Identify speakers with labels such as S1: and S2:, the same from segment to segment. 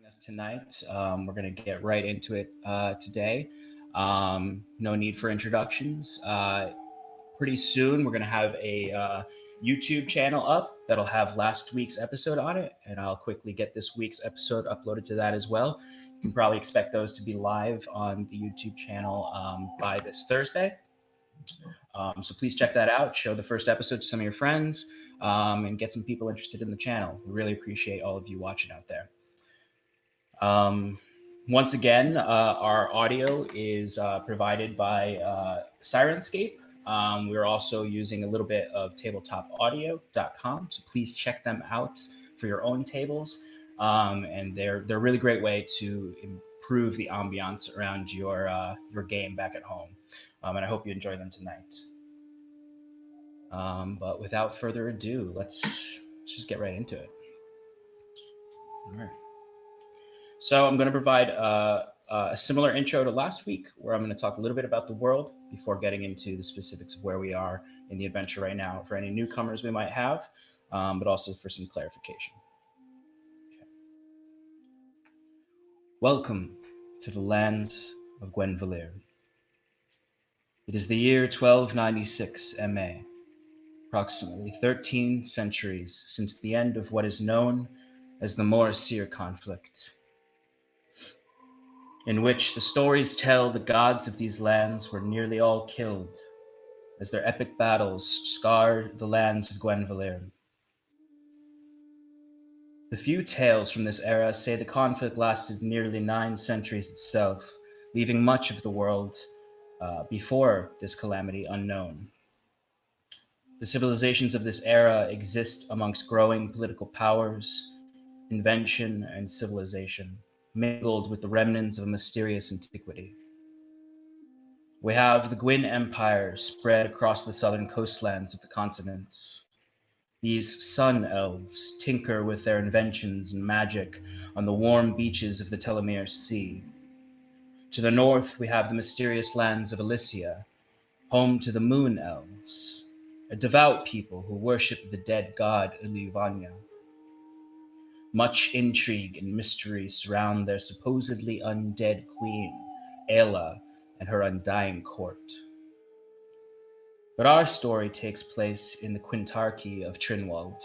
S1: us tonight. We're going to get right into it today. No need for introductions. Pretty soon, we're going to have a YouTube channel up that'll have last week's episode on it, and I'll quickly get this week's episode uploaded to that as well. You can probably expect those to be live on the YouTube channel by this Thursday. So please check that out. Show the first episode to some of your friends and get some people interested in the channel. We really appreciate all of you watching out there. Once again, our audio is provided by Syrinscape. We're also using a little bit of tabletopaudio.com, so please check them out for your own tables. And they're a really great way to improve the ambiance around your game back at home. And I hope you enjoy them tonight. But without further ado, let's just get right into it. All right. So I'm going to provide a similar intro to last week, where I'm going to talk a little bit about the world before getting into the specifics of where we are in the adventure right now for any newcomers we might have, but also for some clarification. Okay. Welcome to the land of Gwenvalir. It is the year 1296 MA, approximately 13 centuries since the end of what is known as the Morasir conflict, in which the stories tell the gods of these lands were nearly all killed as their epic battles scarred the lands of Gwenvalir. The few tales from this era say the conflict lasted nearly 9 centuries itself, leaving much of the world before this calamity unknown. The civilizations of this era exist amongst growing political powers, invention, and civilization, mingled with the remnants of a mysterious antiquity. We have the Gwyn Empire spread across the southern coastlands of the continent. These sun elves tinker with their inventions and magic on the warm beaches of the Telomere Sea. To the north, we have the mysterious lands of Elysia, home to the moon elves, a devout people who worship the dead god Iluvanya. Much intrigue and mystery surround their supposedly undead queen, Ayla, and her undying court. But our story takes place in the Quintarchy of Trinwald,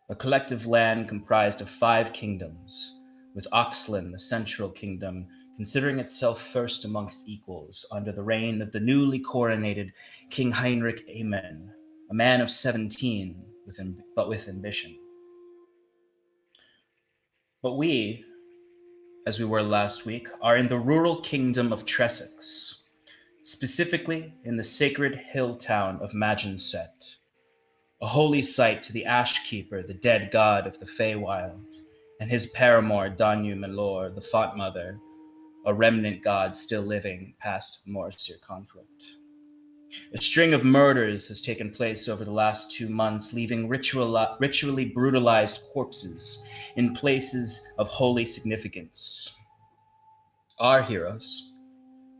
S1: a collective land comprised of 5 kingdoms, with Oxlin, the central kingdom, considering itself first amongst equals under the reign of the newly coronated King Heinrich Amen, a man of 17, but with ambition. But we, as we were last week, are in the rural kingdom of Tressex, specifically in the sacred hill town of Maginset, a holy site to the Ashkeeper, the dead god of the Feywild, and his paramour Danu Melor, the Font Mother, a remnant god still living past the Morasir conflict. A string of murders has taken place over the last 2 months, leaving ritually brutalized corpses in places of holy significance. Our heroes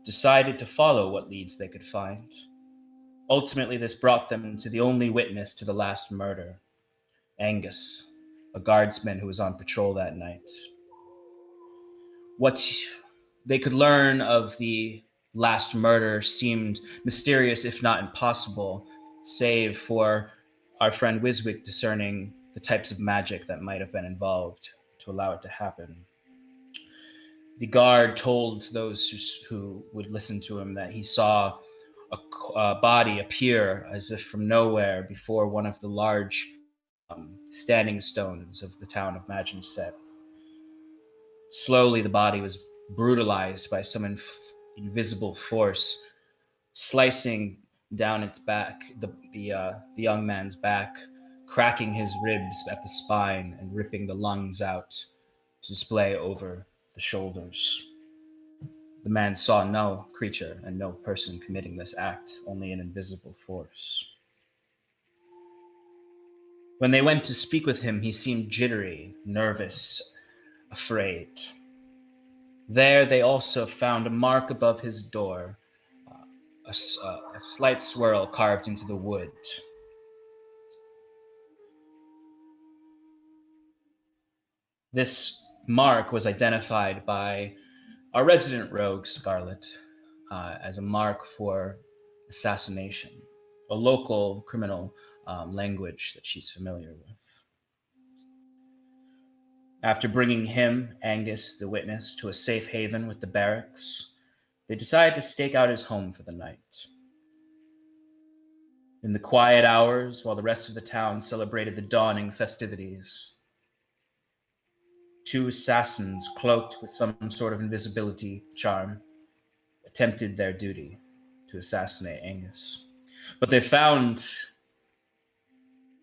S1: decided to follow what leads they could find. Ultimately, this brought them to the only witness to the last murder, Angus, a guardsman who was on patrol that night. What they could learn of the last murder seemed mysterious, if not impossible, save for our friend Wiswick discerning the types of magic that might have been involved to allow it to happen. The guard told those who would listen to him that he saw a body appear as if from nowhere before one of the large standing stones of the town of Maginset. Slowly, the body was brutalized by some invisible force, slicing down its back, the young man's back, cracking his ribs at the spine and ripping the lungs out to display over the shoulders. The man saw no creature and no person committing this act, only an invisible force. When they went to speak with him, he seemed jittery, nervous, afraid. There they also found a mark above his door, a slight swirl carved into the wood. This mark was identified by our resident rogue, Scarlet, as a mark for assassination, a local criminal language that she's familiar with. After bringing him, Angus, the witness, to a safe haven with the barracks, they decided to stake out his home for the night. In the quiet hours, while the rest of the town celebrated the dawning festivities, two assassins cloaked with some sort of invisibility charm attempted their duty to assassinate Angus. But they found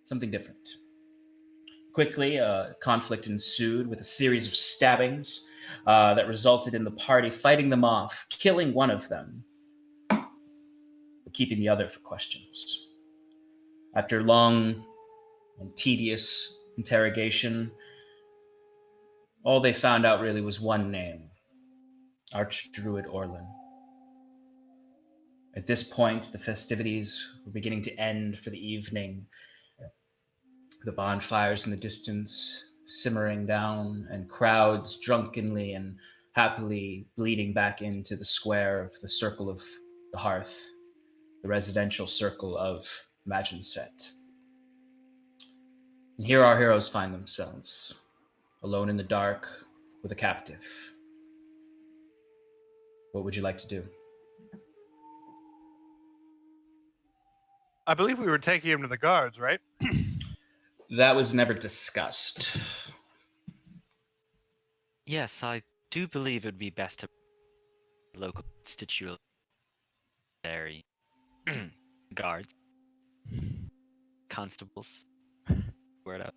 S1: something different. Quickly, a conflict ensued with a series of stabbings that resulted in the party fighting them off, killing one of them, but keeping the other for questions. After long and tedious interrogation, all they found out really was one name: Archdruid Orlin. At this point, the festivities were beginning to end for the evening. The bonfires in the distance simmering down, and crowds drunkenly and happily bleeding back into the square of the circle of the hearth, the residential circle of Imagine Set. And here our heroes find themselves, alone in the dark with a captive. What would you like to do?
S2: I believe we were taking him to the guards, right?
S1: That was never discussed.
S3: Yes, I do believe it would be best to local constitutional guards, constables. Word out.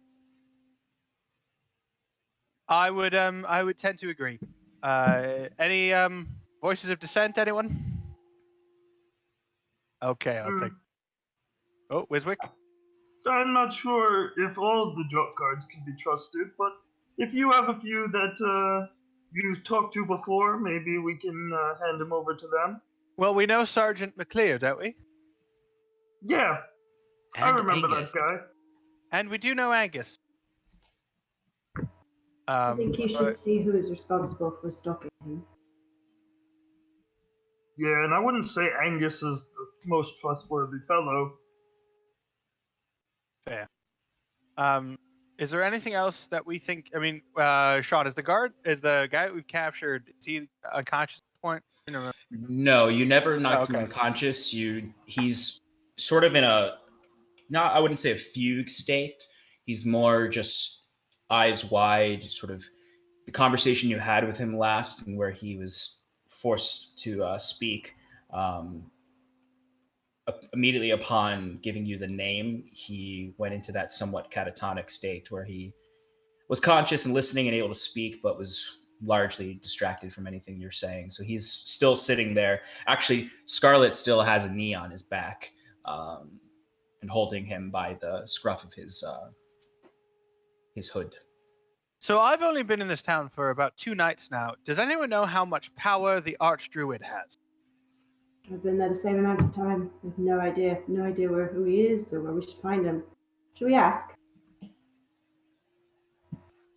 S2: I would tend to agree. Any voices of dissent, anyone? Okay, I'll take. Oh, Wiswick?
S4: I'm not sure if all the drop cards can be trusted, but if you have a few that you've talked to before, maybe we can hand them over to them.
S2: Well, we know Sergeant McClear, don't we?
S4: Yeah, I
S3: And
S4: remember
S3: Angus.
S4: that guy.
S2: And we do know Angus.
S5: I think you should see who is responsible for stalking him.
S4: Yeah, and I wouldn't say Angus is the most trustworthy fellow.
S2: Fair. Is there anything else that we think? I mean, Sean, is the guy that we've captured? Is he unconscious at this point?
S1: No, you never knocked him
S2: okay.
S1: unconscious. He's sort of in a, not, I wouldn't say a fugue state. He's more just eyes wide, sort of the conversation you had with him last, and where he was forced to speak. Immediately upon giving you the name, he went into that somewhat catatonic state where he was conscious and listening and able to speak, but was largely distracted from anything you're saying. So he's still sitting there. Actually, Scarlet still has a knee on his back and holding him by the scruff of his hood.
S2: So I've only been in this town for about 2 nights now. Does anyone know how much power the Archdruid has?
S5: I've been there the same amount of time. I have no idea who he is or where we should find him. Should we ask?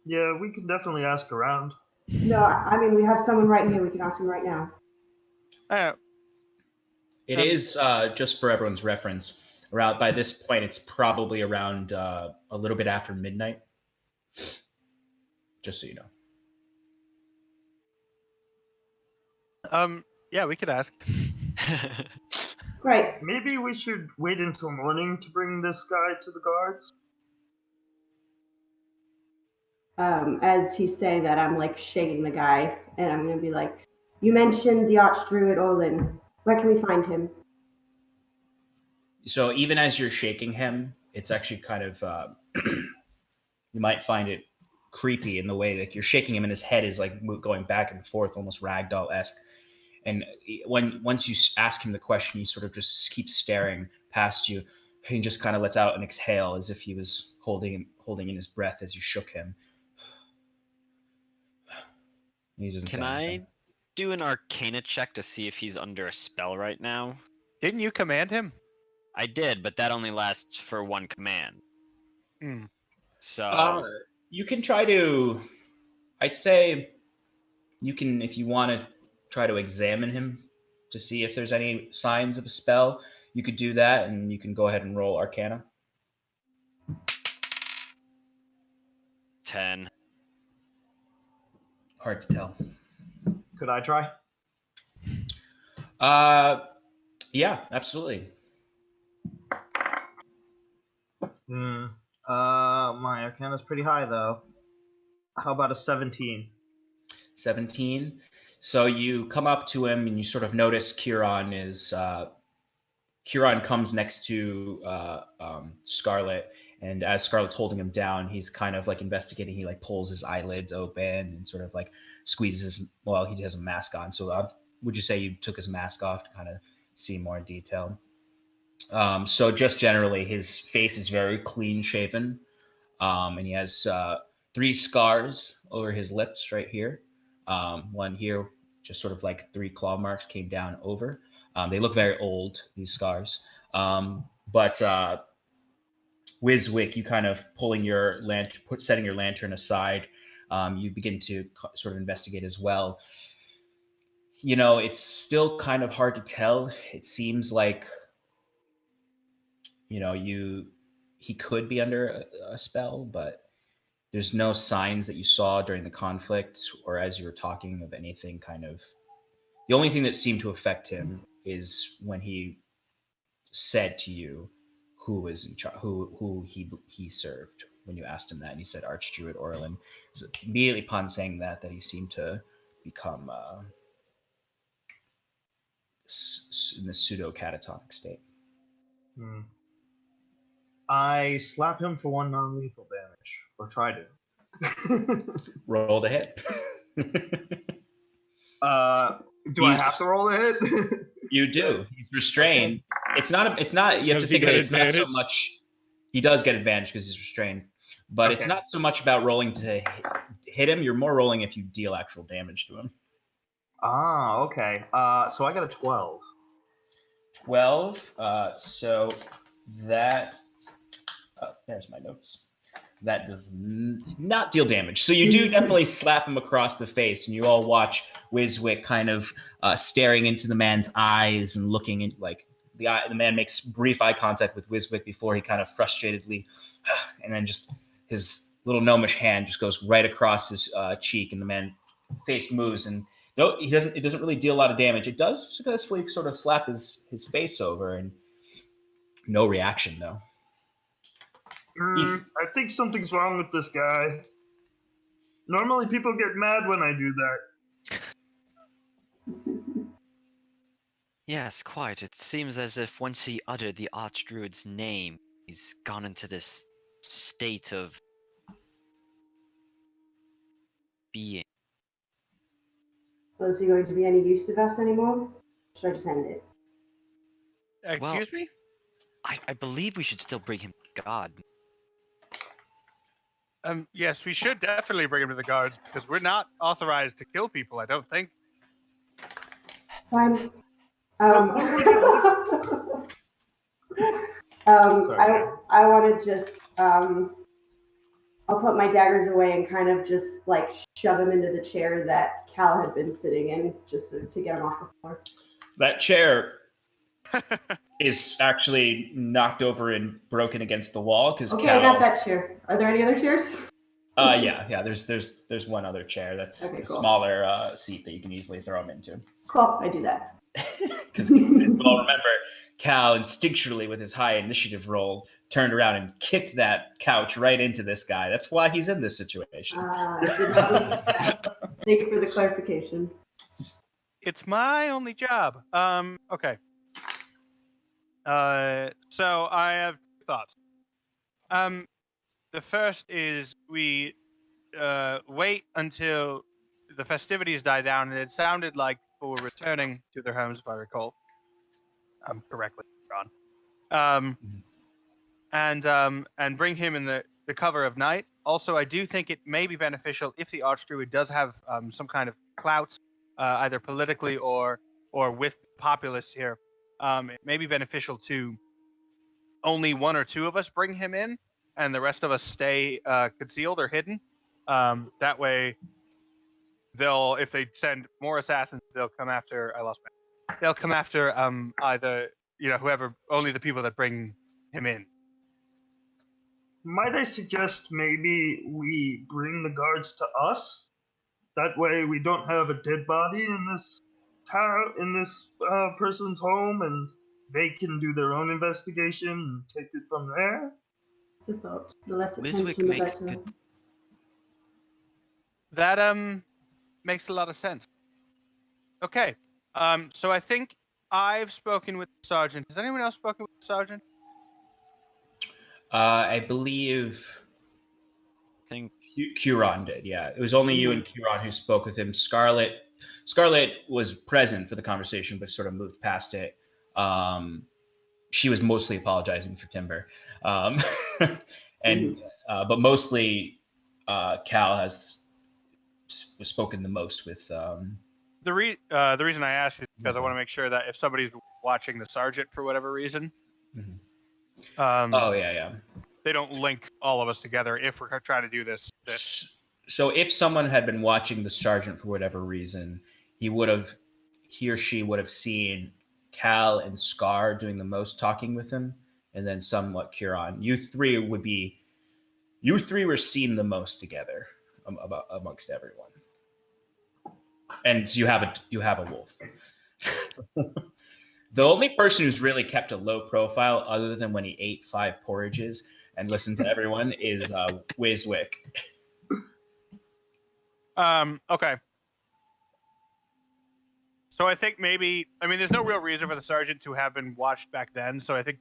S4: Yeah, we can definitely ask around.
S5: No, I mean, we have someone right here. We can ask him right now.
S1: It is, just for everyone's reference, around by this point, it's probably around a little bit after midnight. Just so you know.
S2: Yeah, we could ask.
S5: Great.
S4: Maybe we should wait until morning to bring this guy to the guards.
S5: As he's saying that, I'm like shaking the guy, and I'm gonna be like, "You mentioned the Archdruid Orlin. Where can we find him?"
S1: So even as you're shaking him, it's actually kind of you might find it creepy in the way that you're shaking him, and his head is like going back and forth, almost ragdoll-esque. And once you ask him the question, he sort of just keeps staring past you. He just kind of lets out an exhale as if he was holding in his breath as you shook him. He doesn't
S3: Can
S1: say
S3: I
S1: anything.
S3: do an Arcana check to see if he's under a spell right now?
S2: Didn't you command him?
S3: I did, but that only lasts for one command.
S2: Hmm.
S3: So
S1: You can try to I'd say you can, if you want to try to examine him to see if there's any signs of a spell, you could do that, and you can go ahead and roll Arcana.
S3: 10.
S1: Hard to tell.
S6: Could I try?
S1: Yeah, absolutely.
S6: My Arcana's pretty high though. How about a 17?
S1: 17. So you come up to him and you sort of notice Kieran comes next to Scarlet, and as Scarlet's holding him down, he's kind of like investigating. He like pulls his eyelids open and sort of like squeezes. Well, he has a mask on, so would you say you took his mask off to kind of see more detail? So just generally, his face is very clean shaven, and he has 3 scars over his lips right here. One here, just sort of like 3 claw marks came down over. They look very old, these scars. But Wiswick, you kind of pulling your setting your lantern aside, you begin to sort of investigate as well. You know, it's still kind of hard to tell. It seems like, you know, he could be under a spell, but there's no signs that you saw during the conflict or as you were talking of anything kind of. The only thing that seemed to affect him is when he said to you who was in charge, who he served. When you asked him that, and he said Archdruid Orlin. So immediately upon saying that he seemed to become in the pseudo catatonic state.
S6: I slap him for 1 non-lethal damage, or try to.
S1: Roll to hit.
S6: Do I have to roll a hit?
S1: You do. He's restrained. It's not. You have to think about it. It's not so much. He does get advantage because he's restrained, but it's not so much about rolling to hit him. You're more rolling if you deal actual damage to him.
S6: Ah, okay. So I got a 12.
S1: 12. So that. There's my notes. That does not deal damage. So you do definitely slap him across the face, and you all watch Wiswick kind of staring into the man's eyes and looking in, like the man makes brief eye contact with Wiswick before he kind of frustratedly, and then just his little gnomish hand just goes right across his cheek, and the man's face moves, and no, he doesn't. It doesn't really deal a lot of damage. It does successfully sort of slap his face over, and no reaction though.
S4: I think something's wrong with this guy. Normally people get mad when I do that.
S3: Yes, quite. It seems as if once he uttered the Archdruid's name, he's gone into this state of being.
S5: Well, is he going to be any use to us anymore? Should I just end it?
S2: Excuse me?
S3: I believe we should still bring him to God.
S2: Yes, we should definitely bring him to the guards because we're not authorized to kill people, I don't think.
S5: Fine.
S6: Sorry.
S5: I want to just I'll put my daggers away and kind of just like shove him into the chair that Cal had been sitting in, just to get him off the floor.
S1: That chair is actually knocked over and broken against the wall because
S5: Okay,
S1: Cal.
S5: I got that chair. Are there any other chairs?
S1: Yeah. There's one other chair that's
S5: Okay,
S1: a
S5: cool.
S1: smaller seat that you can easily throw him into.
S5: Cool, I do that.
S1: Because well, remember, Cal instinctually with his high initiative roll turned around and kicked that couch right into this guy. That's why he's in this situation.
S5: I did not look at that. Thank you for the clarification.
S2: It's my only job. Okay. So I have thoughts. The first is we wait until the festivities die down, and it sounded like people were returning to their homes, if I recall correctly, Ron. And bring him in the cover of night. Also, I do think it may be beneficial if the Archdruid does have some kind of clout, either politically or with populace here. It may be beneficial to only 1 or 2 of us bring him in, and the rest of us stay concealed or hidden. That way, if they send more assassins, they'll come after. I lost my. They'll come after either whoever, only the people that bring him in.
S4: Might I suggest maybe we bring the guards to us? That way we don't have a dead body in this person's home, and they can do their own investigation and take it from there.
S5: It's a thought. The less
S3: Liswick
S5: attention, the
S3: makes
S5: better.
S3: good.
S2: That makes a lot of sense. Okay. So I think I've spoken with the sergeant. Has anyone else spoken with the sergeant?
S1: I believe
S3: I think
S1: Curon did. Yeah, it was only you and Curon who spoke with him. Scarlet was present for the conversation, but sort of moved past it. She was mostly apologizing for Timber, and but mostly Cal has spoken the most with.
S2: The reason I asked is because I want to make sure that if somebody's watching the sergeant for whatever reason,
S1: oh yeah.
S2: they don't link all of us together if we're trying to do this.
S1: So if someone had been watching the sergeant for whatever reason, he or she would have seen Cal and Scar doing the most talking with him, and then somewhat Curon. You three were seen the most together amongst everyone, and you have a wolf. The only person who's really kept a low profile, other than when he ate 5 porridges and listened to everyone, is Wiswick.
S2: Okay. So I think there's no real reason for the sergeant to have been watched back then. So I think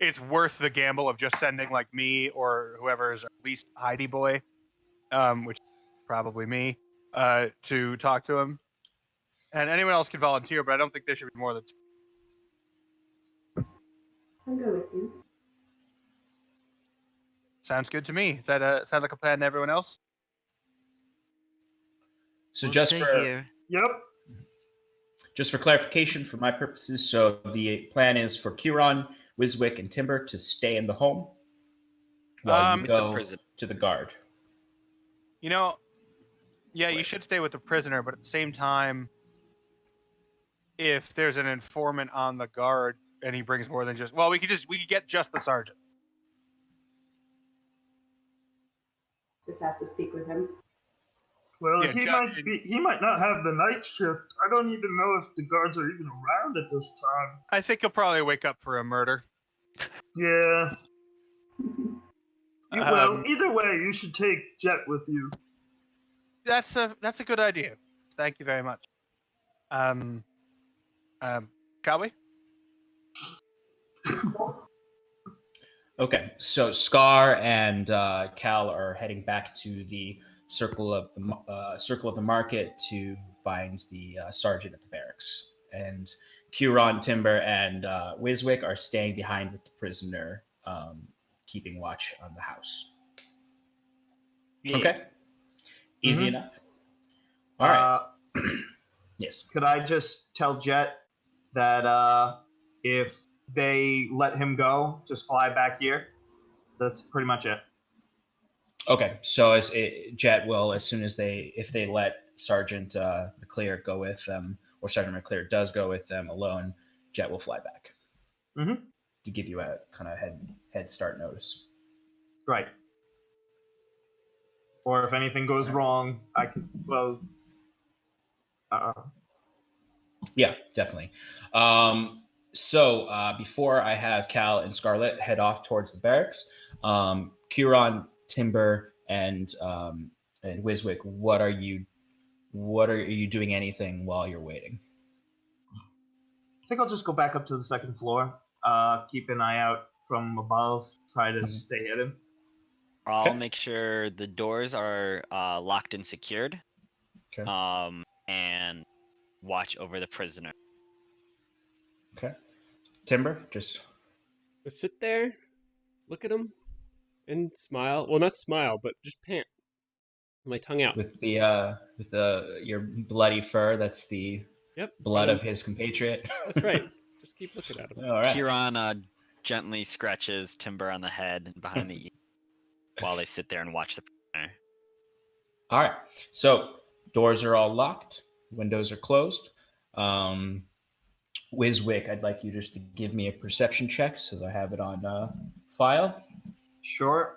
S2: it's worth the gamble of just sending like me or whoever is at least Heidi boy, which is probably me, to talk to him. And anyone else can volunteer, but I don't think there should be more than 2.
S5: I'll go with you.
S2: Sounds good to me. Does that sound like a plan to everyone else?
S1: So
S3: we'll
S1: just
S3: stay
S1: for
S3: here.
S4: Yep.
S1: clarification for my purposes, so the plan is for Curon, Wiswick, and Timber to stay in the home while you
S3: With
S1: go
S3: the prison.
S1: to the guard.
S2: Yeah, you should stay with the prisoner, but at the same time, if there's an informant on the guard and he brings more than we could get just the sergeant.
S5: Just has to speak with him.
S4: Well,
S2: Yeah,
S4: he might not have the night shift. I don't even know if the guards are even around at this time.
S2: I think he'll probably wake up for a murder.
S4: Yeah. Well, either way, you should take Jet with you.
S2: That's a good idea. Thank you very much. Shall we?
S1: Okay, so Scar and Cal are heading back to the circle of the market to find the sergeant at the barracks, and Curon, Timber, and Wiswick are staying behind with the prisoner, keeping watch on the house.
S3: Yeah.
S1: Okay, easy enough. All right. Yes.
S6: Could I just tell Jet that if they let him go, just fly back here? That's pretty much it.
S1: Okay, so Jet will, as soon as if they let Sergeant McClear go with them, or Sergeant McClear does go with them alone, Jet will fly back to give you a kind of head start notice.
S6: Right. Or if anything goes wrong, I could. Well.
S1: Yeah, definitely. So before I have Cal and Scarlet head off towards the barracks, Curon, Timber, and Wiswick, what are you doing anything while you're waiting?
S6: I think I'll just go back up to the second floor. Keep an eye out from above. Try to stay hidden.
S3: I'll make sure the doors are locked and secured.
S1: Okay.
S3: And watch over the prisoner.
S1: Okay. Timber, just
S7: sit there, look at him, and smile. Well, not smile, but just pant. My tongue out.
S1: with your bloody fur. That's the blood of his compatriot.
S7: That's right. Just keep looking at him.
S1: All right.
S3: Kieran gently scratches Timber on the head and behind the ear while they sit there and watch the prisoner.
S1: All right. So doors are all locked. Windows are closed. Wizwick, I'd like you just to give me a perception check so I have it on file.
S6: Sure.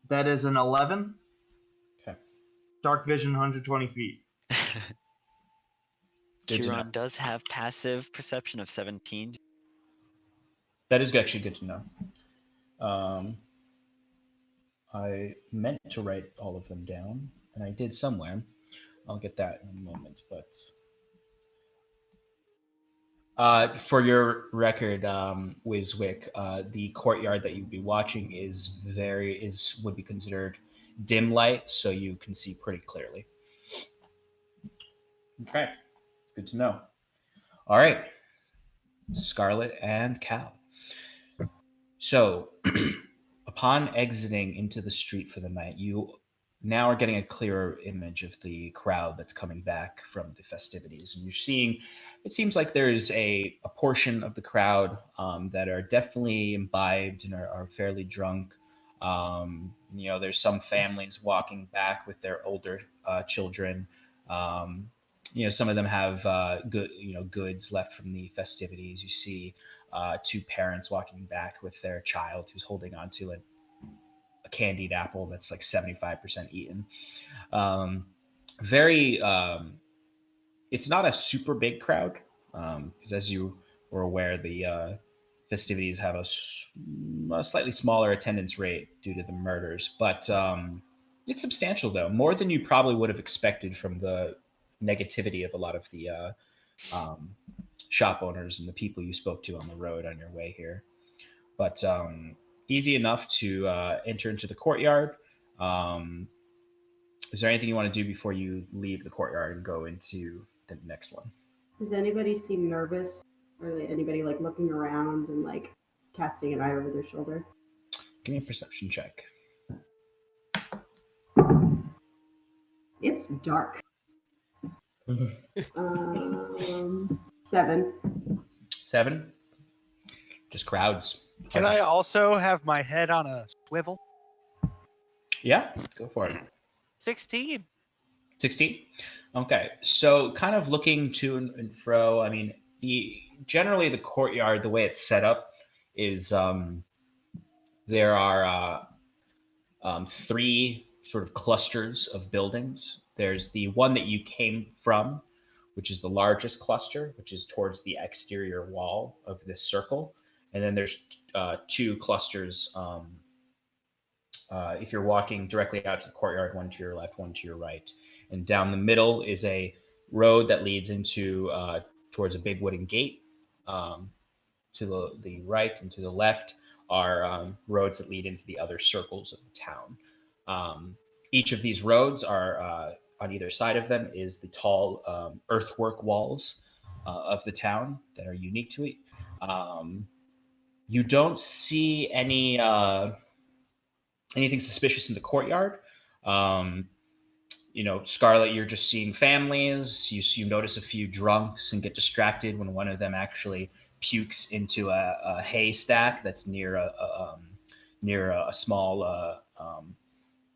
S6: That is an 11.
S1: Okay.
S6: Dark vision, 120 feet.
S1: Good to know.
S3: Curon does have passive perception of 17.
S1: That is actually good to know. I meant to write all of them down, and I did somewhere. I'll get that in a moment. But for your record, Wizwick, the courtyard that you'd be watching would be considered dim light, so you can see pretty clearly. Okay, good to know. All right, Scarlet and Cal. So, upon exiting into the street for the night, you now are getting a clearer image of the crowd that's coming back from the festivities. And you're seeing, it seems like there's a portion of the crowd that are definitely imbibed and are fairly drunk. There's some families walking back with their older children. Some of them have goods left from the festivities. You see two parents walking back with their child who's holding on to a candied apple that's like 75% eaten. It's not a super big crowd because as you were aware, the festivities have a slightly smaller attendance rate due to the murders, but it's substantial though, more than you probably would have expected from the negativity of a lot of the shop owners and the people you spoke to on the road on your way here. But easy enough to enter into the courtyard. Is there anything you want to do before you leave the courtyard and go into the next one?
S5: Does anybody seem nervous? Or anybody like looking around and like casting an eye over their shoulder?
S1: Give me a perception check.
S5: It's dark. 7.
S1: 7. Just crowds.
S2: Can I also have my head on a swivel?
S1: Yeah, go for it.
S2: 16.
S1: 16. Okay, so kind of looking to and fro. I mean, generally the courtyard, the way it's set up, is there are 3 sort of clusters of buildings. There's the one that you came from, which is the largest cluster, which is towards the exterior wall of this circle, and then there's 2 clusters. If you're walking directly out to the courtyard, one to your left, one to your right. And down the middle is a road that leads into towards a big wooden gate. To the right and to the left are roads that lead into the other circles of the town. Each of these roads are on either side of them is the tall earthwork walls of the town that are unique to it. You don't see anything suspicious in the courtyard. Scarlet, you're just seeing families. You notice a few drunks and get distracted when one of them actually pukes into a haystack that's near a small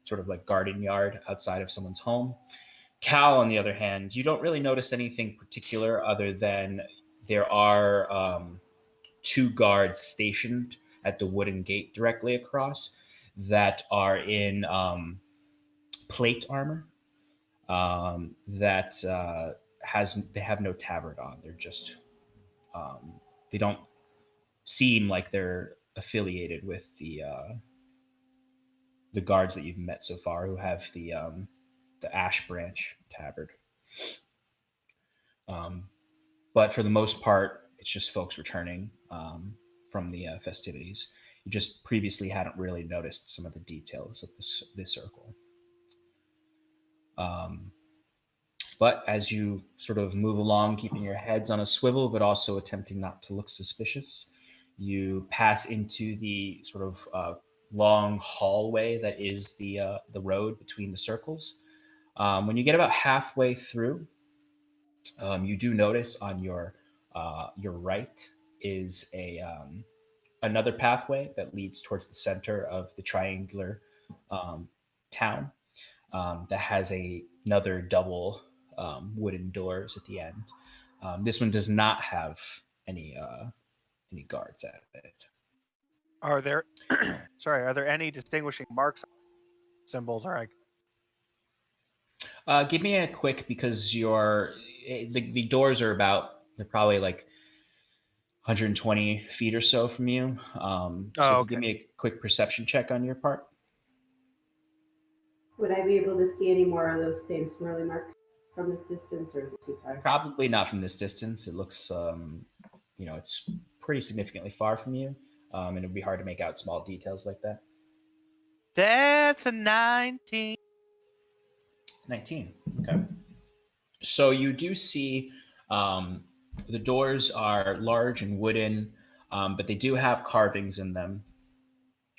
S1: sort of like garden yard outside of someone's home. Cal, on the other hand, you don't really notice anything particular other than there are 2 guards stationed at the wooden gate directly across that are in plate armor that they have no tabard on. They're just they don't seem like they're affiliated with the guards that you've met so far, who have the ash branch tabard. But for the most part, it's just folks returning from the festivities. You just previously hadn't really noticed some of the details of this circle. But as you sort of move along, keeping your heads on a swivel, but also attempting not to look suspicious, you pass into the sort of long hallway that is the road between the circles. When you get about halfway through, you do notice on your right is another pathway that leads towards the center of the triangular town that has another double wooden doors at the end. This one does not have any guards at it.
S2: Are there are there any distinguishing marks, symbols, or
S1: Give me a quick, because the doors are they're probably like 120 feet or so from you. So if you give me a quick perception check on your part.
S5: Would I be able to see any more of those same swirly marks from this distance, or is it too far?
S1: Probably not from this distance. It looks, it's pretty significantly far from you, and it would be hard to make out small details like that.
S2: That's a 19.
S1: 19. Okay. So you do see the doors are large and wooden, but they do have carvings in them.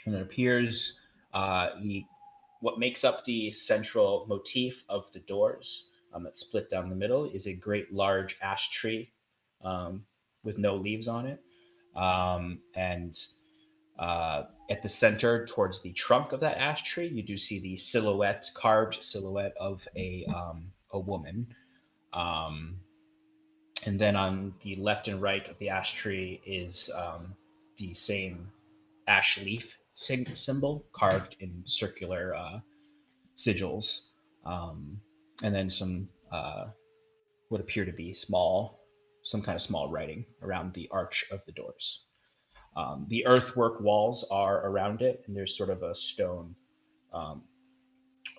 S1: And it appears what makes up the central motif of the doors that's split down the middle is a great large ash tree with no leaves on it. And at the center, towards the trunk of that ash tree, you do see the carved silhouette of a woman. And then on the left and right of the ash tree is the same ash leaf symbol carved in circular sigils, and then some what appear to be some kind of small writing around the arch of the doors. The earthwork walls are around it, and there's sort of a stone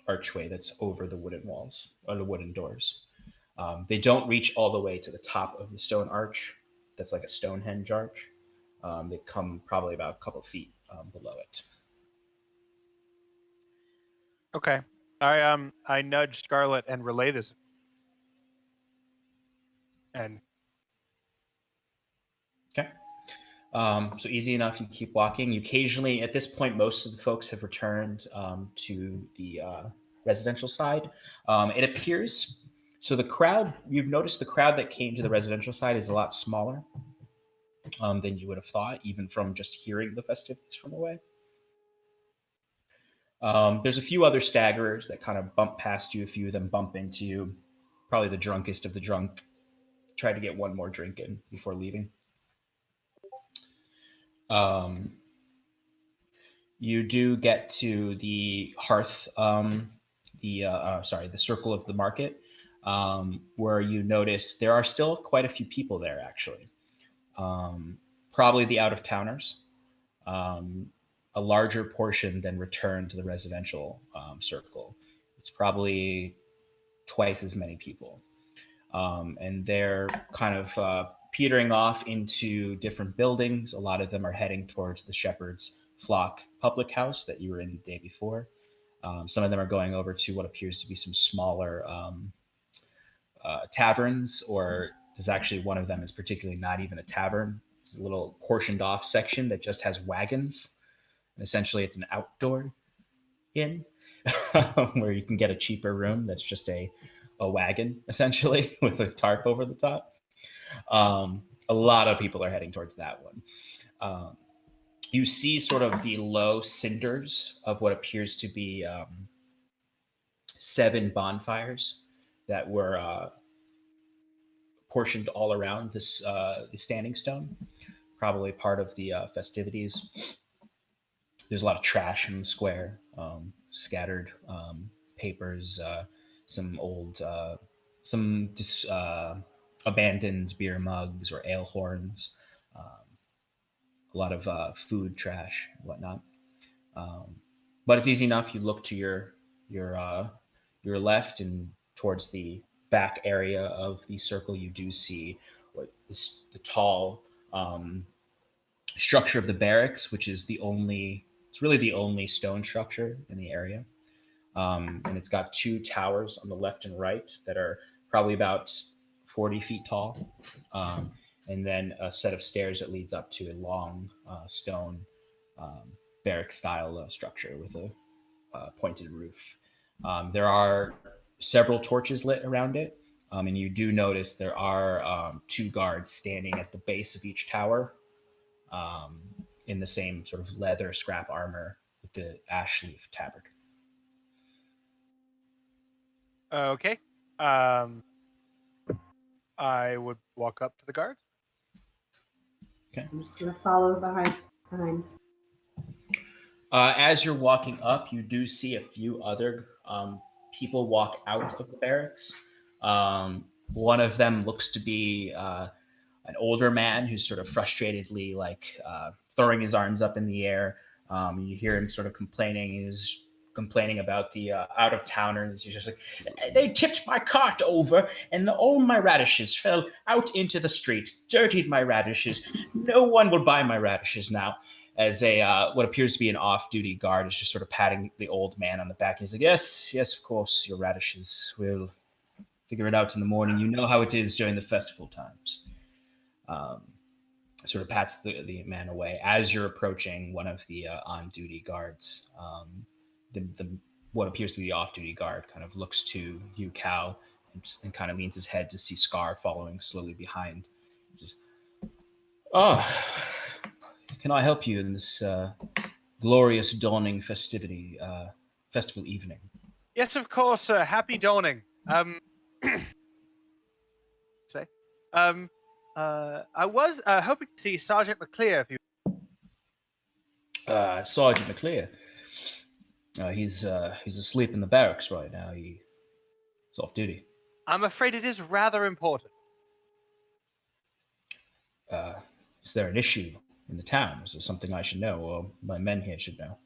S1: archway that's over the wooden walls or the wooden doors. They don't reach all the way to the top of the stone arch. That's like a Stonehenge arch. They come probably about a couple feet below it.
S2: Okay. I nudge Scarlet and relay this. And
S1: okay. So easy enough. You keep walking. You occasionally, at this point, most of the folks have returned to the residential side. It appears, so the crowd, you've noticed the crowd that came to the residential side is a lot smaller than you would have thought, even from just hearing the festivities from away. There's a few other staggerers that kind of bump past you. A few of them bump into you. Probably the drunkest of the drunk. Tried to get one more drink in before leaving. You do get to the hearth, the circle of the market, where you notice there are still quite a few people there, actually. Probably the out-of-towners. A larger portion than returned to the residential circle. It's probably twice as many people. And they're kind of petering off into different buildings. A lot of them are heading towards the Shepherd's Flock public house that you were in the day before. Some of them are going over to what appears to be some smaller taverns, or there's actually one of them is particularly not even a tavern. It's a little portioned off section that just has wagons. And essentially, it's an outdoor inn where you can get a cheaper room that's just a wagon, essentially, with a tarp over the top. A lot of people are heading towards that one. You see sort of the low cinders of what appears to be 7 bonfires that were portioned all around this the standing stone, probably part of the festivities. There's a lot of trash in the square, scattered papers, some old, abandoned beer mugs or ale horns, a lot of food trash and whatnot. But it's easy enough. You look to your left and towards the back area of the circle. You do see the tall structure of the barracks, which is it's really the only stone structure in the area. And it's got 2 towers on the left and right that are probably about 40 feet tall. And then a set of stairs that leads up to a long stone barrack style structure with a pointed roof. There are several torches lit around it. And you do notice there are 2 guards standing at the base of each tower, in the same sort of leather scrap armor with the ash leaf tabard.
S2: Okay. I would walk up to the guards.
S5: I'm just gonna follow behind.
S1: As you're walking up, you do see a few other people walk out of the barracks. One of them looks to be an older man who's sort of frustratedly throwing his arms up in the air. You hear him sort of complaining. He's complaining about the out of towners. He's just like, they tipped my cart over, and all my radishes fell out into the street, dirtied my radishes. No one will buy my radishes now. As what appears to be an off-duty guard is just sort of patting the old man on the back. He's like, yes, of course, your radishes. We'll figure it out in the morning. You know how it is during the festival times. Sort of pats the man away. As you're approaching one of the on-duty guards, the what appears to be the off-duty guard kind of looks to you, Cal, and kind of leans his head to see Scar following slowly behind. Just, can I help you in this glorious dawning festival evening?
S2: Yes, of course. Happy dawning. I was hoping to see Sergeant McClear. If you
S1: Sergeant McClear. He's asleep in the barracks right now. He's off duty.
S2: I'm afraid it is rather important.
S1: Is there an issue in the town? Is there something I should know, or my men here should know?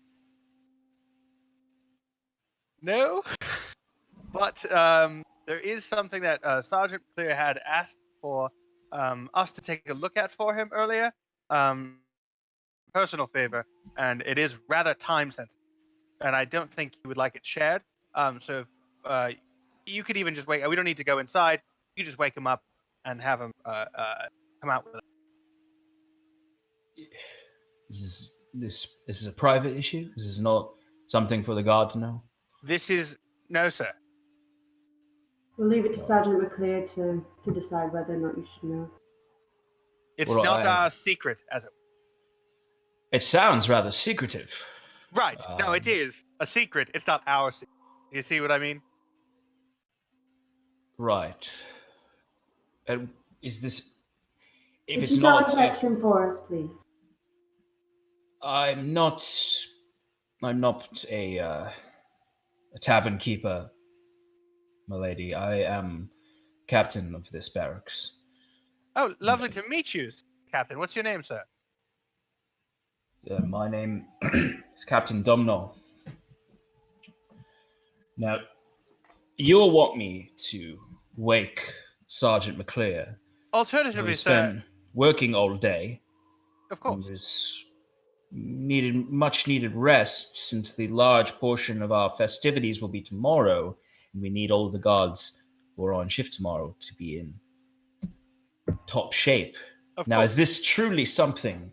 S2: No, but there is something that Sergeant McClear had asked for us to take a look at for him earlier. Personal favor, and it is rather time sensitive, and I don't think he would like it shared. So if, you could even just wait. We don't need to go inside. You just wake him up and have him come out with it.
S1: Is this a private issue? This is not something for the guard to know?
S2: This is no, sir.
S5: We'll leave it to Sergeant McClear to decide whether or not you should know.
S2: It's
S1: Well,
S2: not our secret, as it.
S1: It sounds rather secretive.
S2: Right. No, it is a secret. It's not our secret. You see what I mean?
S1: Right. Is this? If
S5: Could
S1: it's
S5: you
S1: not,
S5: contact him for us, please?
S1: I'm not a tavern keeper, my lady. I am captain of this barracks.
S2: Oh, lovely to meet you, Captain. What's your name, sir?
S1: My name is Captain Domhnall. Now, you'll want me to wake Sergeant McClear.
S2: Alternatively,
S1: He's
S2: sir.
S1: been working all day.
S2: Of course.
S1: He's needed much needed rest since the large portion of our festivities will be tomorrow, and we need all the guards who are on shift tomorrow to be in top shape.
S2: Of
S1: Now,
S2: course.
S1: is this truly something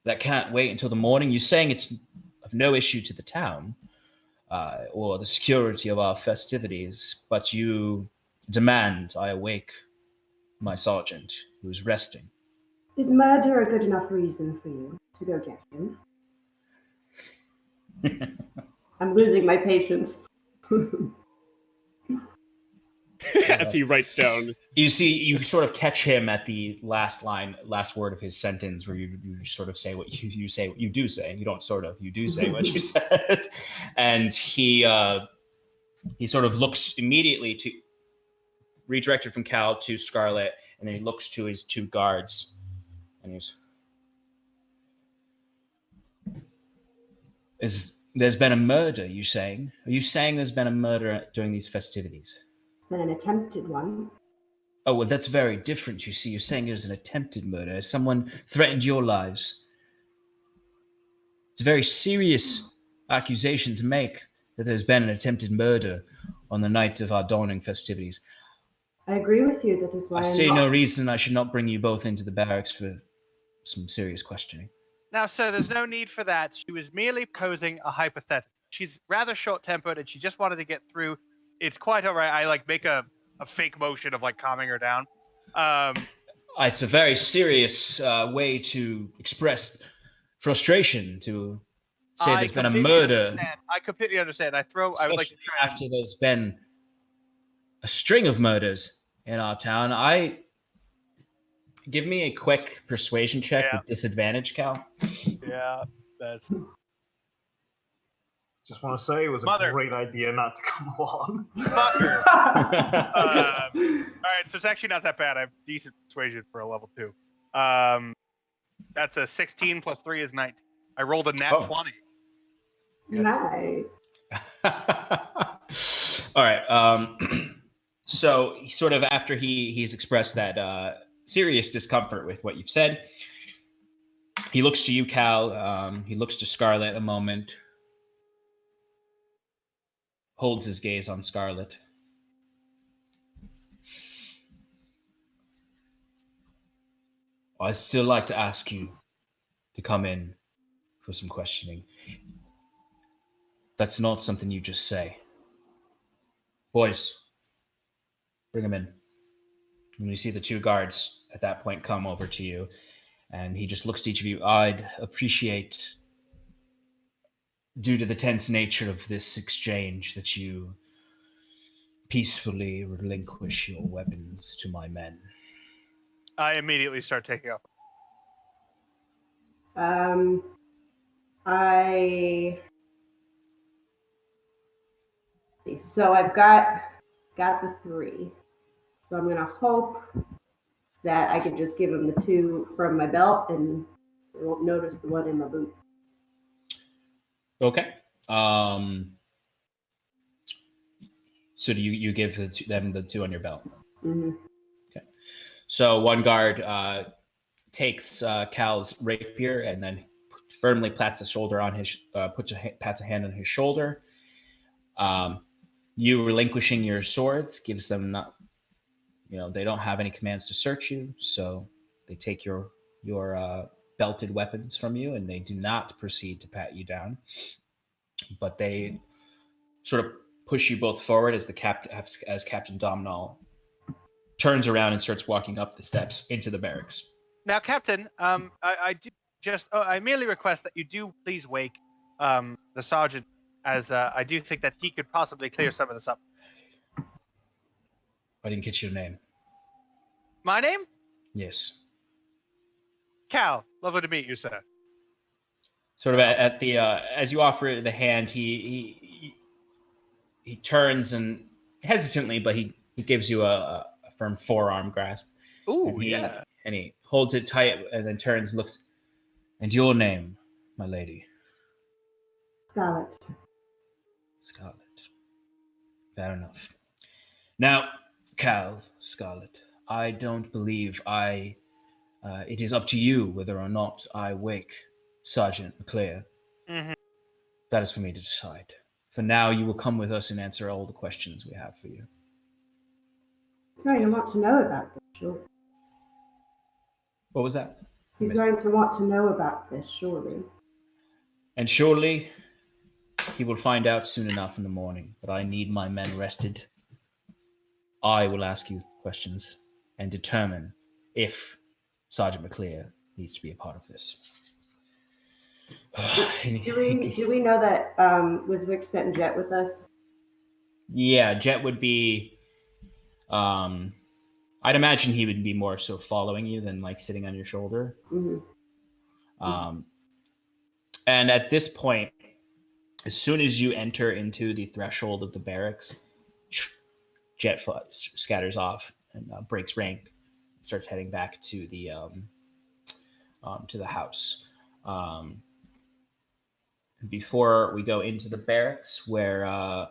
S1: that can't wait until the morning? You're saying it's of no issue to the town or the security of our festivities, but you demand I awake my sergeant who is resting.
S5: Is murder a good enough reason for you to go get him? I'm losing my patience.
S7: As he writes down.
S1: You sort of catch him at the last word of his sentence, where you sort of say what you say, what you do say. You don't sort of, you do say what you said. And he sort of looks immediately to, redirected from Cal to Scarlet, and then he looks to his two guards, and there's been a murder, you saying? Are you saying there's been a murder during these festivities?
S5: It's been an attempted one.
S1: Oh, well, that's very different, you see. You're saying it was an attempted murder. Has someone threatened your lives? It's a very serious accusation to make, that there's been an attempted murder on the night of our dawning festivities.
S5: I agree with you. That is why
S1: I see no reason I should not bring you both into the barracks for some serious questioning.
S2: Now, sir, there's no need for that. She was merely posing a hypothetical. She's rather short-tempered, and she just wanted to get through. It's quite all right. I make a fake motion of calming her down.
S1: It's a very serious way to express frustration to say there's been a murder,
S2: I completely understand. I would like to
S1: especially
S2: try and
S1: after there's been a string of murders in our town. Give me a quick persuasion check
S2: Yeah.
S1: with disadvantage, Cal.
S2: yeah, that's
S6: Just want to say it was a
S2: Mother.
S6: great idea not to come along.
S2: fucker. All right, so it's actually not that bad. I have decent persuasion for a level 2. That's a 16 plus 3 is 19. I rolled a nat
S1: Oh.
S2: 20.
S5: Nice.
S1: All right. So sort of after he's expressed that serious discomfort with what you've said, he looks to you, Cal. He looks to Scarlet a moment, holds his gaze on Scarlet. I'd still like to ask you to come in for some questioning. That's not something you just say. Boys, bring him in. And you see the 2 guards at that point come over to you, and he just looks to each of you. I'd appreciate, due to the tense nature of this exchange, that you peacefully relinquish your weapons to my men.
S2: I immediately start taking off.
S5: So I've got the 3. So I'm gonna hope that I can just give him the 2 from my belt and I won't notice the one in my boot.
S1: Okay. So do you give them the 2 on your belt?
S5: Mm-hmm.
S1: Okay. So one guard takes Cal's rapier and then firmly pats a shoulder on his pats a hand on his shoulder. You relinquishing your swords gives them not, they don't have any commands to search you, so they take your belted weapons from you, and they do not proceed to pat you down, but they sort of push you both forward as Captain Domhnall turns around and starts walking up the steps into the barracks.
S2: Now, Captain, I do I merely request that you do please wake the sergeant, as I do think that he could possibly clear some of this up.
S1: I didn't get your name.
S2: My name?
S1: Yes.
S2: Cal. Lovely to meet you, sir.
S1: Sort of at the as you offer the hand, he turns and hesitantly, but he gives you a firm forearm grasp.
S2: Ooh,
S1: And he holds it tight and then turns and looks. And your name, my lady?
S5: Scarlet.
S1: Scarlet. Fair enough. Now, Cal, Scarlet, I don't believe it is up to you whether or not I wake Sergeant McClear.
S2: Mm-hmm.
S1: That is for me to decide. For now, you will come with us and answer all the questions we have for you.
S5: He's going to want to know about this, surely.
S1: What was that?
S5: He's going to want to know about this, surely.
S1: And surely he will find out soon enough in the morning, but I need my men rested. I will ask you questions and determine if Sergeant McClear needs to be a part of this.
S5: Do we know that was Vic sent Jet with us?
S1: Yeah, Jet would be. I'd imagine he would be more so following you than like sitting on your shoulder.
S5: Mm-hmm.
S1: And at this point, as soon as you enter into the threshold of the barracks, Jet scatters off and breaks rank, and starts heading back to the house. Before we go into the barracks, where or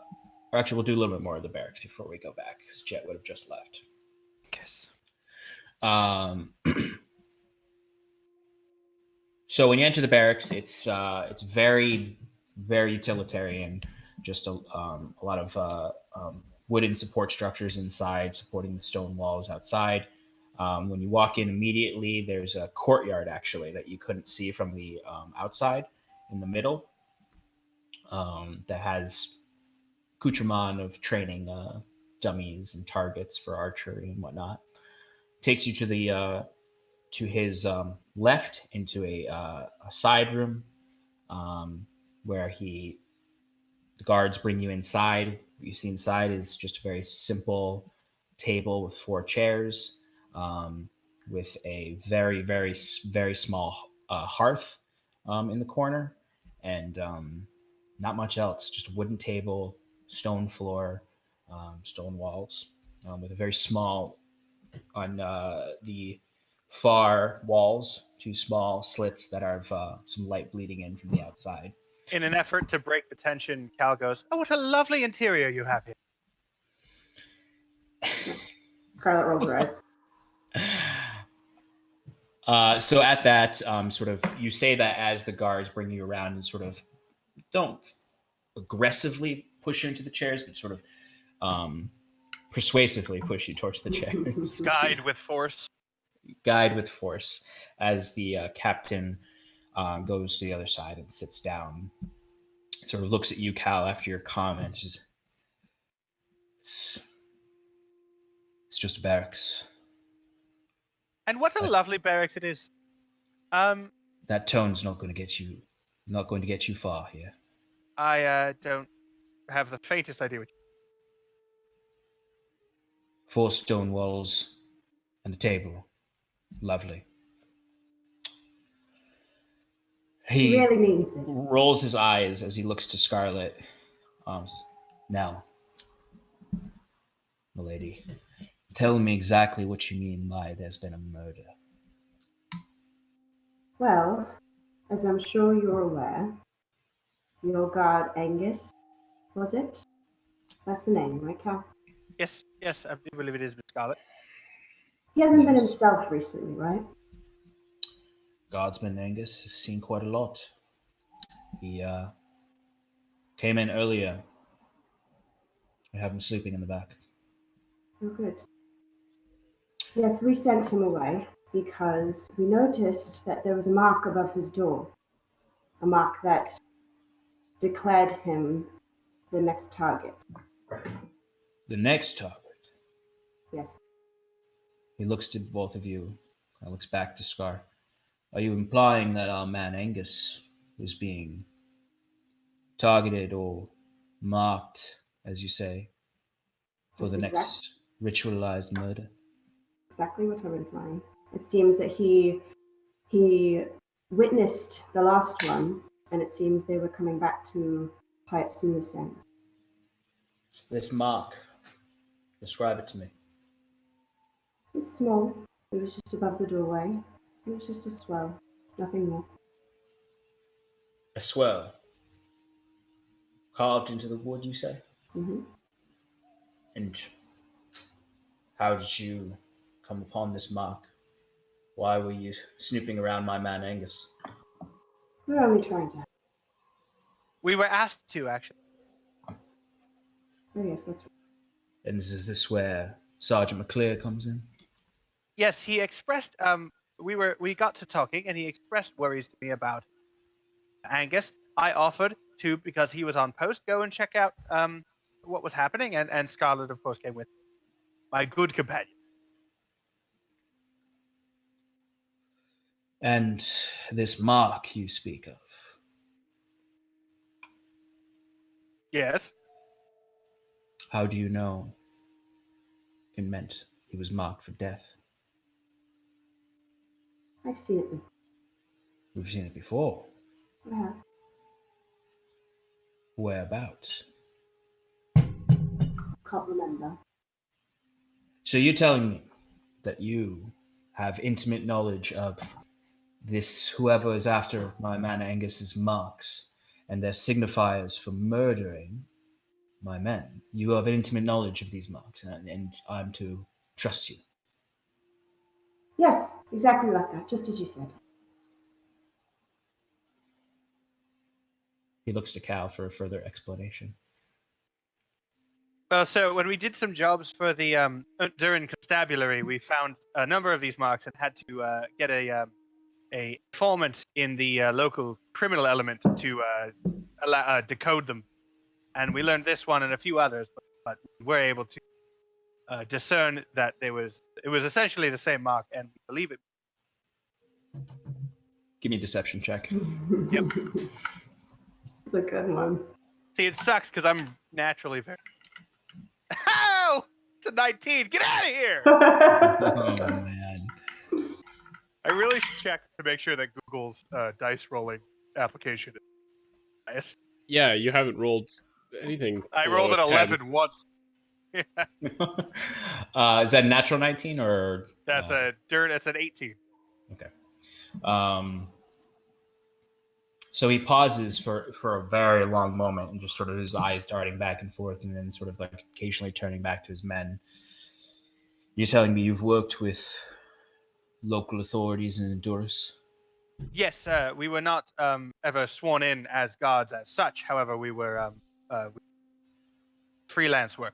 S1: actually we'll do a little bit more of the barracks before we go back, because Jet would have just left.
S3: Yes.
S1: So when you enter the barracks, it's very, very utilitarian. Just a lot of wooden support structures inside, supporting the stone walls outside. When you walk in immediately, there's a courtyard actually that you couldn't see from the outside in the middle that has accoutrement of training dummies and targets for archery and whatnot. Takes you to to his left into a side room where the guards bring you inside. What you see inside is just a very simple table with 4 chairs, with a very, very, very small hearth in the corner, and not much else. Just a wooden table, stone floor, stone walls, with a very small, on the far walls, 2 small slits that have some light bleeding in from the outside.
S2: In an effort to break the tension, Cal goes, "Oh, what a lovely interior you have here."
S5: Scarlet rolls her eyes.
S1: So at that, sort of, you say that as the guards bring you around and sort of don't aggressively push you into the chairs, but sort of persuasively push you towards the chairs.
S2: Guide with force.
S1: Guide with force as the captain goes to the other side and sits down. Sort of looks at you, Cal, after your comment. It's just a barracks.
S2: And what a lovely barracks it is.
S1: That tone's not going to get you far here.
S2: I don't have the faintest idea what
S1: 4 stone walls and a table. Lovely.
S5: He really means it.
S1: Rolls his eyes as he looks to Scarlet. Now, milady, tell me exactly what you mean by there's been a murder.
S5: Well, as I'm sure you're aware, your guard Angus, was it? That's the name, right, Cal?
S2: Yes, I do believe it is Miss Scarlet.
S5: He hasn't been
S1: Yes.
S5: himself recently, right?
S1: Guardsman Angus has seen quite a lot. He came in earlier. We have him sleeping in the back.
S5: Oh, good. Yes, we sent him away because we noticed that there was a mark above his door. A mark that declared him the next target.
S1: The next target.
S5: Yes.
S1: He looks to both of you. Kind of looks back to Scar. Are you implying that our man Angus was being targeted or marked, as you say, for
S5: That's
S1: the next ritualized murder?
S5: Exactly what I'm implying. It seems that he witnessed the last one, and it seems they were coming back to tie up some loose ends.
S1: This mark. Describe it to me.
S5: It's small. It was just above the doorway. It was just a swell. Nothing more.
S1: A swirl. Carved into the wood, you say?
S5: Mm-hmm.
S1: And how did you come upon this mark? Why were you snooping around my man Angus?
S5: We're only trying to.
S2: We were asked to, actually.
S5: Oh, yes, that's right.
S1: And is this where Sergeant McClear comes in?
S2: Yes, he expressed. We got to talking, and he expressed worries to me about Angus. I offered to, because he was on post, go and check out what was happening, and Scarlet, of course, came with me. My good companion.
S1: And this mark you speak of,
S2: Yes.
S1: how do you know it meant he was marked for death?
S5: I've seen it before.
S1: We've seen it before.
S5: I have.
S1: Whereabouts?
S5: Can't remember.
S1: So you're telling me that you have intimate knowledge of this, whoever is after my man Angus's marks and their signifiers for murdering my men. You have intimate knowledge of these marks, and I'm to trust you.
S5: Yes, exactly like that, just as you said.
S1: He looks to Cal for a further explanation.
S2: Well, so when we did some jobs for the during constabulary, we found a number of these marks and had to get a informant in the local criminal element to decode them. And we learned this one and a few others, but we were able to discern that it was essentially the same mark, and we believe it
S1: Give me a deception check.
S2: Yep.
S5: It's a good one.
S2: See, it sucks because I'm naturally very. Oh, it's a 19. Get out of here!
S1: Oh man.
S2: I really should check to make sure that Google's dice rolling application is biased.
S7: Yeah, you haven't rolled anything.
S2: I
S7: below
S2: rolled
S7: a
S2: an
S7: 10.
S2: 11 once.
S1: Is that a natural 19 or?
S2: That's That's an 18.
S1: Okay. So he pauses for a very long moment and just sort of his eyes darting back and forth and then sort of like occasionally turning back to his men. You're telling me you've worked with local authorities in Honduras?
S2: Yes, we were not ever sworn in as guards as such. However, we were freelance work.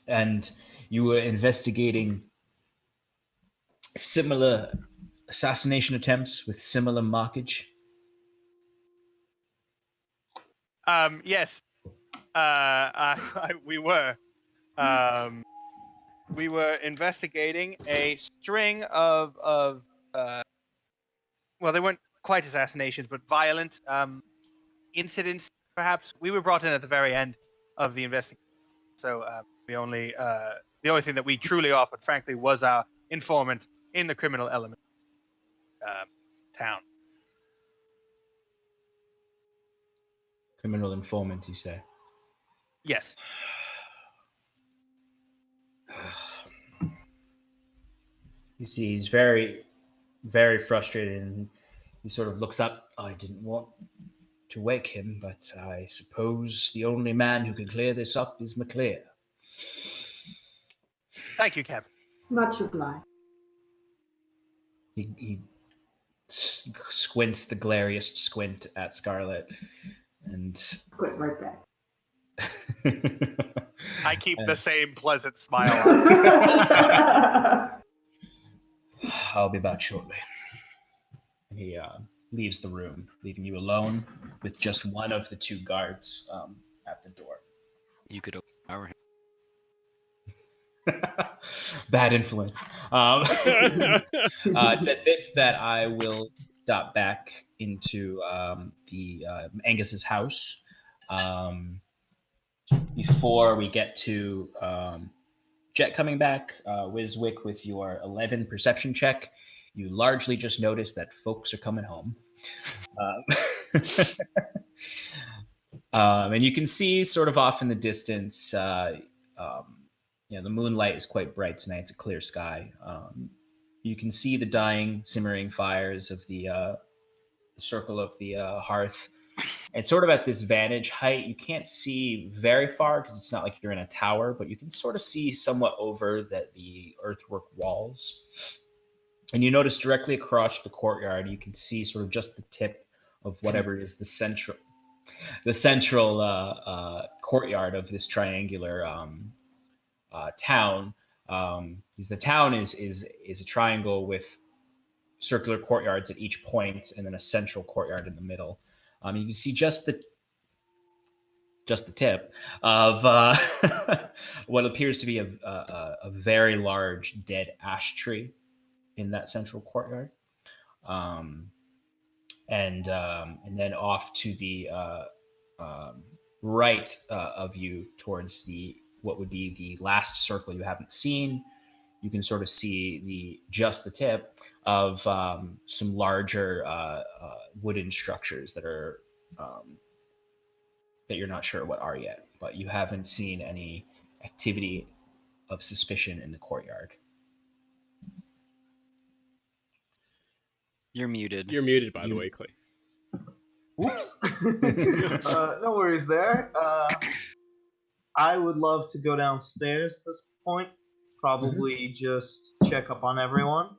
S1: And you were investigating similar assassination attempts with similar markage?
S2: Yes, we were. We were investigating a string of well, they weren't quite assassinations, but violent incidents. Perhaps we were brought in at the very end of the investigation, so the only thing that we truly offered, frankly, was our informant in the criminal element town.
S1: Criminal informant, you say?
S2: Yes.
S1: You see, he's very, very frustrated, and he sort of looks up. I didn't want to wake him, but I suppose the only man who can clear this up is McClear.
S2: Thank you, Captain.
S5: Much obliged.
S1: He squints the glariest squint at Scarlet, and
S5: Squint right back.
S2: I keep the same pleasant smile on.
S1: I'll be back shortly. And he leaves the room, leaving you alone with just one of the two guards at the door.
S3: You could overpower him.
S1: Bad influence. It's at this that I will stop back into the Angus's house. Before we get to Jet coming back, Wizwick, with your 11 perception check, you largely just notice that folks are coming home. And you can see sort of off in the distance, the moonlight is quite bright tonight. It's a clear sky. You can see the dying, simmering fires of the circle of the hearth. And sort of at this vantage height, you can't see very far because it's not like you're in a tower, but you can sort of see somewhat over the earthwork walls. And you notice directly across the courtyard, you can see sort of just the tip of whatever is the central courtyard of this triangular town. Because the town is a triangle with circular courtyards at each point, and then a central courtyard in the middle. You can see just the tip of what appears to be a very large dead ash tree in that central courtyard, and then off to the right of you, towards what would be the last circle you haven't seen. You can sort of see just the tip of some larger wooden structures that are that you're not sure what are yet, but you haven't seen any activity of suspicion in the courtyard.
S3: You're muted.
S7: You're muted, by the way, Clay.
S6: Whoops. No worries there. I would love to go downstairs at this point. Probably just check up on everyone.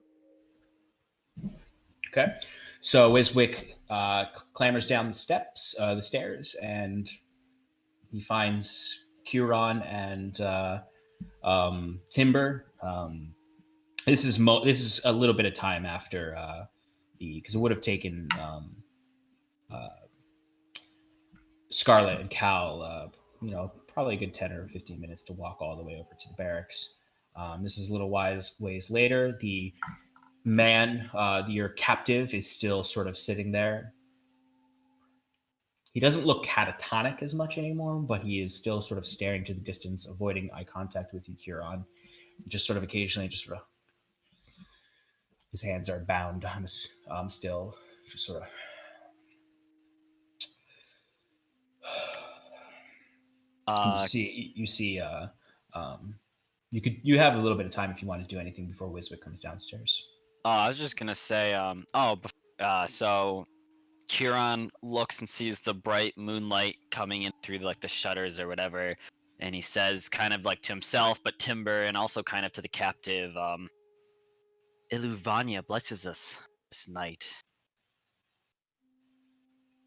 S1: Okay. So Wiswick clambers down the stairs, and he finds Curon and Timber. This is a little bit of time after because it would have taken Scarlet and Cal, probably a good 10 or 15 minutes to walk all the way over to the barracks. This is a little ways later. The man, your captive, is still sort of sitting there. He doesn't look catatonic as much anymore, but he is still sort of staring to the distance, avoiding eye contact with you, Kieran. Just sort of occasionally, just sort of, his hands are bound on his still, just sort of. You see. You have a little bit of time if you want to do anything before Wiswick comes downstairs.
S3: I was just gonna say, so Kieran looks and sees the bright moonlight coming in through like the shutters or whatever, and he says, kind of like to himself, but Timber, and also kind of to the captive, Iluvania blesses us this night.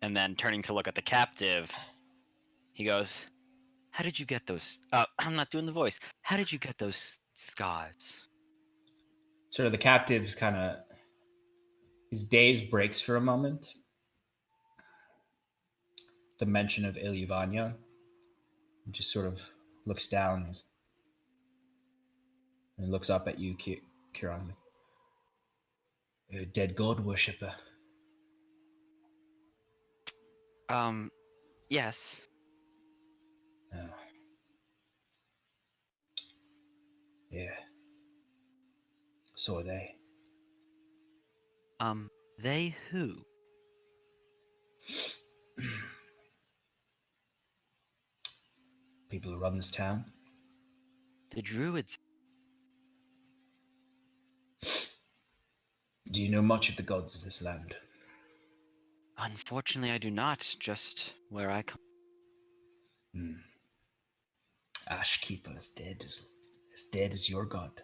S3: And then turning to look at the captive, he goes, "How did you get those? I'm not doing the voice. How did you get those scars?"
S1: Sort of the captive's kind of, his daze breaks for a moment. The mention of Iluvania, he just sort of looks down and looks up at you, Kieran. A dead god worshipper.
S3: Yes.
S1: Oh. Yeah. So are they.
S3: They who?
S1: People who run this town.
S3: The druids.
S1: Do you know much of the gods of this land?
S3: Unfortunately, I do not. Just where I come.
S1: Ashkeeper is dead as your god.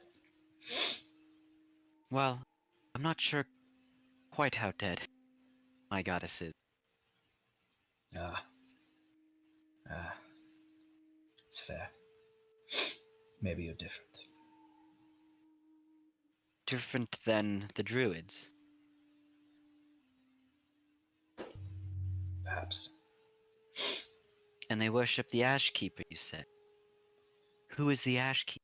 S3: Well, I'm not sure quite how dead my goddess is.
S1: It's fair. Maybe you're different.
S3: Different than the druids.
S1: Perhaps.
S3: And they worship the Ashkeeper, you said. Who is the Ashkeeper?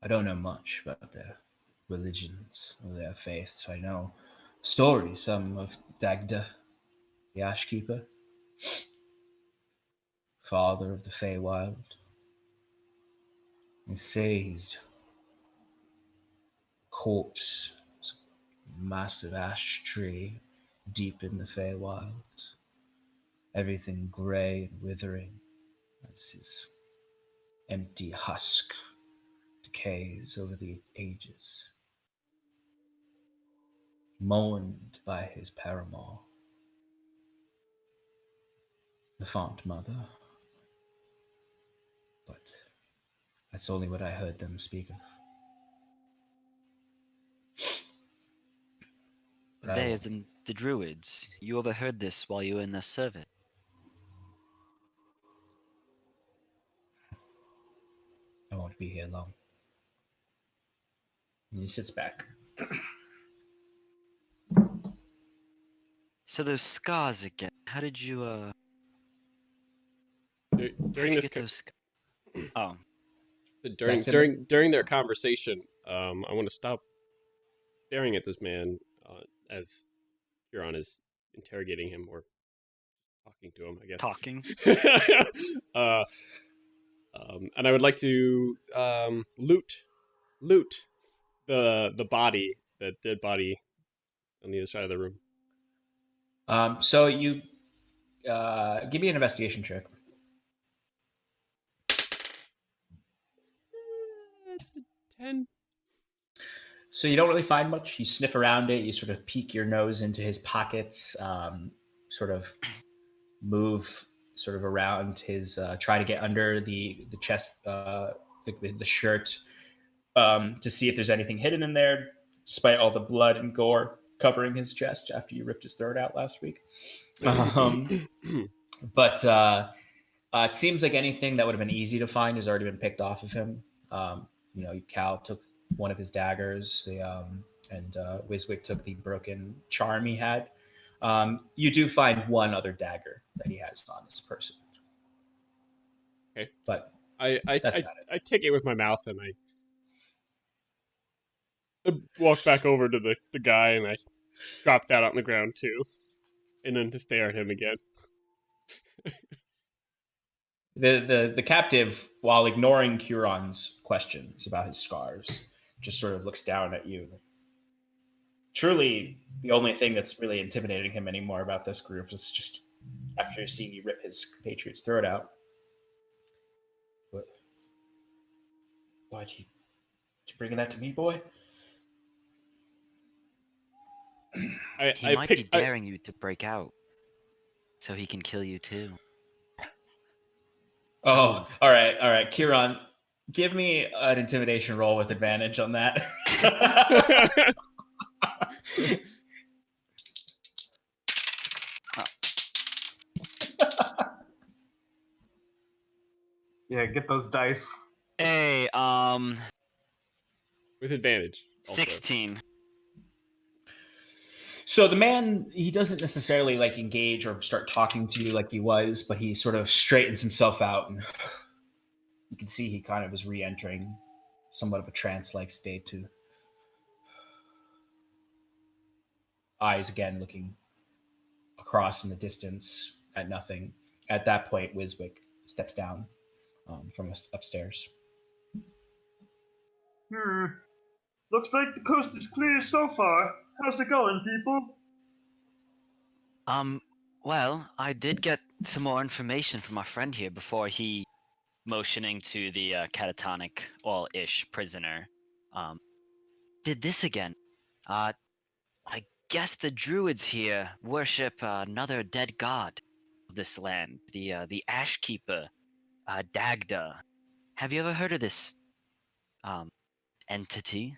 S1: I don't know much about their religions or their faiths. I know stories, some of Dagda, the Ashkeeper, father of the Feywild. They say his corpse is a massive ash tree deep in the Feywild. Everything grey and withering as his empty husk decays over the ages. Mourned by his paramour, the font mother. But that's only what I heard them speak of.
S3: They, as in the druids. You overheard this while you were in the service.
S1: I won't be here long. And he sits back.
S3: So those scars again. How did you
S7: During this,
S3: Oh,
S7: during their conversation, I want to stop staring at this man as Huron is interrogating him or talking to him, I guess.
S3: talking.
S7: And I would like to loot the body, the dead body on the other side of the room.
S1: So you give me an investigation check.
S7: It's a 10.
S1: So you don't really find much. You sniff around it. You sort of peek your nose into his pockets, sort of move sort of around his, try to get under the chest, the shirt, to see if there's anything hidden in there, despite all the blood and gore covering his chest after you ripped his throat out last week. But it seems like anything that would have been easy to find has already been picked off of him. Cal took one of his daggers, and Wiswick took the broken charm he had. You do find one other dagger that he has on his person.
S7: Okay.
S1: But That's about
S7: I take it with my mouth and I walk back over to the guy and I drop that on the ground too, and then to stare at him again.
S1: The captive, while ignoring Curon's questions about his scars, just sort of looks down at you. Truly, the only thing that's really intimidating him anymore about this group is just after seeing you rip his compatriot's throat out. What? Why'd you bringing that to me, boy?
S3: He might be daring you to break out, so he can kill you too.
S1: Oh, all right. Curon, give me an intimidation roll with advantage on that.
S6: Yeah, get those dice.
S3: Hey,
S7: With advantage. Also.
S3: 16.
S1: So the man, he doesn't necessarily like engage or start talking to you like he was, but he sort of straightens himself out, and you can see he kind of is re-entering somewhat of a trance-like state too. Eyes again looking across in the distance at nothing. At that point, Wiswick steps down from upstairs.
S4: Looks like the coast is clear so far. How's it going, people?
S3: Well, I did get some more information from my friend here before he, motioning to the catatonic, ish prisoner, did this again. I guess the druids here worship another dead god of this land, the Ash Keeper, Dagda. Have you ever heard of this entity?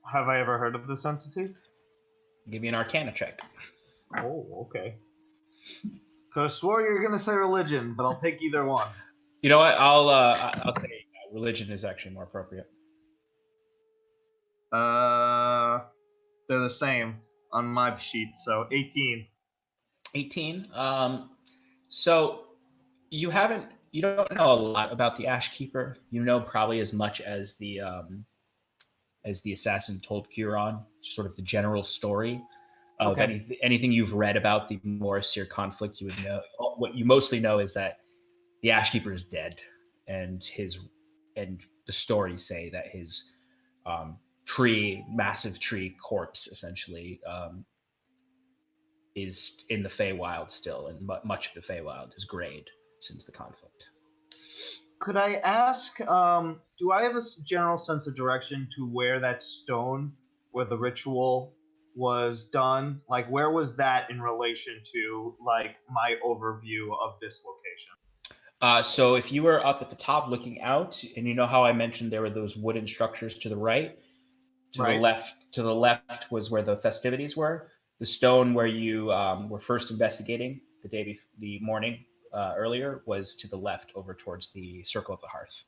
S6: Have I ever heard of this entity?
S1: Give me an Arcana check.
S6: Oh, okay. Could have swore you were gonna say religion, but I'll take either one.
S1: You know what? I'll say religion is actually more appropriate.
S6: They're the same on my sheet, so 18.
S1: 18. So you don't know a lot about the Ash Keeper. You know probably as much as the assassin told Curon, sort of the general story of anything you've read about the Morrisir conflict. You would know. What you mostly know is that the Ash Keeper is dead, and the stories say that his massive tree corpse essentially is in the Feywild still, and much of the Feywild has grayed since the conflict.
S6: Could I ask, do I have a general sense of direction to where that stone, where the ritual was done? Like, where was that in relation to, like, my overview of this location?
S1: So if you were up at the top looking out, and you know how I mentioned there were those wooden structures to the right, to the left was where the festivities were. The stone where you were first investigating the morning earlier was to the left, over towards the Circle of the Hearth.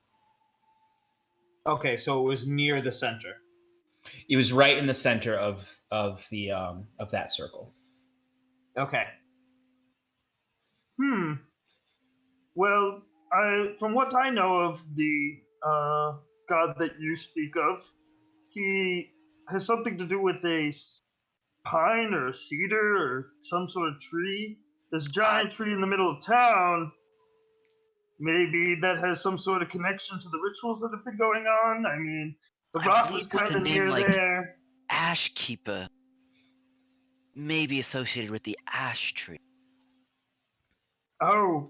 S6: Okay, so it was near the center.
S1: It was right in the center of that circle.
S6: Okay.
S4: Well, from what I know of the god that you speak of, he has something to do with a pine or a cedar or some sort of tree. This giant tree in the middle of town. Maybe that has some sort of connection to the rituals that have been going on. I mean, the rock was kind of near there.
S3: Ash Keeper may be associated with the ash tree.
S4: Oh,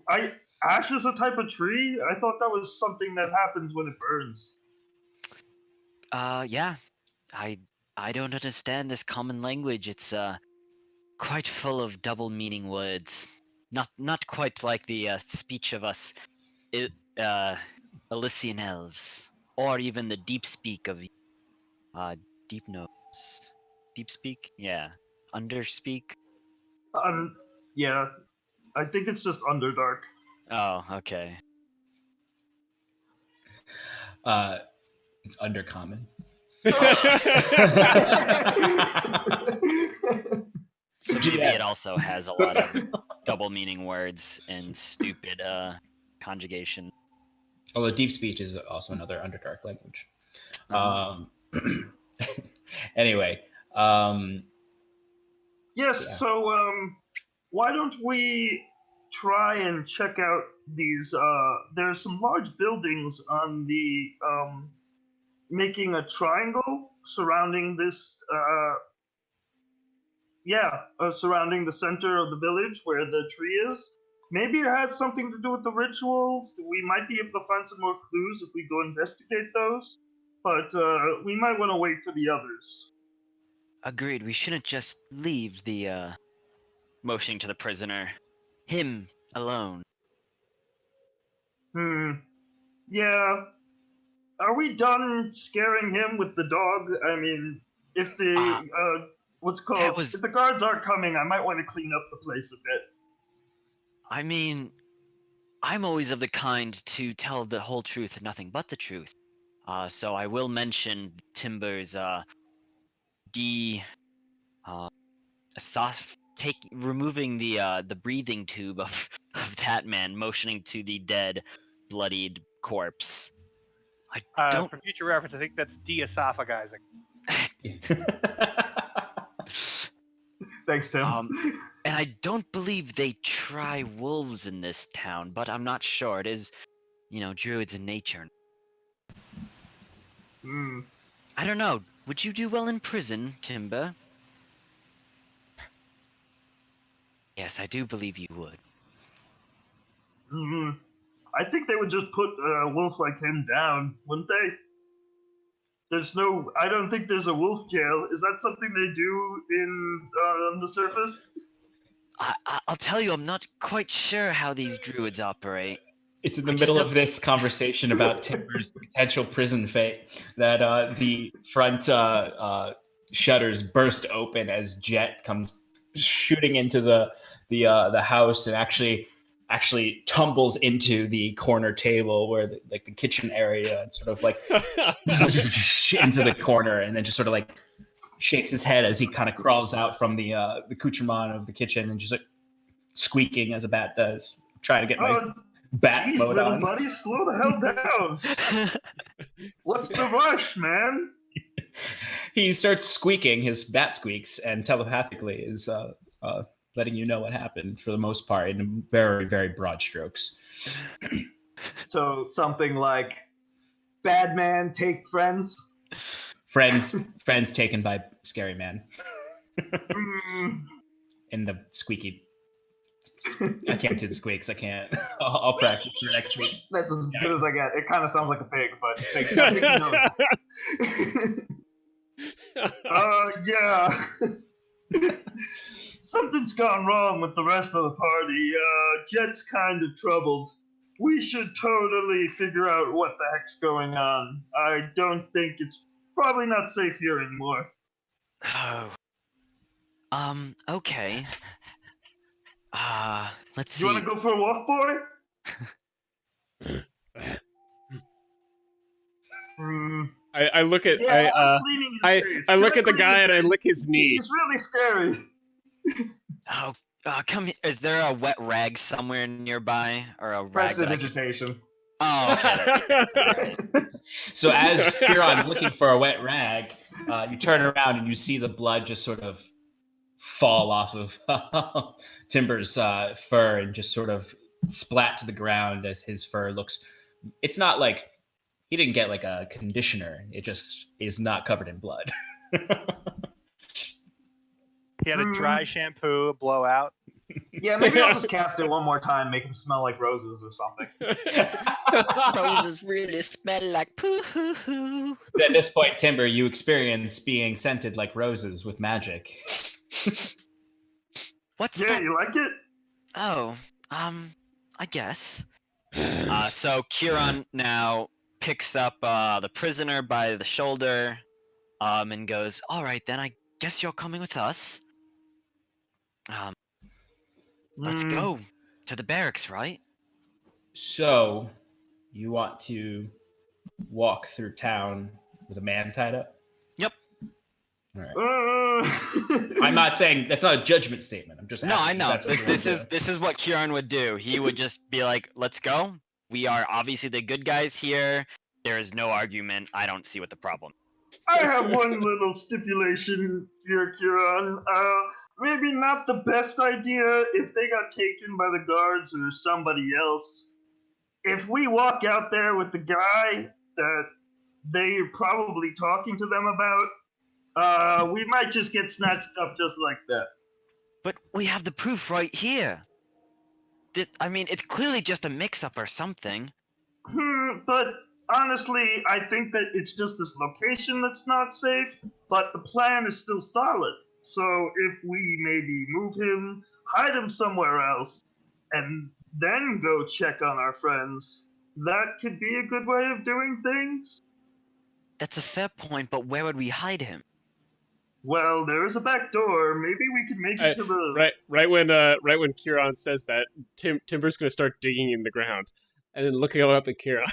S4: ash is a type of tree? I thought that was something that happens when it burns.
S3: Yeah. I don't understand this common language. It's quite full of double meaning words. Not quite like the speech of us Elysian elves, or even the deep speak of deep nose. Deep speak? Yeah. Underspeak?
S4: Yeah. I think it's just Underdark.
S3: Oh, okay.
S1: It's undercommon.
S3: So maybe it also has a lot of double meaning words and stupid conjugation.
S1: Although deep speech is also another Underdark language.
S3: Uh-huh.
S1: Anyway,
S4: Yes,
S1: yeah.
S4: so why don't we try and check out these there's some large buildings on the making a triangle surrounding this surrounding the center of the village where the tree is. Maybe it has something to do with the rituals. We might be able to find some more clues if we go investigate those. But we might want to wait for the others.
S3: Agreed. We shouldn't just leave the motioning to the prisoner, him alone.
S4: Yeah. Are we done scaring him with the dog? I mean, if the if the guards aren't coming, I might want to clean up the place a bit.
S3: I mean, I'm always of the kind to tell the whole truth and nothing but the truth. So I will mention Timber's removing the breathing tube of that man, motioning to the dead, bloodied corpse. I don't.
S2: For future reference, I think that's de-esophagizing.
S6: Thanks, Tim.
S3: And I don't believe they try wolves in this town, but I'm not sure. It is, druids in nature. I don't know. Would you do well in prison, Timber? Yes, I do believe you would.
S4: I think they would just put a wolf like him down, wouldn't they? I don't think there's a wolf jail. Is that something they do on the surface?
S3: I'll tell you, I'm not quite sure how these druids operate.
S1: It's in the middle of this conversation about Timber's potential prison fate that the front shutters burst open as Jet comes shooting into the house and actually tumbles into the corner table where the kitchen area and sort of like into the corner, and then just sort of like shakes his head as he kind of crawls out from the accoutrement of the kitchen and just like squeaking as a bat does, trying to get my bat mode
S4: little
S1: on.
S4: Buddy, slow the hell down. What's the rush, man?
S1: He starts squeaking his bat squeaks and telepathically is letting you know what happened for the most part in very, very broad strokes.
S6: So something like, bad man take friends?
S1: Friends taken by scary man. And the squeaky. I can't do the squeaks. I can't. I'll practice for next week.
S6: That's as good as I get. It kind of sounds like a pig, but
S4: yeah. Something's gone wrong with the rest of the party. Jet's kind of troubled. We should totally figure out what the heck's going on. I don't think it's probably not safe here anymore.
S3: Oh. Okay. Let's see.
S4: You want to go for a walk, boy?
S7: I look at I look at the guy and I lick his knee.
S4: He's really scary.
S3: Oh, come here. Is there a wet rag somewhere nearby, or a rag?
S6: Prestidigitation.
S3: Oh, okay.
S1: So as Huron's looking for a wet rag, you turn around and you see the blood just sort of fall off of Timber's fur and just sort of splat to the ground as his fur looks. It's not like he didn't get like a conditioner. It just is not covered in blood.
S2: He had a dry shampoo, a blowout.
S6: Yeah, maybe I'll just cast it one more time, make him smell like roses or something.
S3: Roses really smell like poo-hoo-hoo.
S1: At this point, Timber, you experience being scented like roses with magic.
S3: What's
S4: that?
S3: that?
S4: You like it?
S3: Oh, I guess. So Kieran now picks up the prisoner by the shoulder, and goes, "All right, then. I guess you're coming with us. Let's go to the barracks, right?"
S1: So, you want to walk through town with a man tied up?
S3: Yep.
S1: All right. I'm not saying that's not a judgment statement. I'm just
S3: No, I
S1: asking
S3: know.
S1: if that's what you want to do.
S3: This is what Kieran would do. He would just be like, "Let's go." We are obviously the good guys here. There is no argument. I don't see what the problem.
S4: I have one little stipulation here, Kieran. Maybe not the best idea if they got taken by the guards or somebody else. If we walk out there with the guy that they're probably talking to them about, we might just get snatched up just like that.
S3: But we have the proof right here. I mean, it's clearly just a mix-up or something.
S4: But honestly, I think that it's just this location that's not safe, but the plan is still solid. So if we maybe move him, hide him somewhere else, and then go check on our friends, that could be a good way of doing things.
S3: That's a fair point, but where would we hide him?
S4: Well, there is a back door. Maybe we could make it to the
S7: right when Kieran says that, Timber's gonna start digging in the ground, and then looking up at Kieran.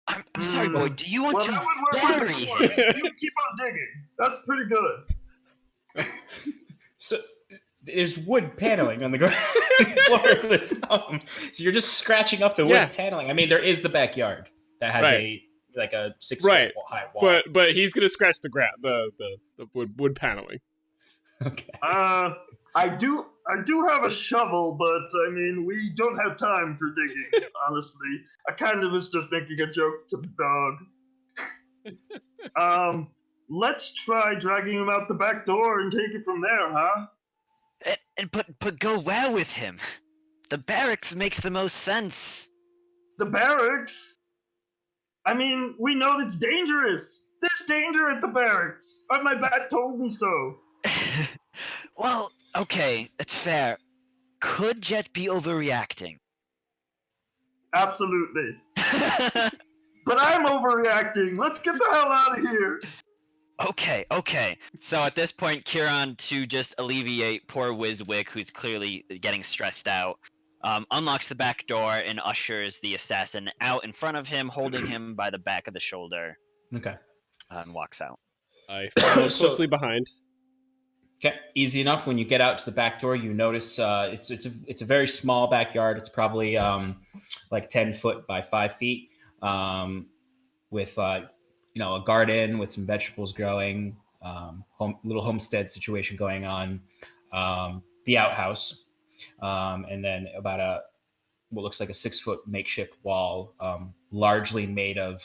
S3: I'm sorry, boy. Do you want
S4: Well,
S3: to
S4: that would work
S3: bury
S4: with
S3: him?
S4: the you keep on digging. That's pretty good.
S1: So there's wood paneling on the ground floor of this home. So you're just scratching up the wood paneling. I mean, there is the backyard that has a 6 foot high wall.
S7: But he's gonna scratch the ground, the wood paneling.
S1: Okay.
S4: I do have a shovel, but I mean, we don't have time for digging, honestly. I kind of was just making a joke to the dog. Let's try dragging him out the back door and take it from there, huh?
S3: But go where with him? The barracks makes the most sense.
S4: The barracks? I mean, we know it's dangerous. There's danger at the barracks. My bat told me so.
S3: Well, okay, that's fair. Could Jet be overreacting?
S4: Absolutely. But I'm overreacting. Let's get the hell out of here.
S3: Okay. So at this point, Kieran, to just alleviate poor Wizwick, who's clearly getting stressed out, unlocks the back door and ushers the assassin out in front of him, holding him by the back of the shoulder.
S1: Okay.
S3: And walks out.
S7: I follow closely behind.
S1: Okay, easy enough. When you get out to the back door, you notice it's a very small backyard. It's probably like 10 foot by 5 feet, with a garden with some vegetables growing, little homestead situation going on, the outhouse, and then about what looks like a 6 foot makeshift wall, largely made of.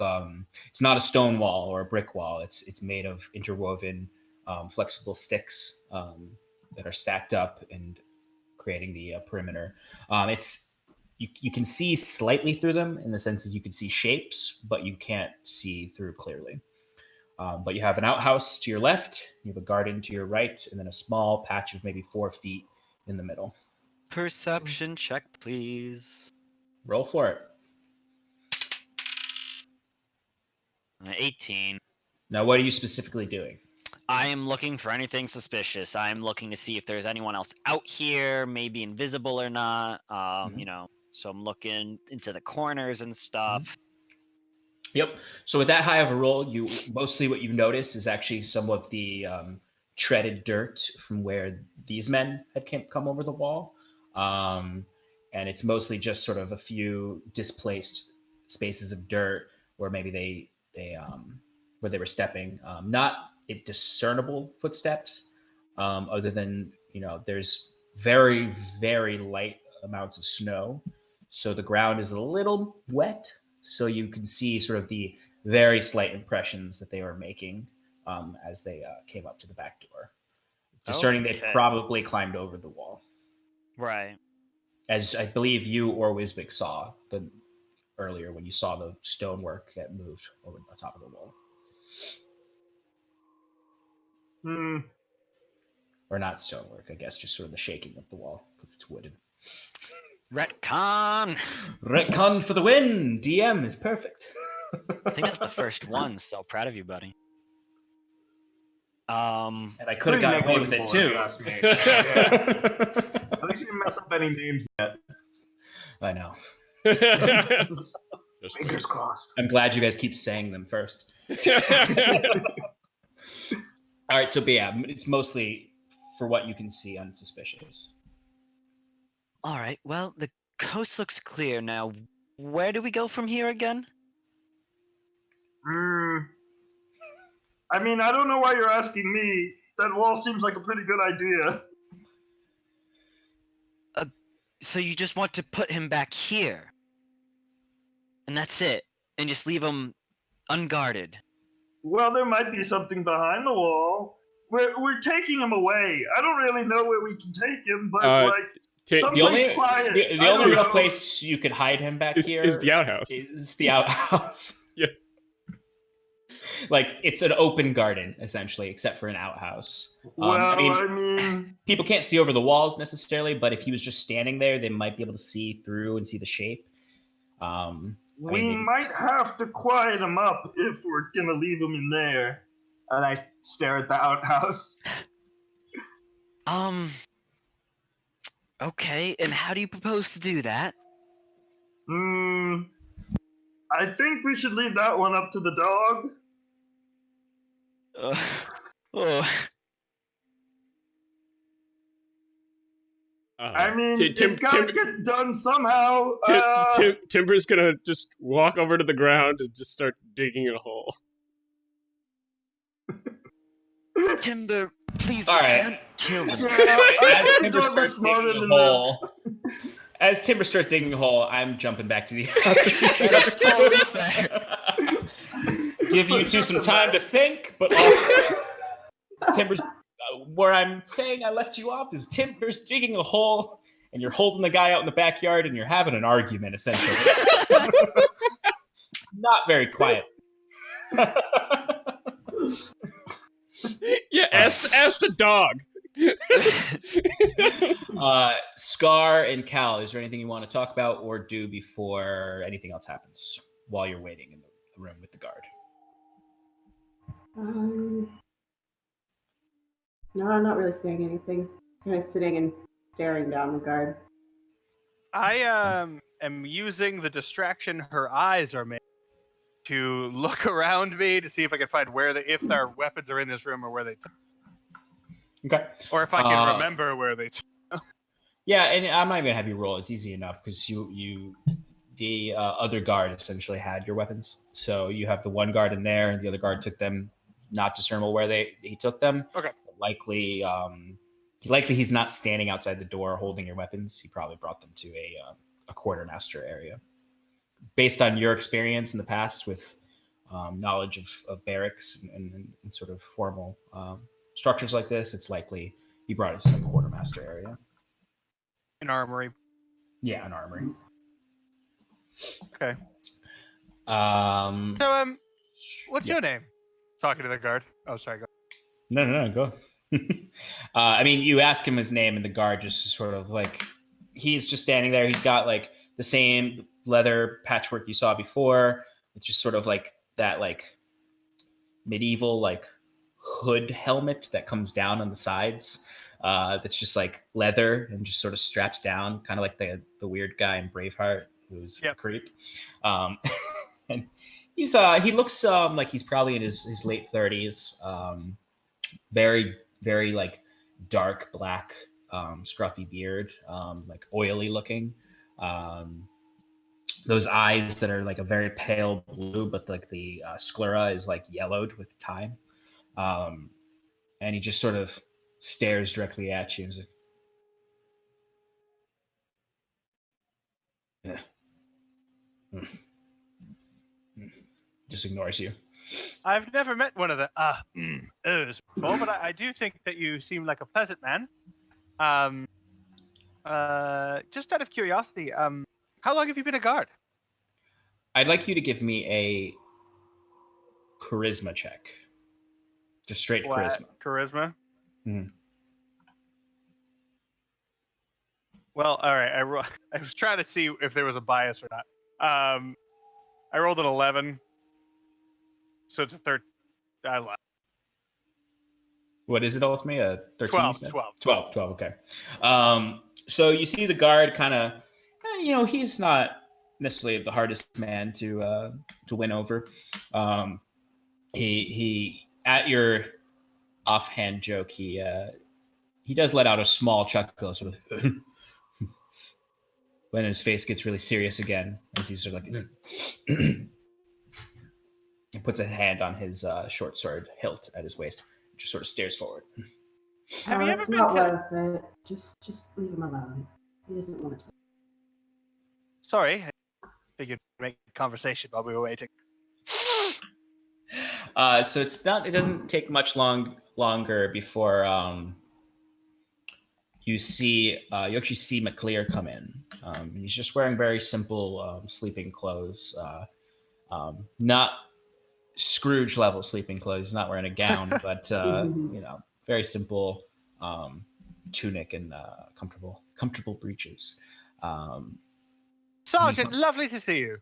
S1: It's not a stone wall or a brick wall. It's made of interwoven. Flexible sticks that are stacked up and creating the perimeter. You can see slightly through them in the sense that you can see shapes, but you can't see through clearly. But you have an outhouse to your left, you have a garden to your right, and then a small patch of maybe 4 feet in the middle.
S3: Perception check, please.
S1: Roll for it.
S3: 18.
S1: Now, what are you specifically doing?
S3: I am looking for anything suspicious. I am looking to see if there's anyone else out here, maybe invisible or not. So I'm looking into the corners and stuff.
S1: Yep. So with that high of a roll, mostly what you notice is actually some of the treaded dirt from where these men had come over the wall. And it's mostly just sort of a few displaced spaces of dirt where maybe they where they were stepping. Not discernible footsteps, other than there's very, very light amounts of snow, so the ground is a little wet, so you can see sort of the very slight impressions that they were making as they came up to the back door, discerning they probably climbed over the wall,
S3: right,
S1: as I believe you or Wisbik saw earlier when you saw the stonework get moved over the top of the wall. Or not stonework, I guess, just sort of the shaking of the wall because it's wooden.
S3: Retcon
S1: for the win. DM is perfect.
S3: I think that's the first one, so proud of you, buddy.
S1: And I could have gotten away with it too.
S6: At least you didn't mess up any names yet.
S1: I know.
S6: Fingers crossed.
S1: I'm glad you guys keep saying them first. All right, so it's mostly, for what you can see, unsuspicious.
S3: All right, well, the coast looks clear now. Where do we go from here again?
S4: I mean, I don't know why you're asking me. That wall seems like a pretty good idea.
S3: So you just want to put him back here? And that's it? And just leave him unguarded?
S4: Well, there might be something behind the wall. We're taking him away. I don't really know where we can take him, but someplace quiet.
S1: The only real place you could hide him back here
S7: is the outhouse.
S1: Is the outhouse.
S7: Yeah.
S1: Like, it's an open garden, essentially, except for an outhouse.
S4: Well, I mean...
S1: People can't see over the walls, necessarily, but if he was just standing there, they might be able to see through and see the shape.
S4: We might have to quiet him up if we're going to leave him in there. And I stare at the outhouse.
S3: Okay, and how do you propose to do that?
S4: I think we should leave that one up to the dog. I mean, it's got to get done somehow.
S7: Timber's gonna just walk over to the ground and just start digging a hole.
S3: Timber, please,
S1: all right.
S3: Can't kill him.
S1: As Timber starts digging a hole, I'm jumping back to the
S3: That's totally fair.
S1: Give you two some time to think, but also Timber's where I'm saying I left you off is Timber's digging a hole and you're holding the guy out in the backyard and you're having an argument, essentially. Not very quiet.
S7: Yeah, ask the dog.
S1: Scar and Cal, is there anything you want to talk about or do before anything else happens while you're waiting in the room with the guard?
S5: No, I'm not really saying anything. Kind of sitting and staring down the guard.
S2: I am using the distraction her eyes are made to look around me to see if I can find if their weapons are in this room or where they
S1: okay.
S2: Or if I can remember where they
S1: Yeah, and I'm not even gonna have you roll. It's easy enough because the other guard essentially had your weapons. So you have the one guard in there, and the other guard took them. Not discernible where he took them.
S2: Okay.
S1: Likely he's not standing outside the door holding your weapons. He probably brought them to a quartermaster area. Based on your experience in the past with knowledge of barracks and sort of formal structures like this, it's likely he brought it to some quartermaster area.
S2: An armory.
S1: Yeah, an armory.
S2: Okay. What's your name? Talking to the guard. Oh, sorry. Go.
S1: No, go. I mean, you ask him his name, and the guard just sort of like he's just standing there. He's got like the same leather patchwork you saw before. It's just sort of like that, like medieval like hood helmet that comes down on the sides. That's just like leather and just sort of straps down, kind of like the weird guy in Braveheart who's a creep. And he looks like he's probably in his late 30s. Very, very like dark black, scruffy beard, like oily looking. Those eyes that are like a very pale blue, but like the sclera is like yellowed with time. And he just sort of stares directly at you. He's like, just ignores you.
S2: I've never met one of the before, but I do think that you seem like a pleasant man. Just out of curiosity, how long have you been a guard?
S1: I'd like you to give me a charisma check. Just straight charisma.
S2: Charisma?
S1: Mm-hmm.
S2: Well, all right. I was trying to see if there was a bias or not. I rolled an 11. So it's a third. I lied.
S1: What is it ultimately? A 13?
S2: 12.
S1: Okay. So you see the guard kind of, he's not necessarily the hardest man to win over. He at your offhand joke, he does let out a small chuckle, sort of. when his face gets really serious again, as he's sort of like, he puts a hand on his short sword hilt at his waist, just sort of stares forward.
S2: Have you ever
S5: It's
S2: been
S5: not
S2: to?
S5: worth it. Just leave him alone. He doesn't want to.
S2: Sorry, I figured we'd make conversation while we were waiting.
S1: So it's not. It doesn't take much longer before you actually see McClear come in. He's just wearing very simple sleeping clothes. Not Scrooge level sleeping clothes. He's not wearing a gown, but very simple tunic and comfortable breeches.
S2: Sergeant, lovely to see you.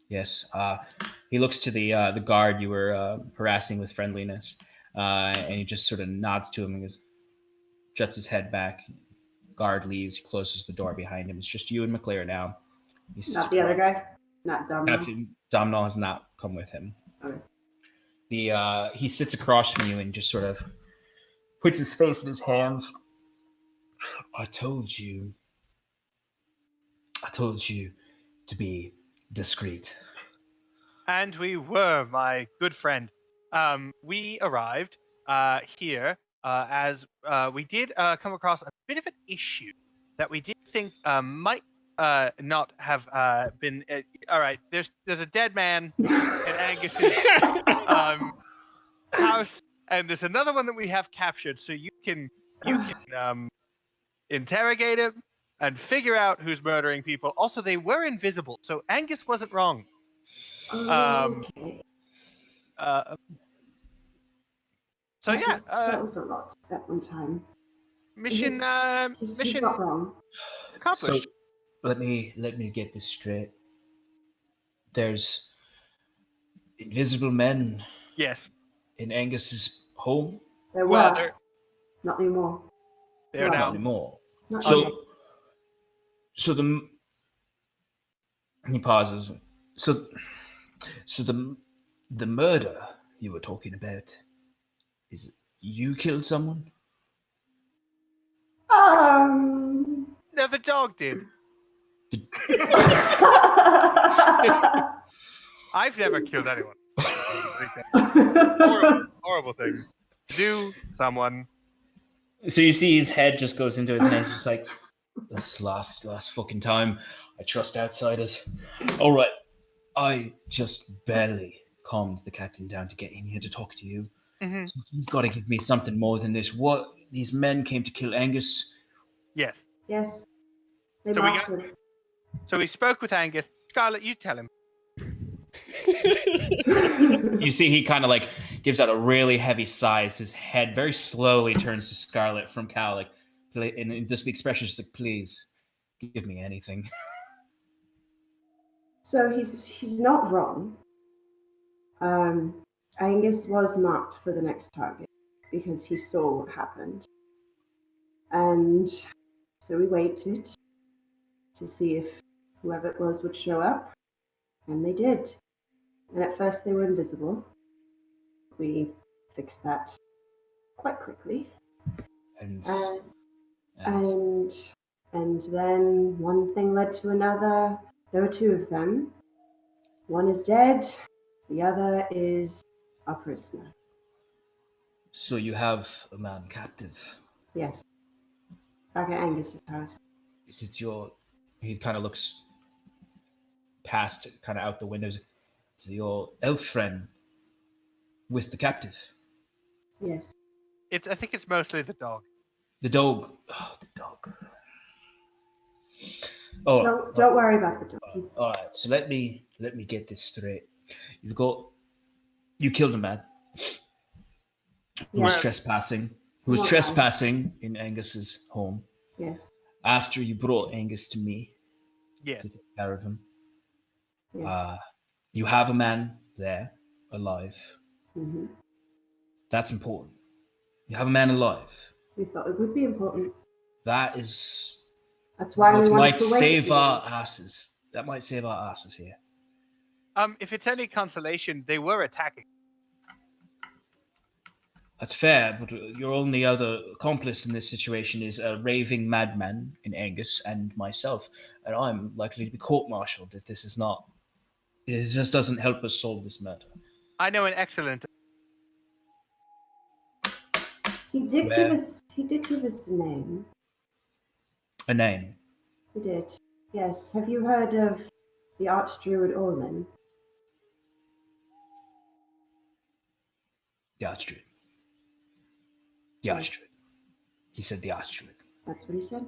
S1: Yes. He looks to the guard you were harassing with friendliness, and he just sort of nods to him and juts his head back. Guard leaves. He closes the door behind him. It's just you and McClare now.
S5: Not the other guy. Not Domhnall.
S1: Captain Domhnall has not come with him.
S5: Okay.
S1: He sits across from you and just sort of puts his face in his hands. I told you to be discreet.
S2: And we were, my good friend. We arrived here as we did come across a bit of an issue that we did think might not have been. All right, there's a dead man in Angus's house, and there's another one that we have captured. So you can interrogate him and figure out who's murdering people. Also, they were invisible, so Angus wasn't wrong.
S5: Okay.
S2: So yeah,
S5: that was a lot at one time.
S2: mission
S5: He's not wrong.
S2: accomplished.
S1: So let me get this straight. There's invisible men
S2: Yes,
S1: in Angus's home.
S5: There
S2: well,
S5: were. Not anymore.
S2: they're
S5: Well,
S1: Not
S2: now.
S1: anymore.
S5: Not
S1: So,
S5: anymore.
S1: he pauses. So the murder you were talking about, is you killed someone?
S2: No, the dog did. I've never killed anyone. Horrible thing to do someone.
S1: So you see his head just goes into his hands, just like, this last fucking time. I trust outsiders. All right, I just barely calmed the captain down to get in here to talk to you.
S2: Mm-hmm.
S1: So you've got to give me something more than this. What? These men came to kill Angus?
S2: Yes.
S5: Yes. They
S2: So we
S5: marked
S2: got-
S5: him.
S2: So we spoke with Angus. Scarlett, you tell him.
S1: You see he kind of like gives out a really heavy sigh as his head very slowly turns to Scarlet from Cal, like, and just the expression is like, please, give me anything.
S5: So he's not wrong. Angus was marked for the next target because he saw what happened. And so we waited to see if whoever it was would show up. And they did. And at first they were invisible. We fixed that quite quickly.
S1: And
S5: And then one thing led to another. There were two of them. One is dead. The other is a prisoner.
S1: so you have a man captive.
S5: Yes. Back at Angus's house.
S1: Is it your? He kind of looks past, kind of out the windows. Is it your elf friend with the captive?
S5: Yes.
S2: I think it's mostly the dog.
S1: The dog. Oh, the dog. Oh,
S5: Don't worry about the dog. He's
S1: all right. So let me get this straight. You killed a man who was
S5: Yes.
S1: trespassing.
S5: Not
S1: Trespassing in Angus's home.
S5: Yes.
S1: After you brought Angus to me
S2: Yes.
S1: to take care of him,
S5: Yes.
S1: you have a man there alive.
S5: hmm
S1: That's important. You have a man alive.
S5: We thought it would be important.
S1: That is
S5: That's why
S1: what
S5: we wanted
S1: might
S5: to wait.
S1: save our asses. That might save our asses here.
S2: If it's any consolation, they were attacking.
S1: That's fair, but your only other accomplice in this situation is a raving madman in Angus and myself, and I'm likely to be court-martialed if this is not. It just doesn't help us solve this murder.
S2: I know an excellent.
S5: He did
S1: Where?
S5: give us. He did give us a name.
S1: A name.
S5: He did. Yes. Have you heard of the Archdruid Orlin?
S1: The Archdruid. The Archdruid. He said the Archdruid.
S5: That's what he said.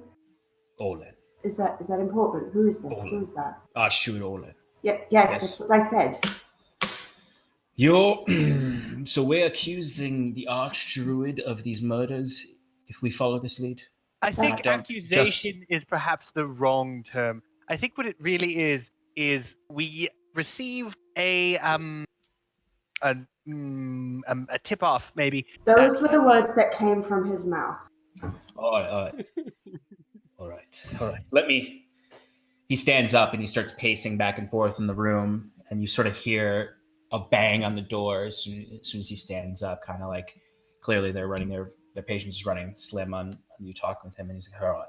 S1: Orlin.
S5: Is that important? Who is that?
S1: Orlin.
S5: Who is that?
S1: Archdruid Orlin.
S5: Yes,
S1: Yes.
S5: that's what I said.
S1: So we're accusing the Archdruid of these murders if we follow this lead?
S2: I think
S1: don't
S2: accusation is perhaps the wrong term. I think what it really is we received a tip-off, maybe.
S5: Those were the words that came from his mouth.
S1: All right. All right. Let me. He stands up and he starts pacing back and forth in the room, and you sort of hear a bang on the door as soon as he stands up, kind of like clearly they're running their patience is running slim on you talking with him, and he's like, all right.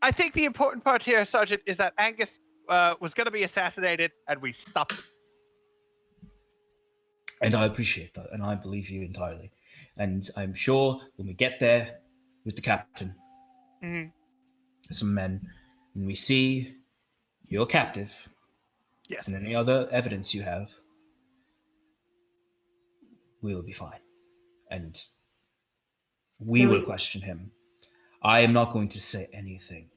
S2: I think the important part here, Sergeant, is that Angus was going to be assassinated, and we stopped him.
S1: And I appreciate that, and I believe you entirely. And I'm sure when we get there with the captain, some men, and we see you're captive,
S2: yes,
S1: and any other evidence you have, we will be fine. And we will question him. I am not going to say anything.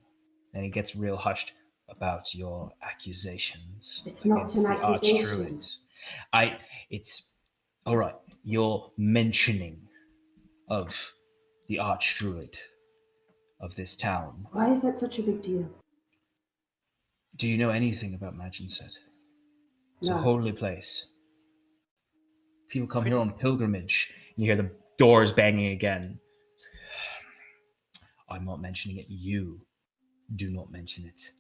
S1: And he gets real hushed about your accusations.
S5: It's not an accusation.
S1: It's all right. Your mentioning of the Archdruid of this town.
S5: Why is that such a big deal?
S1: Do you know anything about Magensett? It's a
S5: No.
S1: holy place. People come here on pilgrimage, and you hear the doors banging again. I'm not mentioning it. You do not mention it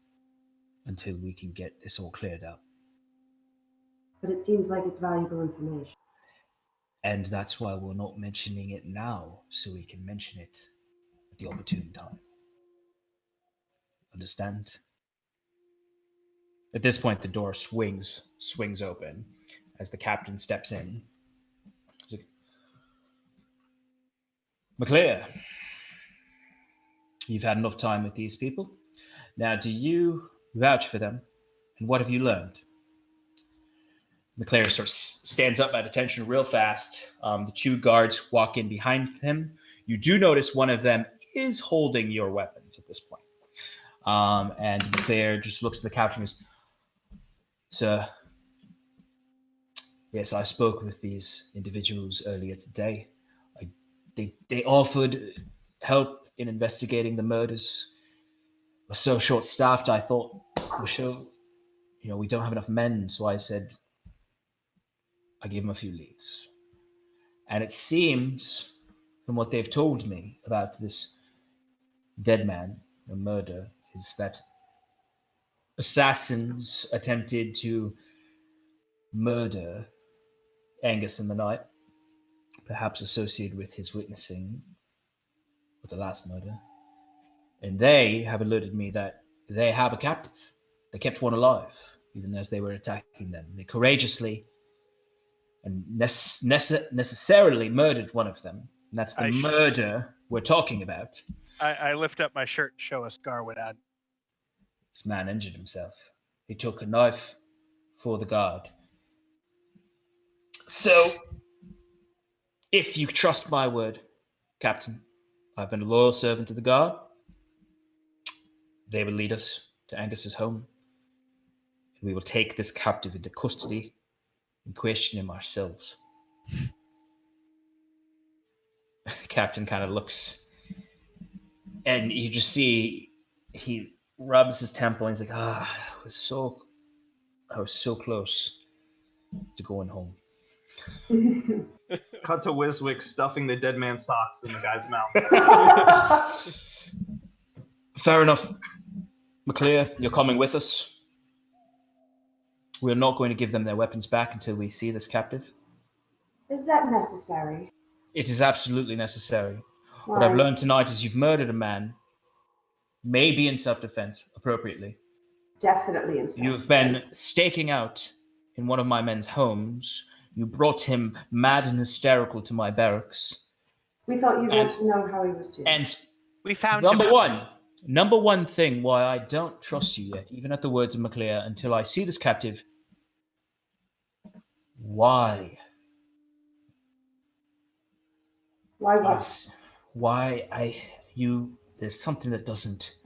S1: until we can get this all cleared up.
S5: But it seems like it's valuable information.
S1: And that's why we're not mentioning it now, so we can mention it at the opportune time. Understand? At this point, the door swings open as the captain steps in. He's like, McClear, you've had enough time with these people. Now, do you vouch for them? And what have you learned? McClare sort of stands up at attention real fast. The two guards walk in behind him. You do notice one of them is holding your weapons at this point. And McClare just looks at the captain and goes, Sir, yes, I spoke with these individuals earlier today. They offered help in investigating the murders. We're so short-staffed, I thought, we don't have enough men, so I said, I gave them a few leads. And it seems, from what they've told me about this dead man, the murder, is that assassins attempted to murder Angus in the night, perhaps associated with his witnessing with the last murder. And they have alerted me that they have a captive. They kept one alive, even as they were attacking them. They courageously and necessarily murdered one of them. And that's the murder we're talking about.
S2: I lift up my shirt to show a scar with that.
S1: This man injured himself. He took a knife for the guard. So, if you trust my word, Captain, I've been a loyal servant to the guard. They will lead us to Angus's home. We will take this captive into custody and question him ourselves. Captain kind of looks, and you just see he rubs his temple, and he's like, I was so close to going home.
S6: Cut to Wiswick stuffing the dead man's socks in the guy's mouth.
S1: Fair enough. McClear, you're coming with us. We're not going to give them their weapons back until we see this captive.
S5: Is that necessary?
S1: It is absolutely necessary. What
S5: Why?
S1: I've learned tonight is you've murdered a man, maybe in self-defense, appropriately.
S5: Definitely in
S1: You've been
S5: self-defense.
S1: staking out in one of my men's homes. You brought him mad and hysterical to my barracks.
S5: We thought you'd want
S1: And-
S5: to know how he was doing.
S1: And
S2: We found him.
S1: number one thing why I don't trust you yet, even at the words of McClear, until I see this captive. Why?
S5: Why what?
S1: There's something that doesn't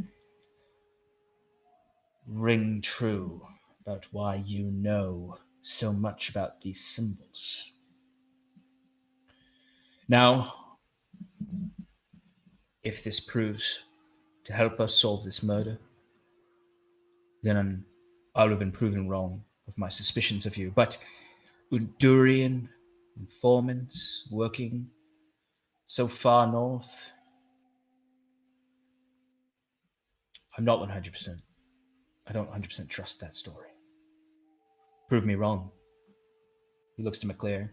S1: ring true about why you know so much about these symbols. Now, if this proves to help us solve this murder, then I'll have been proven wrong of my suspicions of you. But Undurian informants working so far north, I'm not 100%. I don't 100% trust that story. Prove me wrong. He looks to McClear.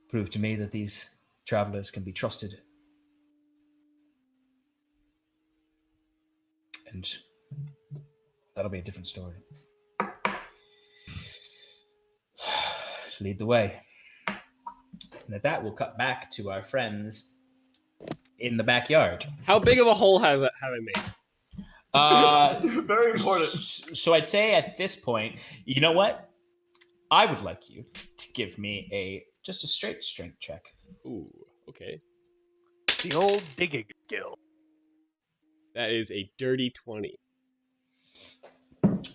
S1: Prove to me that these travelers can be trusted. And that'll be a different story. Lead the way. And at that, we'll cut back to our friends in the backyard.
S7: How big of a hole have I made?
S4: Very important.
S1: So I'd say at this point, you know what? I would like you to give me just a straight strength check.
S7: Ooh, okay.
S2: The old digging skill.
S7: That is a dirty 20.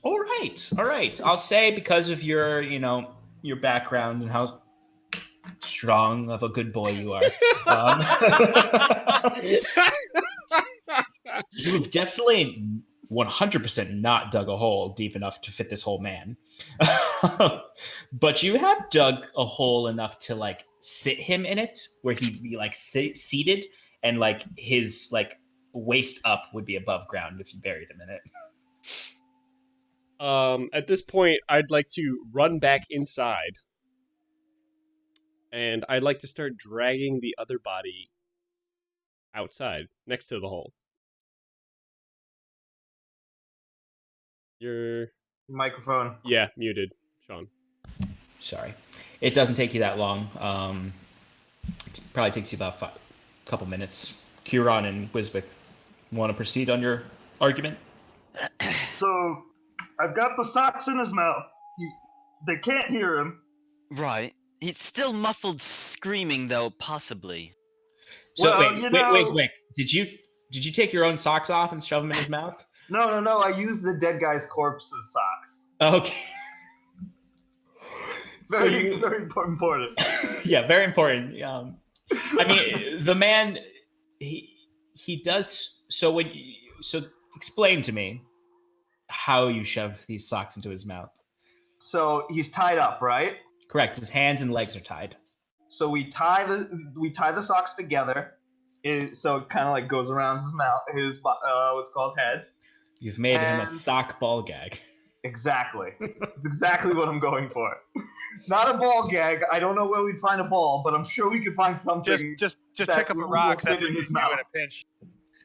S1: All right. I'll say because of your background and how strong of a good boy you are, you've definitely 100% not dug a hole deep enough to fit this whole man. But you have dug a hole enough to like sit him in it, where he'd be like seated, and like his like waist up would be above ground if you buried him in it.
S7: At this point, I'd like to run back inside. And I'd like to start dragging the other body outside, next to the hole. You're...
S4: Microphone.
S7: Yeah, muted, Sean.
S1: Sorry. It doesn't take you that long. It probably takes you about a couple minutes. Curon and Wiswick, want to proceed on your argument?
S4: So, I've got the socks in his mouth. They can't hear him.
S3: Right. He's still muffled screaming, though, possibly.
S1: So
S4: Well,
S1: wait,
S4: you know-
S1: Wiswick, did you take your own socks off and shove them in his mouth?
S4: No. I used the dead guy's corpse's socks.
S1: Okay.
S4: Very important.
S1: Yeah, very important. I mean, the man, he does. So explain to me how you shove these socks into his mouth.
S4: So he's tied up, right?
S1: Correct. His hands and legs are tied.
S4: So we tie the socks together. So it kind of like goes around his mouth, his what's called head.
S1: You've made him a
S4: And-
S1: sock ball gag.
S4: Exactly. It's exactly what I'm going for. Not a ball gag. I don't know where we'd find a ball, but I'm sure we could find something.
S2: Just
S4: that
S2: pick up a
S4: will
S2: rock.
S4: fit
S2: That's what
S4: in
S2: you
S4: his
S2: do
S4: mouth.
S2: in a pinch.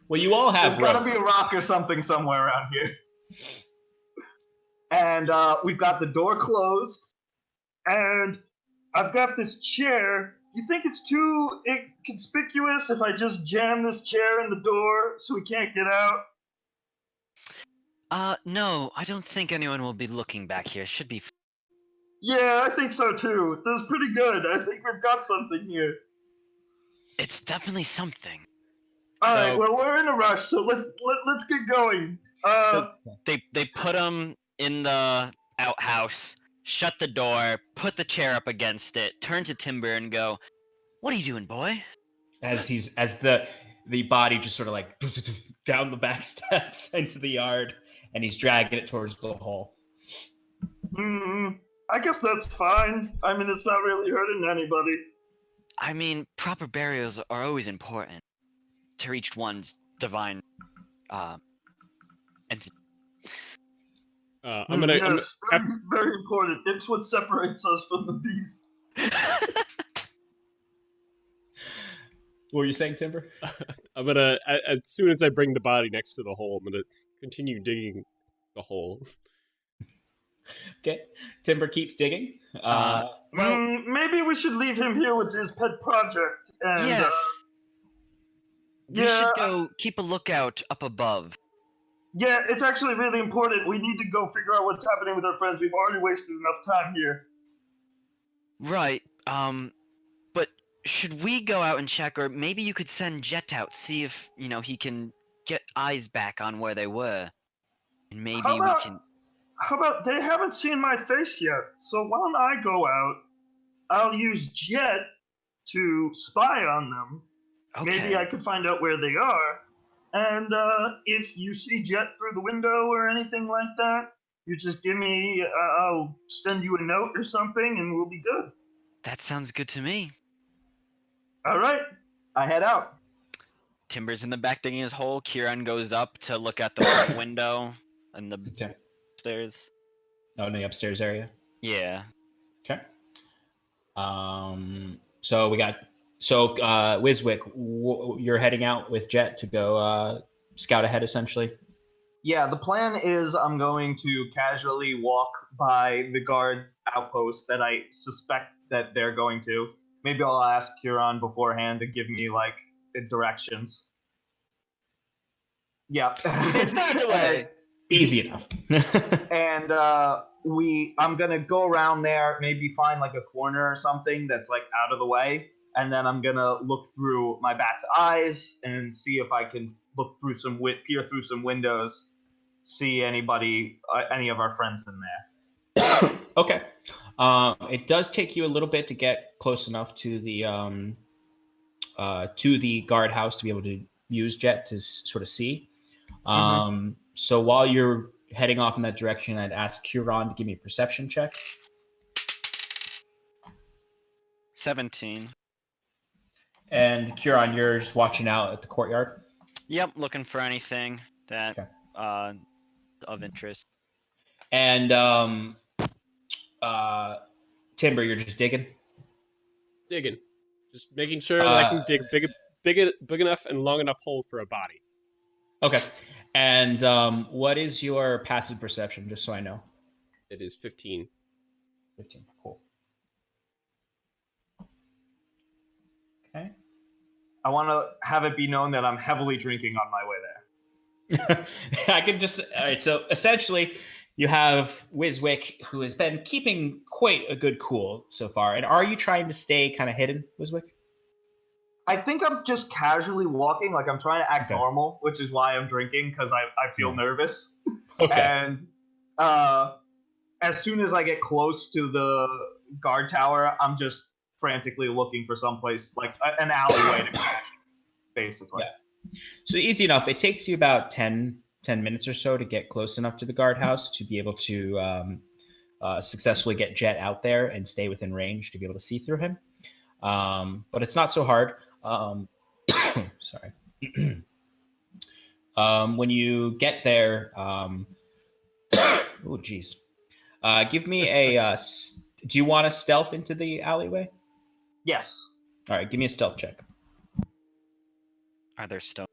S1: Well, you all have
S4: There's got to
S1: rope.
S4: be a rock or something somewhere around here. And we've got the door closed, and I've got this chair. You think it's too conspicuous if I just jam this chair in the door so we can't get out?
S3: No, I don't think anyone will be looking back here. Should be.
S4: Yeah, I think so too. This is pretty good. I think we've got something here.
S3: It's definitely something.
S4: All right,
S3: So-
S4: well, we're in a rush, so let's get going.
S3: So they put him in the outhouse, shut the door, put the chair up against it, turn to Timber and go, "What are you doing, boy?"
S1: As the body just sort of like down the back steps into the yard, and he's dragging it towards the hole.
S4: I guess that's fine. I mean, it's not really hurting anybody.
S3: I mean, proper burials are always important to reach one's divine entity.
S7: I'm gonna
S4: Yes, very important. It's what separates us from the beast.
S1: What were you saying, Timber?
S7: I'm gonna, as soon as I bring the body next to the hole, I'm gonna continue digging the hole.
S1: Okay. Timber keeps digging.
S3: Well,
S4: Maybe we should leave him here with his pet project. And
S3: yes. We
S4: yeah,
S3: should go keep a lookout up above.
S4: yeah, it's actually really important. We need to go figure out what's happening with our friends. We've already wasted enough time here.
S3: Right. But should we go out and check, or maybe you could send Jet out, see if he can get eyes back on where they were, and maybe
S4: How about,
S3: we can.
S4: How about they haven't seen my face yet? So why don't I go out? I'll use Jet to spy on them.
S3: Okay.
S4: Maybe I can find out where they are. And if you see Jet through the window or anything like that, you just give me, I'll send you a note or something and we'll be good.
S3: That sounds good to me.
S6: All right, I head out.
S3: Timber's in the back digging his hole. Kieran goes up to look at the front window and the
S1: Okay.
S3: stairs.
S1: Oh, in the upstairs area.
S3: Yeah.
S1: Okay. So we got Wiswick, you're heading out with Jet to go scout ahead, essentially.
S6: Yeah, the plan is I'm going to casually walk by the guard outpost that I suspect that they're going to. Maybe I'll ask Kieran beforehand to give me like directions. Yeah.
S3: It's not the way.
S1: Easy enough.
S6: And I'm gonna go around there, maybe find like a corner or something that's like out of the way, and then I'm gonna look through my bat's eyes and see if I can peer through some windows, see anybody, any of our friends in there.
S1: Okay. It does take you a little bit to get close enough to the guardhouse to be able to use Jet to sort of see. So while you're heading off in that direction, I'd ask Kieran to give me a perception check.
S3: 17.
S1: And Kieran, you're just watching out at the courtyard.
S3: Yep, looking for anything that
S1: Okay.
S3: of interest.
S1: And Timber, you're just digging.
S7: Digging, just making sure that I can dig big enough and long enough hole for a body.
S1: Okay. And what is your passive perception, just so I know?
S7: It is 15.
S1: 15. Cool. Okay.
S6: I want to have it be known that I'm heavily drinking on my way there.
S1: I can just. All right. So essentially, you have Wiswick, who has been keeping quite a good cool so far. And are you trying to stay kind of hidden, Wiswick?
S6: I think I'm just casually walking, like I'm trying to act
S1: Okay.
S6: normal, which is why I'm drinking, because I feel nervous.
S1: Okay.
S6: And as soon as I get close to the guard tower, I'm just frantically looking for someplace, like an alleyway to go, basically.
S1: Yeah. So easy enough. It takes you about 10 minutes or so to get close enough to the guardhouse to be able to successfully get Jet out there and stay within range to be able to see through him. But it's not so hard. Sorry. When you get there, oh geez. Give me a. Do you want to stealth into the alleyway?
S6: Yes.
S1: All right, give me a stealth check.
S3: Are there stones?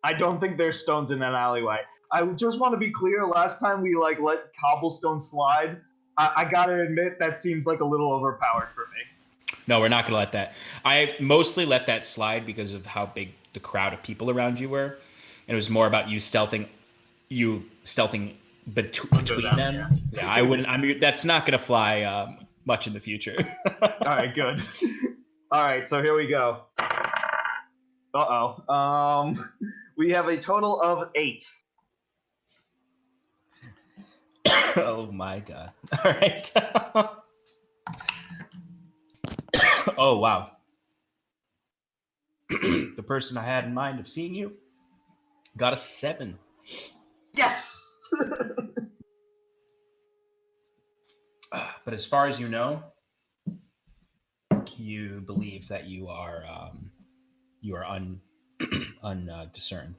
S6: I don't think there's stones in that alleyway. I just want to be clear. Last time we like let cobblestone slide, I gotta admit that seems like a little overpowered for me.
S1: No, we're not going to let that. I mostly let that slide because of how big the crowd of people around you were. And it was more about you stealthing between them. Yeah, I wouldn't. I mean, that's not going to fly much in the future.
S6: All right, good. All right, so here we go. We have a total of 8.
S1: Oh my god. All right. Oh wow. The person I had in mind of seeing you got a 7.
S6: Yes.
S1: But as far as you know, you believe that you are undiscerned.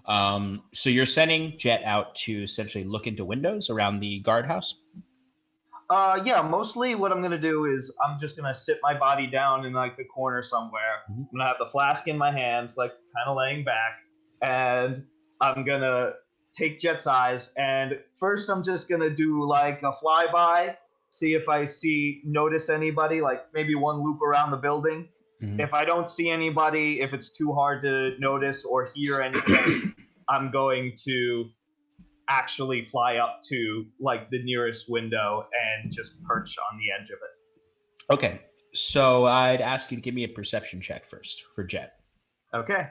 S1: So you're sending Jet out to essentially look into windows around the guardhouse?
S6: Yeah, mostly what I'm gonna do is I'm just gonna sit my body down in like the corner somewhere. I'm gonna have the flask in my hands, like kind of laying back, and I'm gonna take Jet's eyes. And first, I'm just gonna do like a flyby, see if I notice anybody, like maybe one loop around the building. If I don't see anybody, if it's too hard to notice or hear anything, I'm going to actually fly up to like the nearest window and just perch on the edge of it.
S1: Okay, so I'd ask you to give me a perception check first for Jet.
S6: Okay.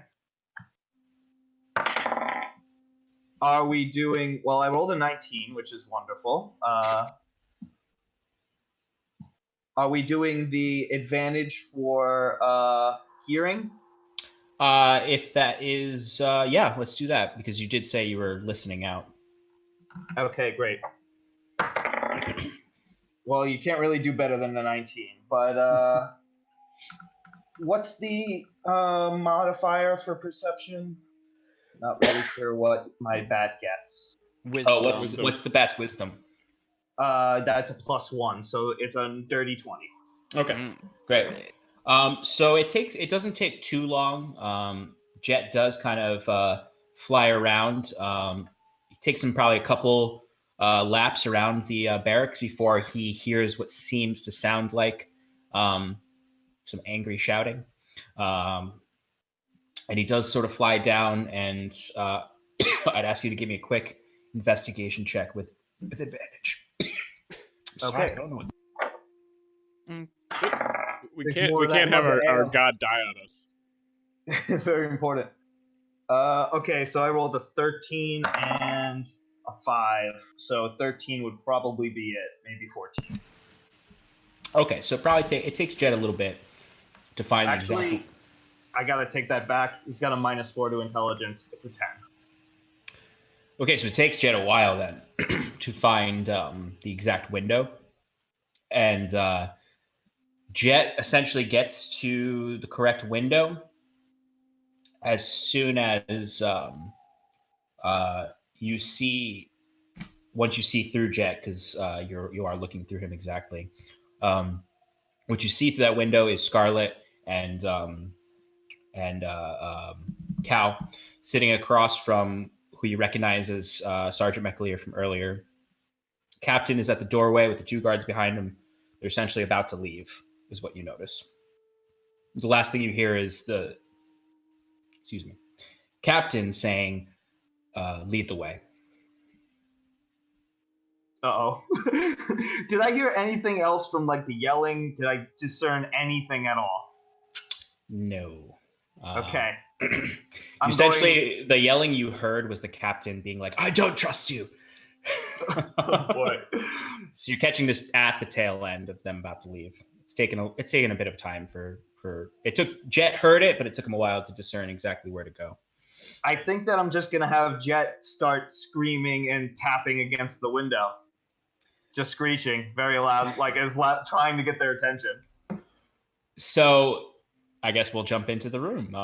S6: Are we doing? Well, I rolled a 19, which is wonderful. Are we doing the advantage for hearing?
S1: If that is, yeah, let's do that because you did say you were listening out.
S6: Okay, great. Well, you can't really do better than the 19, but what's the modifier for perception? Not really sure what my bat gets.
S3: Wisdom.
S1: Oh, what's the bat's wisdom?
S6: That's a +1, so it's a dirty 20.
S1: Okay, great. So it doesn't take too long. Jet does kind of fly around. It takes him probably a couple laps around the barracks before he hears what seems to sound like some angry shouting. And he does sort of fly down, and I'd ask you to give me a quick investigation check with advantage. Sorry,
S6: Okay.
S1: I don't know what's...
S7: We can't have our god die on us.
S6: Very important. Okay, so I rolled a 13 and a 5. So 13 would probably be it, maybe 14.
S1: Okay, so it takes Jet a little bit to find the exact...
S6: Actually, I gotta take that back. He's got a -4 to intelligence. It's a 10.
S1: Okay, so it takes Jet a while then to find the exact window. And Jet essentially gets to the correct window as soon as you see, once you see through Jet, because you are looking through him exactly. What you see through that window is Scarlet and Cal sitting across from who you recognize as Sergeant McAleer from earlier. Captain is at the doorway with the 2 guards behind him. They're essentially about to leave, is what you notice. The last thing you hear is Captain saying, lead the way.
S6: Uh-oh. Did I hear anything else from like the yelling? Did I discern anything at all?
S1: No.
S6: Okay.
S1: Essentially, the yelling you heard was the captain being like, I don't trust you.
S6: Oh boy.
S1: So you're catching this at the tail end of them about to leave. It's taken a bit of time for it took Jet heard it, but it took him a while to discern exactly where to go.
S6: I think that I'm just gonna have Jet start screaming and tapping against the window. Just screeching very loud, like trying to get their attention.
S1: So I guess we'll jump into the room.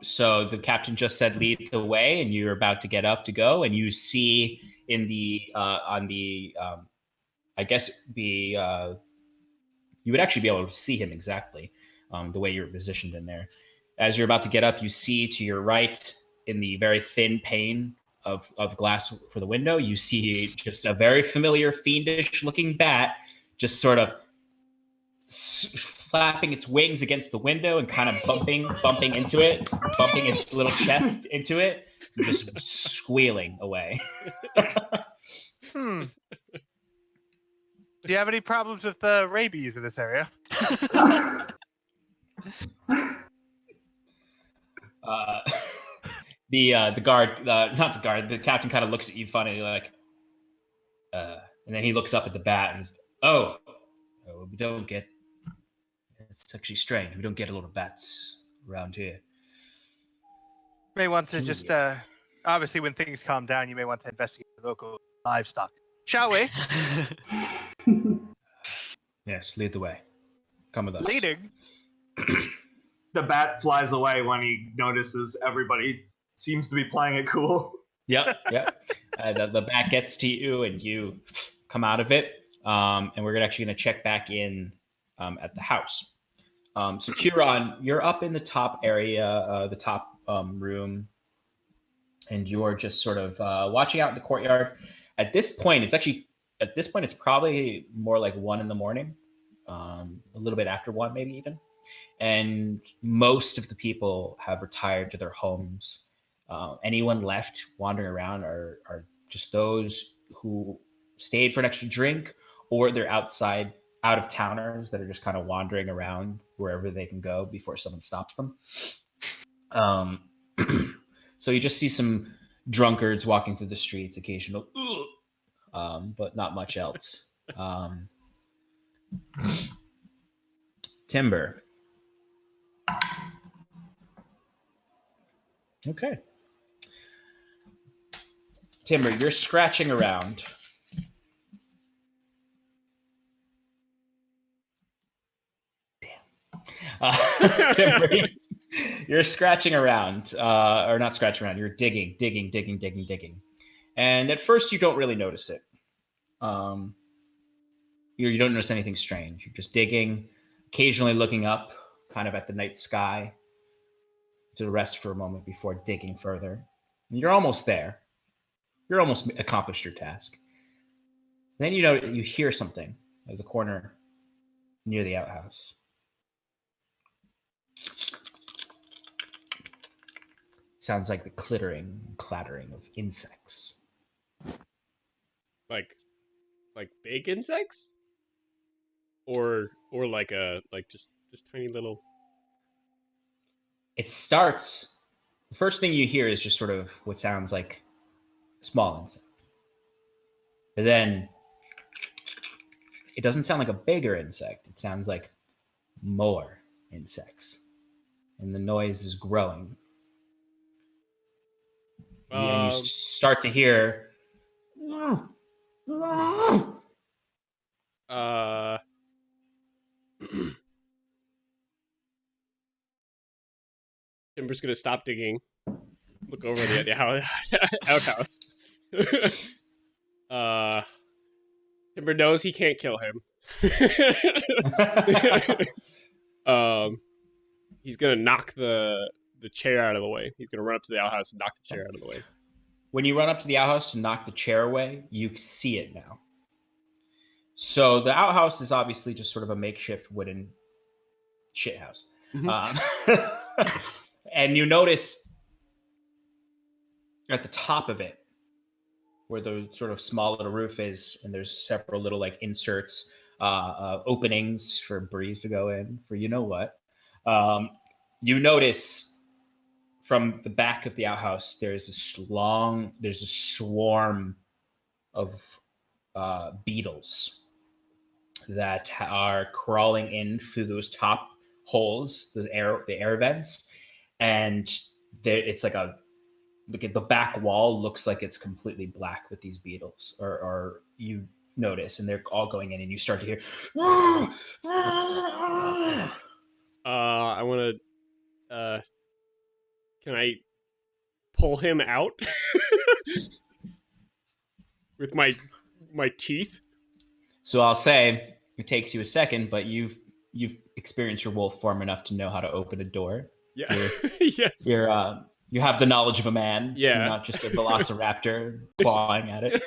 S1: So the captain just said lead the way, and you're about to get up to go, and you see in the you would actually be able to see him exactly the way you're positioned in there. As you're about to get up, you see to your right in the very thin pane of glass for the window, you see just a very familiar fiendish looking bat just sort of flapping its wings against the window and kind of bumping into it, bumping its little chest into it, and just squealing away.
S2: Do you have any problems with rabies in this area?
S1: The captain kind of looks at you funny, like, and then he looks up at the bat and he's, we don't get. It's actually strange. We don't get a lot of bats around here.
S2: May want to just, obviously, when things calm down, you may want to investigate the local livestock. Shall we?
S1: Yes, lead the way. Come with us.
S2: Leading?
S6: The bat flies away when he notices everybody seems to be playing it cool.
S1: Yep. The bat gets to you, and you come out of it. and we're actually going to check back in at the house. So Kieran, you're up in the top area, the top room, and you're just sort of watching out in the courtyard. At this point, it's probably more like 1 a.m, a little bit after 1, maybe even. And most of the people have retired to their homes. Anyone left wandering around are just those who stayed for an extra drink, or they're out of towners that are just kind of wandering around wherever they can go before someone stops them. So you just see some drunkards walking through the streets, occasional, but not much else. Timber. Okay. Timber, you're scratching around. Timber, you're scratching around, or not scratching around. You're digging. And at first, you don't really notice it. You don't notice anything strange. You're just digging, occasionally looking up, kind of at the night sky, to rest for a moment before digging further. And you're almost there. You're almost accomplished your task. Then you hear something at the corner near the outhouse. Sounds like the clittering and clattering of insects.
S7: Like big insects? Or like just tiny little.
S1: It starts. The first thing you hear is just sort of what sounds like a small insect. But then it doesn't sound like a bigger insect. It sounds like more insects. And the noise is growing. And you start to hear.
S7: Timber's gonna stop digging. Look over the outhouse. Timber knows he can't kill him. He's gonna knock the chair out of the way. He's gonna run up to the outhouse and knock the chair out of the way.
S1: When you run up to the outhouse and knock the chair away, you see it now. So the outhouse is obviously just sort of a makeshift wooden shithouse. Mm-hmm. And you notice at the top of it, where the sort of small little roof is, and there's several little like inserts, openings for breeze to go in, for you know what. You notice from the back of the outhouse, there's a swarm of beetles that are crawling in through those top holes, the air vents, and it's like the back wall looks like it's completely black with these beetles, or you notice, and they're all going in, and you start to hear.
S7: I want to. Can I pull him out with my teeth?
S1: So I'll say it takes you a second, but you've experienced your wolf form enough to know how to open a door.
S7: Yeah.
S1: Yeah. You have the knowledge of a man.
S7: Yeah.
S1: You're not just a velociraptor clawing at it.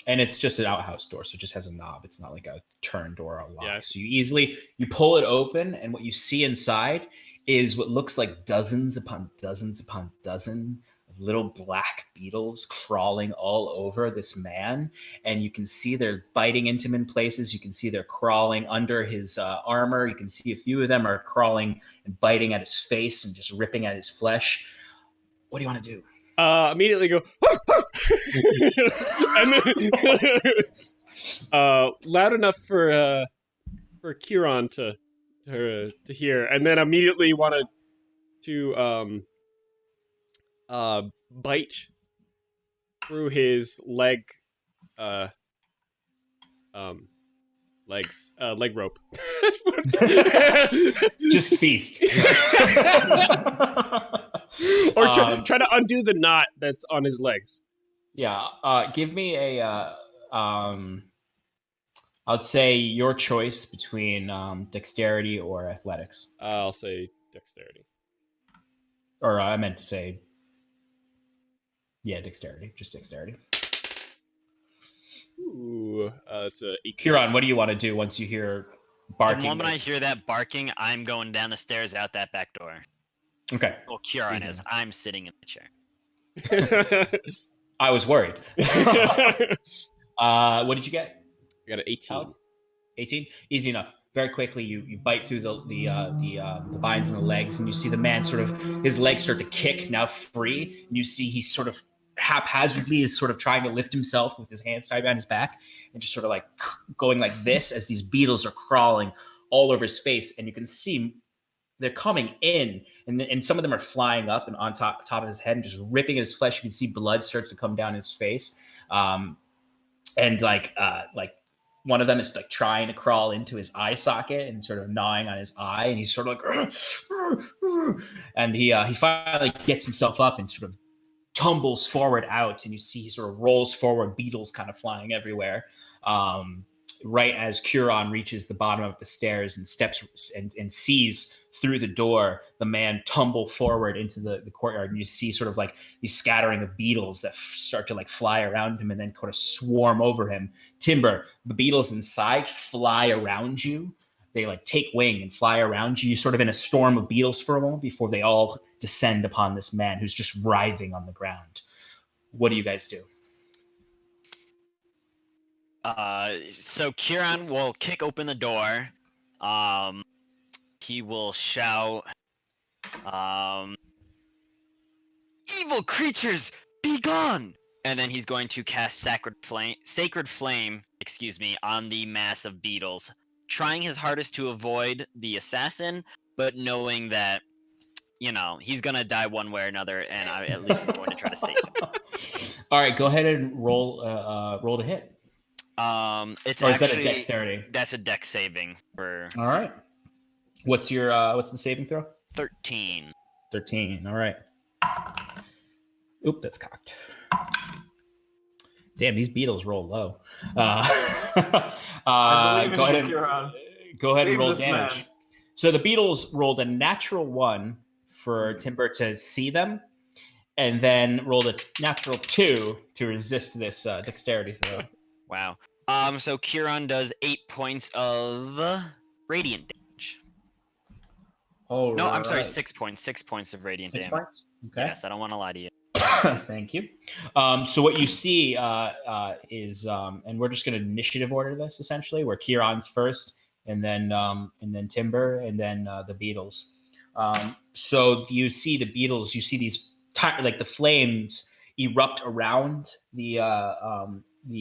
S1: And it's just an outhouse door, so it just has a knob. It's not like a turn door or lock. Yeah. So you pull it open, and what you see inside is what looks like dozens upon dozens upon dozens of little black beetles crawling all over this man. And you can see they're biting into him in places. You can see they're crawling under his armor. You can see a few of them are crawling and biting at his face and just ripping at his flesh. What do you want to do?
S7: Immediately go, and then loud enough for Kieran to hear, and then immediately wanted to bite through his leg rope.
S1: Just feast.
S7: Or try to undo the knot that's on his legs.
S1: Yeah. Give me a I'd say your choice between dexterity or athletics.
S7: I'll say dexterity.
S1: Or I meant to say, yeah, dexterity. Just dexterity.
S7: Ooh, it's a 18.
S1: Kieran, what do you want to do once you hear barking?
S3: The moment I hear that barking, I'm going down the stairs out that back door.
S1: Okay.
S3: Well, Kieran
S1: Easy.
S3: is. I'm sitting in the chair.
S1: I was worried. What did you get?
S7: I got an 18.
S1: Alex? 18? Easy enough. Very quickly, you bite through the binds in the legs, and you see the man sort of, his legs start to kick, now free. And you see he sort of haphazardly is sort of trying to lift himself with his hands tied behind his back, and just sort of like going like this as these beetles are crawling all over his face. And you can see they're coming in, and some of them are flying up and on top of his head and just ripping at his flesh. You can see blood starts to come down his face. And like one of them is like trying to crawl into his eye socket and sort of gnawing on his eye, and he's sort of like, and he finally gets himself up and sort of tumbles forward out, and you see he sort of rolls forward, beetles kind of flying everywhere. Right as Kieran reaches the bottom of the stairs and steps and sees through the door the man tumble forward into the courtyard, and you see sort of like these scattering of beetles that start to like fly around him and then kind of swarm over him. Timber, the beetles inside fly around you. They like take wing and fly around you. You're sort of in a storm of beetles for a moment before they all descend upon this man who's just writhing on the ground. What do you guys do?
S3: So Kieran will kick open the door. He will shout, "Evil creatures, be gone!" And then he's going to cast sacred flame, on the mass of beetles, trying his hardest to avoid the assassin, but knowing that, he's gonna die one way or another, and I at least am going to try to save him.
S1: All right, go ahead and roll to hit.
S3: It's
S1: or is
S3: actually
S1: that a dexterity?
S3: That's a dex saving for.
S1: All right. What's your what's the saving throw?
S3: 13.
S1: 13. All right. Oop, that's cocked. Damn, these beetles roll low. Go ahead and roll damage. Man. So the beetles rolled a natural 1 for Timber to see them, and then rolled a natural 2 to resist this dexterity throw.
S3: Wow. So Kieran does 8 points of radiant damage.
S1: Oh,
S3: no, I'm sorry, 6 points. 6 points of radiant damage.
S1: 6 points? Okay.
S3: Yes, I don't want to lie to you.
S1: Thank you. So what you see is, and we're just going to initiative order this essentially, where Kieran's first, and then Timber, and then the beetles. So you see the beetles. You see these like the flames erupt around the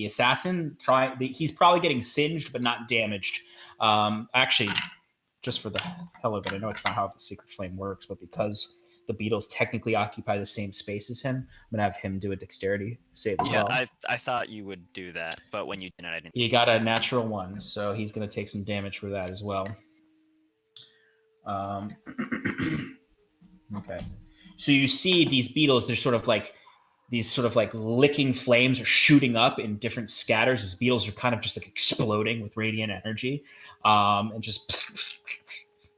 S1: assassin. He's probably getting singed, but not damaged. Actually, just for the hell of it, I know it's not how the secret flame works, but because the beetles technically occupy the same space as him, I'm gonna have him do a dexterity save as well.
S3: Yeah, I thought you would do that, but when you didn't, I didn't.
S1: He got a natural 1, so he's gonna take some damage for that as well. Okay, so you see these beetles. They're sort of like licking flames are shooting up in different scatters as beetles are kind of just like exploding with radiant energy, and just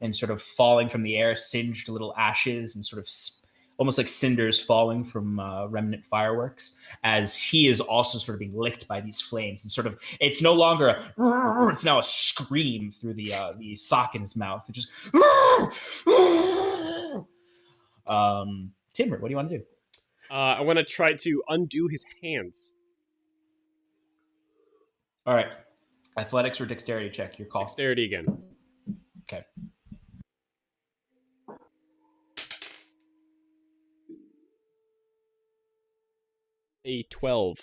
S1: and sort of falling from the air, singed little ashes and sort of almost like cinders falling from remnant fireworks, as he is also sort of being licked by these flames, and sort of it's no longer it's now a scream through the sock in his mouth. It just Timber, what do you want to do?
S7: I want to try to undo his hands.
S1: All right. Athletics or dexterity check, your call.
S7: Dexterity again.
S1: Okay.
S7: A 12.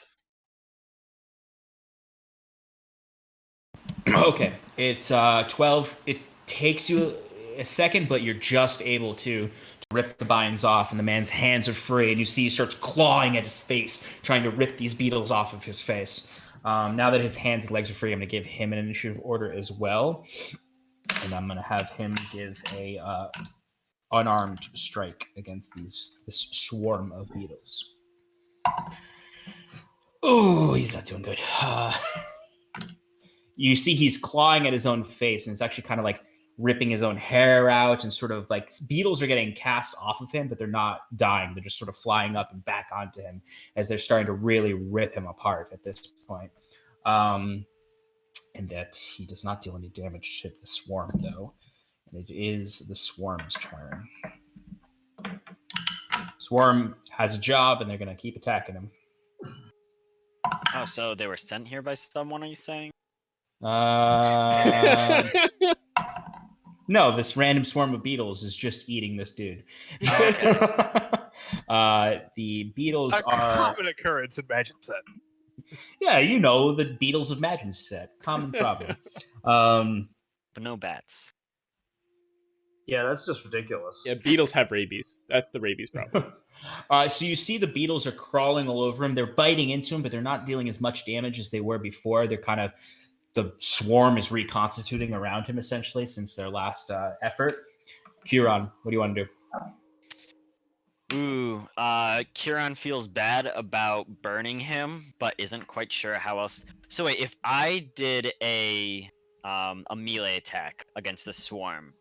S1: Okay. It's 12. It takes you a second, but you're just able to rip the binds off, and the man's hands are free, and you see he starts clawing at his face, trying to rip these beetles off of his face. Now that his hands and legs are free, I'm going to give him an initiative order as well, and I'm going to have him give a unarmed strike against this swarm of beetles. Oh, he's not doing good. you see he's clawing at his own face, and it's actually kind of like ripping his own hair out, and sort of like beetles are getting cast off of him, but they're not dying. They're just sort of flying up and back onto him as they're starting to really rip him apart at this point. And that he does not deal any damage to the swarm, though. And it is the swarm's turn. Swarm has a job, and they're going to keep attacking him.
S3: Oh, so they were sent here by someone, are you saying?
S1: No, this random swarm of beetles is just eating this dude. The beetles
S2: A
S1: are...
S2: common occurrence in Magic Set.
S1: Yeah, you know, the beetles of Magic Set. Common problem.
S3: But no bats.
S6: Yeah, that's just ridiculous.
S7: Yeah, beetles have rabies. That's the rabies problem.
S1: So you see the beetles are crawling all over him. They're biting into him, but they're not dealing as much damage as they were before. They're kind of... The swarm is reconstituting around him, essentially, since their last effort. Kieran, what do you want to do?
S3: Ooh, Kieran feels bad about burning him, but isn't quite sure how else. So wait, if I did a melee attack against the swarm,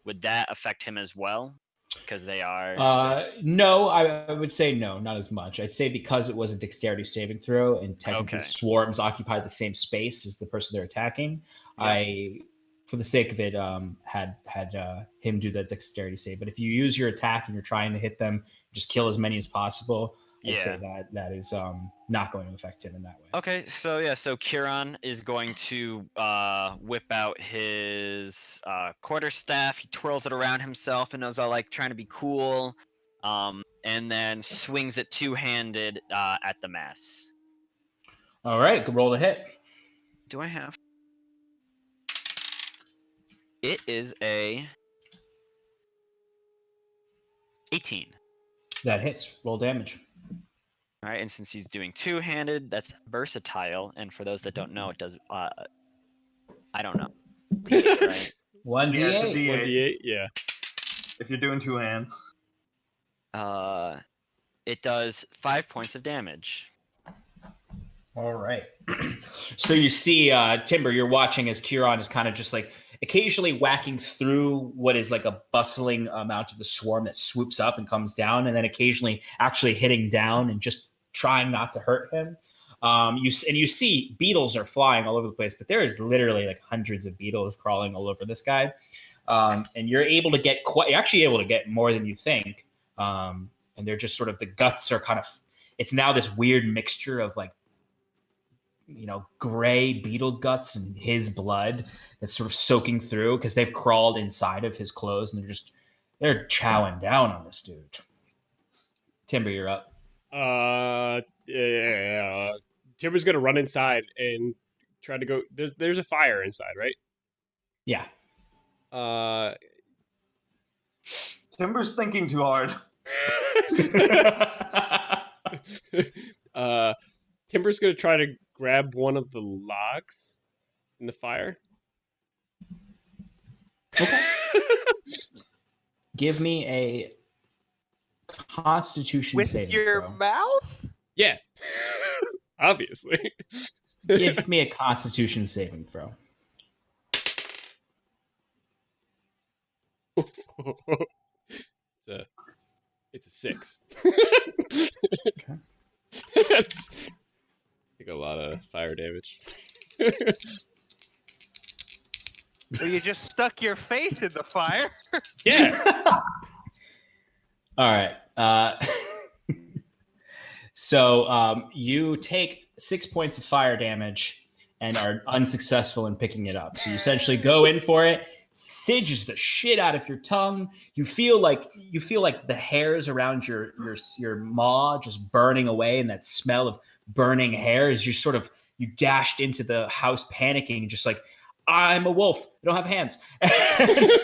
S3: would that affect him as well? Because they are...
S1: No, I would say no, not as much. I'd say because it was a dexterity saving throw, and technically swarms occupy the same space as the person they're attacking. Yeah. I, for the sake of it, had him do the dexterity save. But if you use your attack and you're trying to hit them, just kill as many as possible, I'd say that is not going to affect him in that way.
S3: Okay, so Kieran is going to whip out his quarterstaff. He twirls it around himself and is all like trying to be cool, and then swings it two-handed at the mass.
S1: All right, roll to hit.
S3: Do I have? It is a 18.
S1: That hits. Roll damage.
S3: All right, and since he's doing two-handed, that's versatile. And for those that don't know, it does. I don't know. D8, right?
S1: 1d8.
S6: Yeah, it's a D8.
S7: 1d8, yeah.
S6: If you're doing two hands.
S3: It does 5 points of damage.
S1: All right. So you see, Timber, you're watching as Kieran is kind of just like occasionally whacking through what is like a bustling amount of the swarm that swoops up and comes down, and then occasionally actually hitting down and just trying not to hurt him. You see beetles are flying all over the place, but there is literally like hundreds of beetles crawling all over this guy. And you're able to get you're actually able to get more than you think. And they're just sort of, the guts are kind of, it's now this weird mixture of like, you know, gray beetle guts and his blood that's sort of soaking through because they've crawled inside of his clothes, and they're chowing down on this dude. Timber, you're up.
S7: Yeah. Timber's gonna run inside and try to go. There's a fire inside, right?
S1: Yeah.
S6: Timber's thinking too hard.
S7: Timber's gonna try to grab one of the logs in the fire.
S1: Okay. Give me a Constitution
S2: With
S1: saving
S2: your
S1: throw.
S2: mouth?
S7: Yeah, obviously.
S1: Give me a Constitution saving throw.
S7: It's a 6.
S1: Okay.
S7: That's like a lot of fire damage.
S2: Well, you just stuck your face in the fire.
S7: Yeah.
S1: All right. So you take 6 points of fire damage and are unsuccessful in picking it up. So you essentially go in for it, singes the shit out of your tongue. You feel like the hairs around your maw just burning away, and that smell of burning hair is you dashed into the house panicking, just like, I'm a wolf, I don't have hands,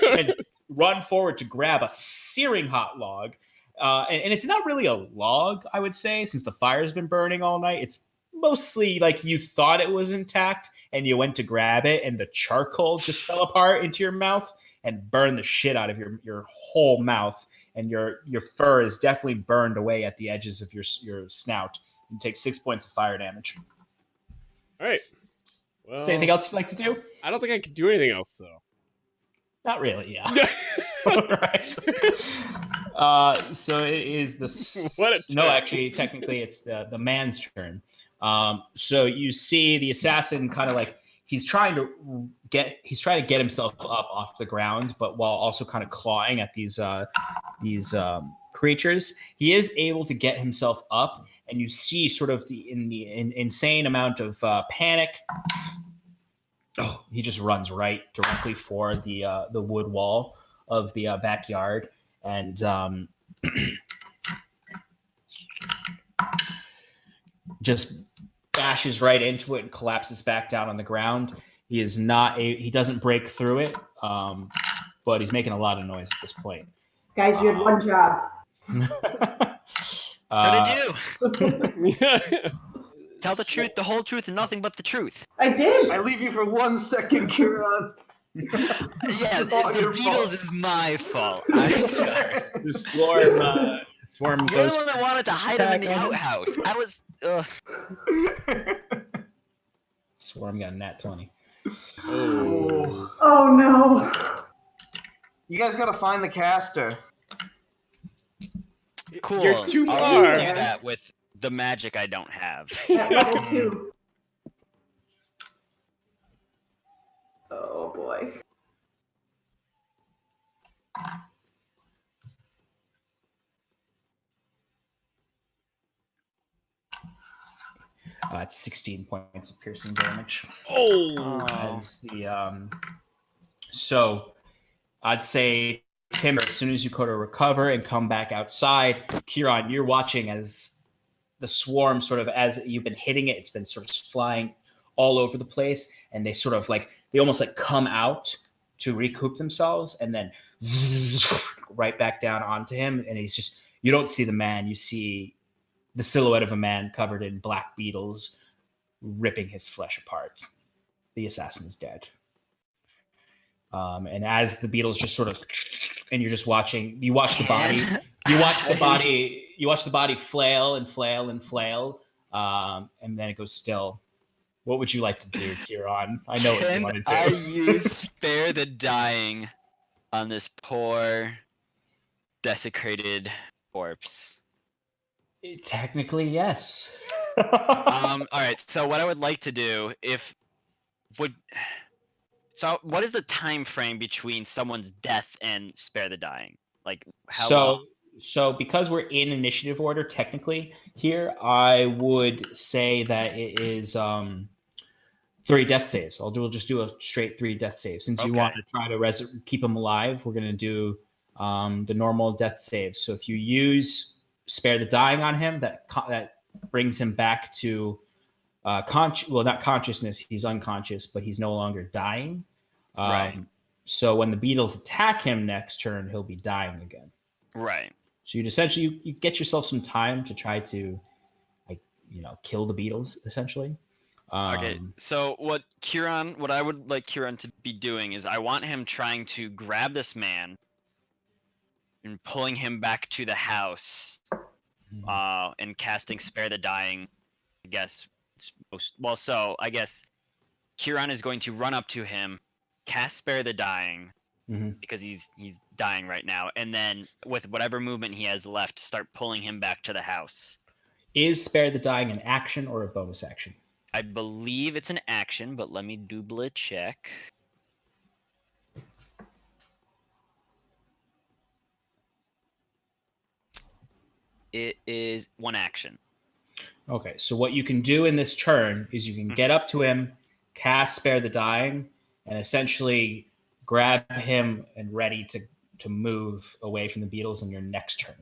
S1: and run forward to grab a searing hot log. And it's not really a log, I would say, since the fire's been burning all night. It's mostly like you thought it was intact, and you went to grab it, and the charcoal just fell apart into your mouth and burned the shit out of your whole mouth. And your fur is definitely burned away at the edges of your snout. You take 6 points of fire damage.
S7: All right. Well,
S1: Is there anything else you'd like to do?
S7: I don't think I could do anything else, though.
S1: Not really, yeah. All right. So it is the...
S7: What a
S1: No,
S7: turn.
S1: actually, technically, it's the man's turn. So you see the assassin kind of like he's trying to get himself up off the ground, but while also kind of clawing at these creatures, he is able to get himself up, and you see sort of the insane amount of panic. Oh, he just runs right directly for the wood wall of the backyard, and just bashes right into it and collapses back down on the ground. He doesn't break through it, but he's making a lot of noise at this point.
S5: Guys, you had one job.
S3: So did you.
S7: Yeah.
S3: Tell the truth, the whole truth, and nothing but the truth.
S5: I did.
S4: I leave you for 1 second, Kieran.
S3: Yeah,
S4: It's all
S3: the
S4: your
S3: Beatles
S4: fault.
S3: is my fault. I swear.
S1: The swarm
S3: You're the
S1: goes.
S3: one that wanted to hide him in the
S1: Attack on him.
S3: outhouse. I was.
S1: Swarm got a nat 20.
S7: Oh.
S5: Oh no.
S4: You guys gotta find the caster.
S3: Cool.
S7: You're too
S3: I'll
S7: far.
S3: just do that with the magic I don't have.
S5: At level 2. Oh boy.
S1: It's 16 points of piercing damage.
S7: Oh.
S1: As the so I'd say Timber, as soon as you go to recover and come back outside, Kieran, you're watching as the swarm sort of, as you've been hitting it, it's been sort of flying all over the place, and they sort of like they almost like come out to recoup themselves and then right back down onto him, and he's just, you don't see the man, you see the silhouette of a man covered in black beetles ripping his flesh apart. The assassin is dead. And as the beetles just sort of, and you're just watching, you watch the body flail and flail and flail, and then it goes still. What would you like to do, Kieran? I know what you
S3: Can
S1: want to do.
S3: I use Spare the Dying on this poor, desecrated corpse?
S1: Technically, yes.
S3: All right. So what I would like to do, what is the time frame between someone's death and Spare the Dying? Like how long?
S1: So because we're in initiative order, technically here, I would say that it is 3 death saves. We'll just do a straight 3 death saves. Since you want to try to keep him alive, we're gonna do the normal death saves. So if you use Spare the Dying on him, that brings him back to not consciousness. He's unconscious, but he's no longer dying.
S3: Right.
S1: So when the beetles attack him next turn, he'll be dying again.
S3: Right.
S1: So you'd essentially you get yourself some time to try to, kill the beetles essentially.
S3: Okay. So what I would like Kieran to be doing is I want him trying to grab this man and pulling him back to the house, and casting Spare the Dying. I guess so I guess Kieran is going to run up to him, cast Spare the Dying, because he's dying right now, and then with whatever movement he has left, start pulling him back to the house.
S1: Is Spare the Dying an action or a bonus action?
S3: I believe it's an action, but let me double check. It is 1 action.
S1: Okay, so what you can do in this turn is you can get up to him, cast Spare the Dying, and essentially grab him and ready to move away from the beetles in your next turn.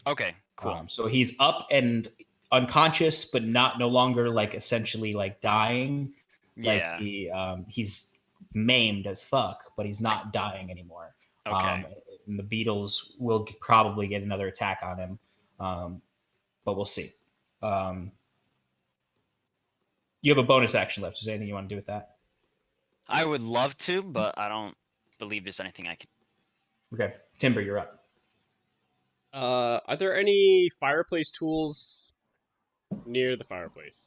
S3: Okay, cool.
S1: So he's up and unconscious, but no longer like essentially like dying.
S3: Yeah.
S1: Like he's maimed as fuck, but he's not dying anymore.
S3: Okay.
S1: And the beetles will probably get another attack on him, but we'll see. You have a bonus action left. Is there anything you want to do with that?
S3: I would love to, but I don't believe there's anything I can.
S1: Okay, Timber, you're up.
S7: Are there any fireplace tools near the fireplace?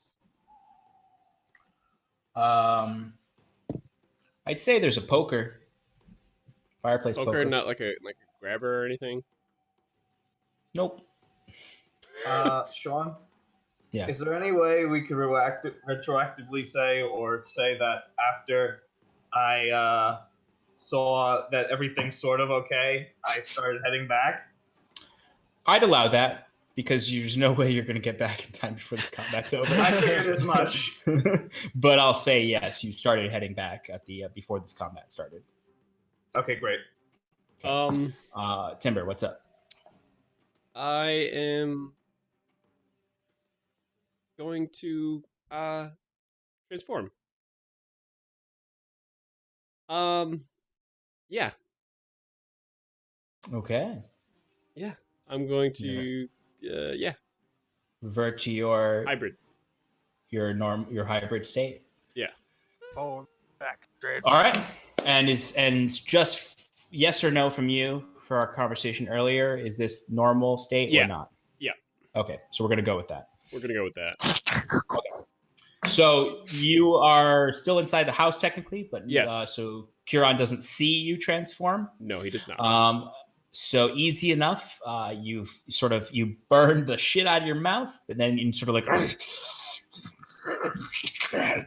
S1: I'd say there's a poker. Fireplace
S7: Poker,
S1: poker.
S7: not like a grabber or anything.
S1: Nope.
S6: Sean,
S1: Yeah.
S6: is there any way we could retroactively say that after I saw that everything's sort of okay, I started heading back?
S1: I'd allow that because there's no way you're going to get back in time before this combat's over.
S6: I figured as much.
S1: But I'll say yes, you started heading back at the before this combat started.
S6: Okay, great.
S1: Timber, what's up?
S7: I am going to transform. Yeah.
S1: Okay.
S7: Yeah. I'm going to yeah.
S1: Revert to your
S7: Hybrid.
S1: your hybrid state.
S7: Yeah.
S2: Forward, back, straight.
S1: All right. And just yes or no from you for our conversation earlier, is this normal state
S7: Yeah.
S1: or not?
S7: Yeah.
S1: Okay, so we're going to go with that.
S7: We're going to go with that.
S1: So you are still inside the house technically, but
S7: yes.
S1: So Kieran doesn't see you transform.
S7: No, he does not.
S1: So easy enough. You burned the shit out of your mouth, and then you sort of like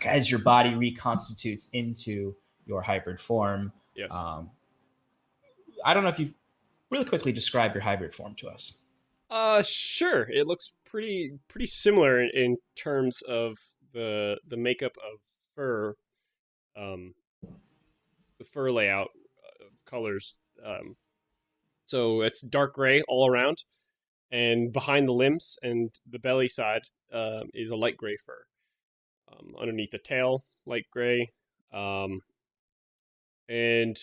S1: as your body reconstitutes into your hybrid form.
S7: Yes.
S1: I don't know if you've really quickly describe your hybrid form to us.
S7: Sure. It looks pretty similar in terms of the makeup of fur, the fur layout of colors. So it's dark gray all around, and behind the limbs and the belly side is a light gray fur. Underneath the tail, light gray, and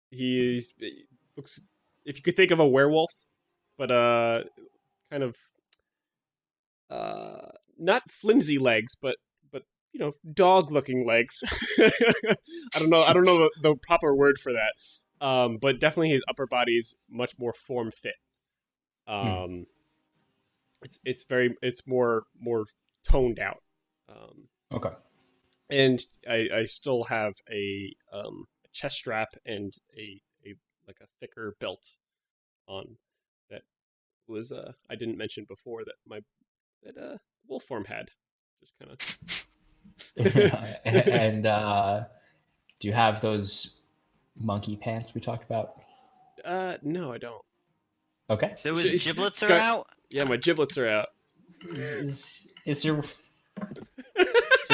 S7: he looks. If you could think of a werewolf, but kind of not flimsy legs, but dog-looking legs. I don't know the proper word for that. But definitely his upper body is much more form fit. It's more toned out.
S1: Okay.
S7: And I still have a chest strap and a like a thicker belt on that was I didn't mention before that wolf form had. Just kind of.
S1: And do you have those monkey pants we talked about?
S7: No, I don't.
S1: Okay.
S3: So his giblets are out?
S7: Yeah, my giblets are out.
S1: Is your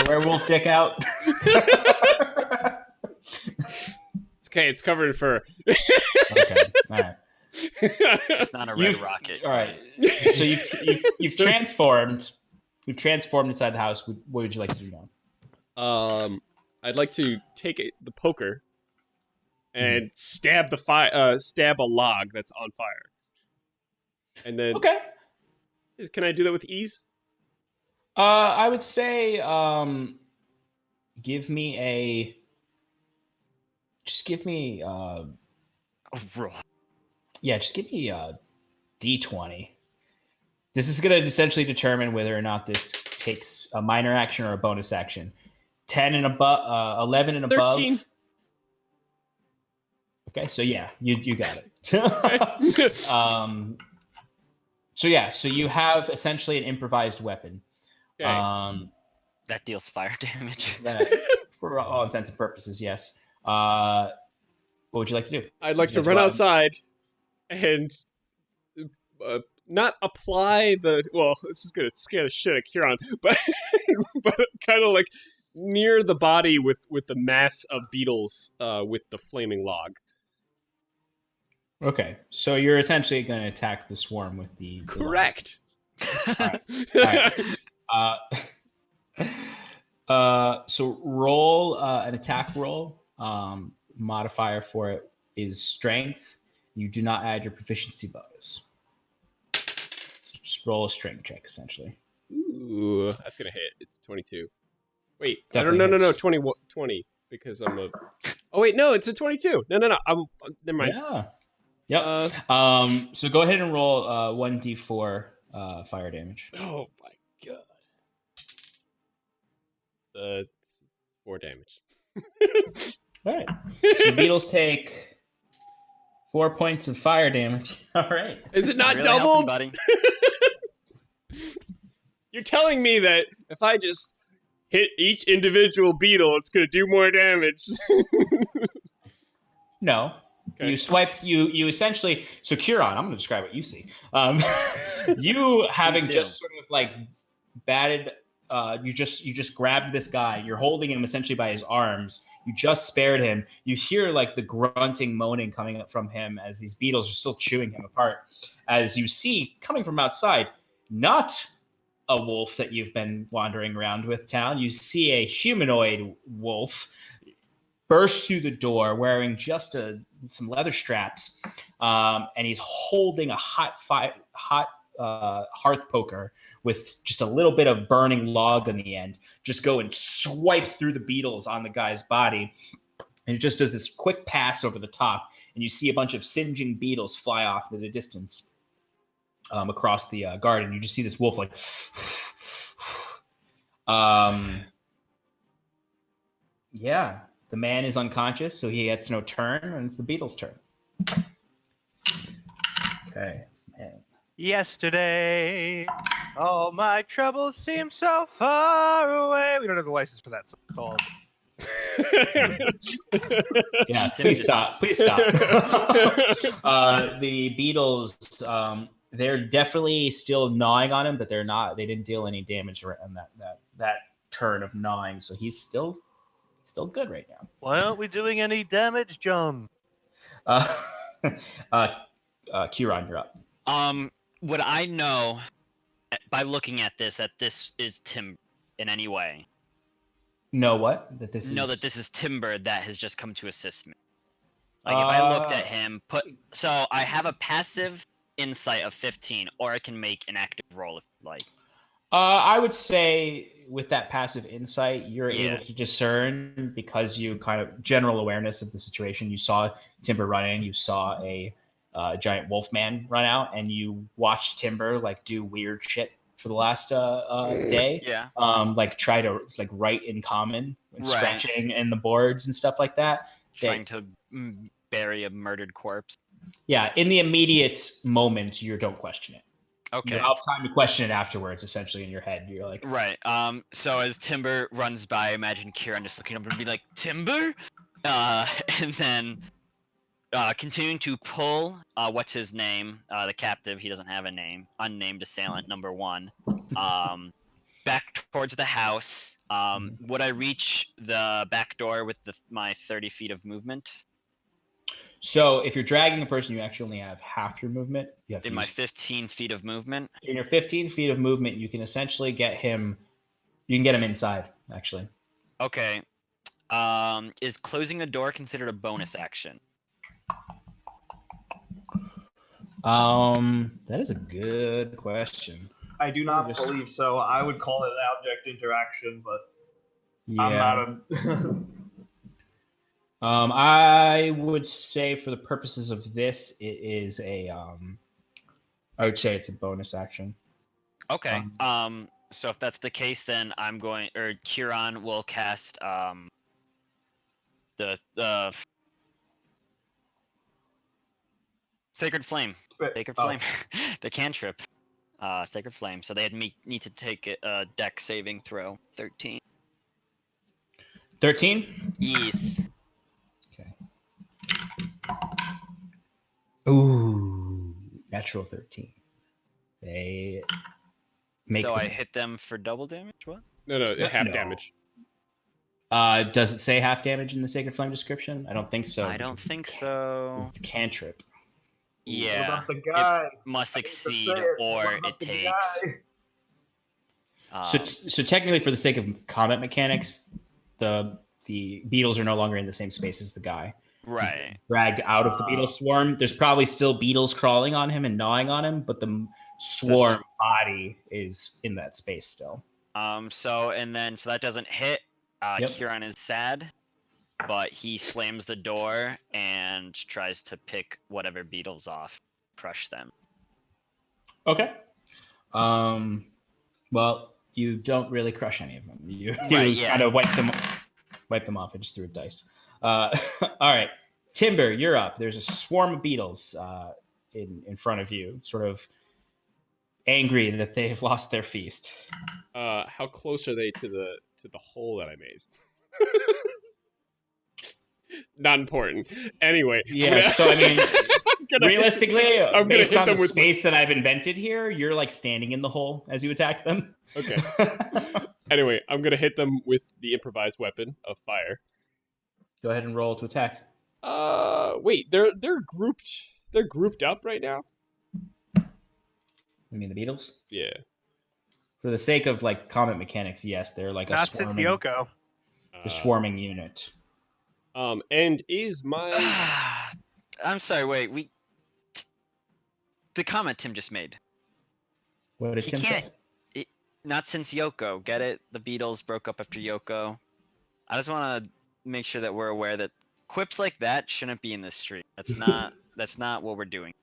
S1: werewolf dick out?
S7: It's okay, it's covered in fur.
S1: Okay. All right.
S3: It's not a red rocket.
S1: All right. So you've transformed. We've transformed inside the house. What would you like to do now?
S7: I'd like to take the poker and stab a log that's on fire. And then
S1: okay.
S7: Can I do that with ease?
S1: I would say give me a
S3: roll.
S1: Yeah, just give me a D20. This is going to essentially determine whether or not this takes a minor action or a bonus action. 10 and above, 11 and
S7: 13.
S1: above. Okay, so yeah, you got it. So you have essentially an improvised weapon.
S7: Okay.
S3: That deals fire damage.
S1: That, for all intents and purposes, yes. What would you like to do?
S7: I'd like to run outside and not apply this is gonna scare the shit out of Kieran, but kind of like near the body with the mass of beetles with the flaming log.
S1: Okay, so you're essentially going to attack the swarm with the
S7: correct.
S1: All right. So roll an attack roll. Modifier for it is strength. You do not add your proficiency bonus. So just roll a strength check, essentially.
S7: Ooh, that's gonna hit. It's 22. Wait,
S1: Definitely
S7: no,
S1: hits.
S7: 20 because I'm a. Oh wait, no, it's a 22. No, I'm never mind.
S1: Yeah. Yep. So go ahead and roll 1d4 fire damage.
S7: Oh my god. 4 damage.
S1: All right. So the beetles take 4 points of fire damage. All right.
S7: Is it not
S3: Really helping,
S7: doubled?
S3: buddy?
S7: You're telling me that if I just hit each individual beetle, it's going to do more damage?
S1: No.
S7: Okay.
S1: You swipe. You essentially. So Curon, I'm going to describe what you see. You having
S3: do.
S1: just sort of like batted. You just grabbed this guy. You're holding him essentially by his arms. You just spared him. You hear like the grunting, moaning coming up from him as these beetles are still chewing him apart. As you see coming from outside, not a wolf that you've been wandering around with town. You see a humanoid wolf burst through the door wearing just some leather straps, and he's holding a hot hearth poker with just a little bit of burning log on the end. Just go and swipe through the beetles on the guy's body. And it just does this quick pass over the top, and you see a bunch of singeing beetles fly off into the distance across the garden. You just see this wolf like... yeah. The man is unconscious, so he gets no turn, and it's the beetle's turn. Okay, man.
S2: Yesterday, all my troubles seem so far away. We don't have the license for that, so it's all.
S1: Yeah, please stop. Please stop. The beetles, they're definitely still gnawing on him, but they're not. They didn't deal any damage on that turn of gnawing, so he's still good right now.
S2: Why aren't we doing any damage, John?
S1: Kieran, you're up.
S3: Would I know by looking at this that this is Timber in any way?
S1: Know what? That this
S3: is Timber that has just come to assist me. Like if I looked at him, so I have a passive insight of 15, or I can make an active roll if you'd like.
S1: I would say with that passive insight, you're able to discern because you kind of general awareness of the situation. You saw Timber run in, you saw a giant wolf man run out, and you watched Timber like do weird shit for the last day.
S3: Yeah.
S1: Like try to like write in common and scratching in the boards and stuff like that.
S3: Trying to bury a murdered corpse.
S1: Yeah, in the immediate moment, you don't question it.
S3: Okay.
S1: You have time to question it afterwards, essentially, in your head. You're like...
S3: Right. So as Timber runs by, imagine Kieran just looking up and be like, Timber? And then continuing to pull, what's his name? The captive, he doesn't have a name. Unnamed assailant number 1. Back towards the house. Would I reach the back door with my 30 feet of movement?
S1: So if you're dragging a person, you actually only have half your movement. You have to
S3: my 15 feet of movement?
S1: In your 15 feet of movement, you can essentially get him... You can get him inside, actually.
S3: Okay. Is closing the door considered a bonus action?
S1: That is a good question.
S6: I do not believe so. I would call it an object interaction, but I'm not a...
S1: I would say for the purposes of this, it is a... I would say it's a bonus action.
S3: Okay. So if that's the case, then Kieran will cast the Sacred Flame. Sacred Flame. The cantrip. Sacred Flame. So they'd need to take a dex saving throw. 13.
S1: 13?
S3: Yes.
S1: Okay. Ooh, natural 13. They make
S3: I hit them for double damage? What?
S7: No, half damage.
S1: Does it say half damage in the Sacred Flame description? I don't think so.
S3: I don't think so.
S1: It's a cantrip.
S3: Yeah.
S6: What about the guy?
S3: It must exceed or it takes.
S1: So technically, for the sake of combat mechanics, the beetles are no longer in the same space as the guy.
S3: Right.
S1: He's dragged out of the beetle swarm. There's probably still beetles crawling on him and gnawing on him, but the swarm body is in that space still.
S3: So that doesn't hit.
S1: Yep.
S3: Kieran is sad, but he slams the door and tries to pick whatever beetles off, crush them.
S1: Okay. Well, you don't really crush any of them. You kind of wipe them. wipe them off. I just threw a dice. All right, Timber, you're up. There's a swarm of beetles in front of you, sort of angry that they've lost their feast.
S7: How close are they to the hole that I made? Not important. Anyway,
S1: Yeah. So I mean, realistically,
S7: I'm gonna
S1: based
S7: hit
S1: on
S7: them
S1: the
S7: with
S1: space that I've invented here, you're like standing in the hole as you attack them.
S7: Okay. Anyway, I'm gonna hit them with the improvised weapon of fire.
S1: Go ahead and roll to attack.
S7: Wait, they're grouped. They're grouped up right now.
S1: You mean the beetles?
S7: Yeah.
S1: For the sake of like combat mechanics, yes, they're like
S2: Not since Yoko.
S1: The swarming unit.
S7: And is my
S3: I'm sorry. Wait, the comment Tim just made.
S1: What did
S3: He
S1: Tim
S3: can't.
S1: say?
S3: Not since Yoko. Get it? The Beatles broke up after Yoko. I just want to make sure that we're aware that quips like that shouldn't be in this stream. That's not what we're doing.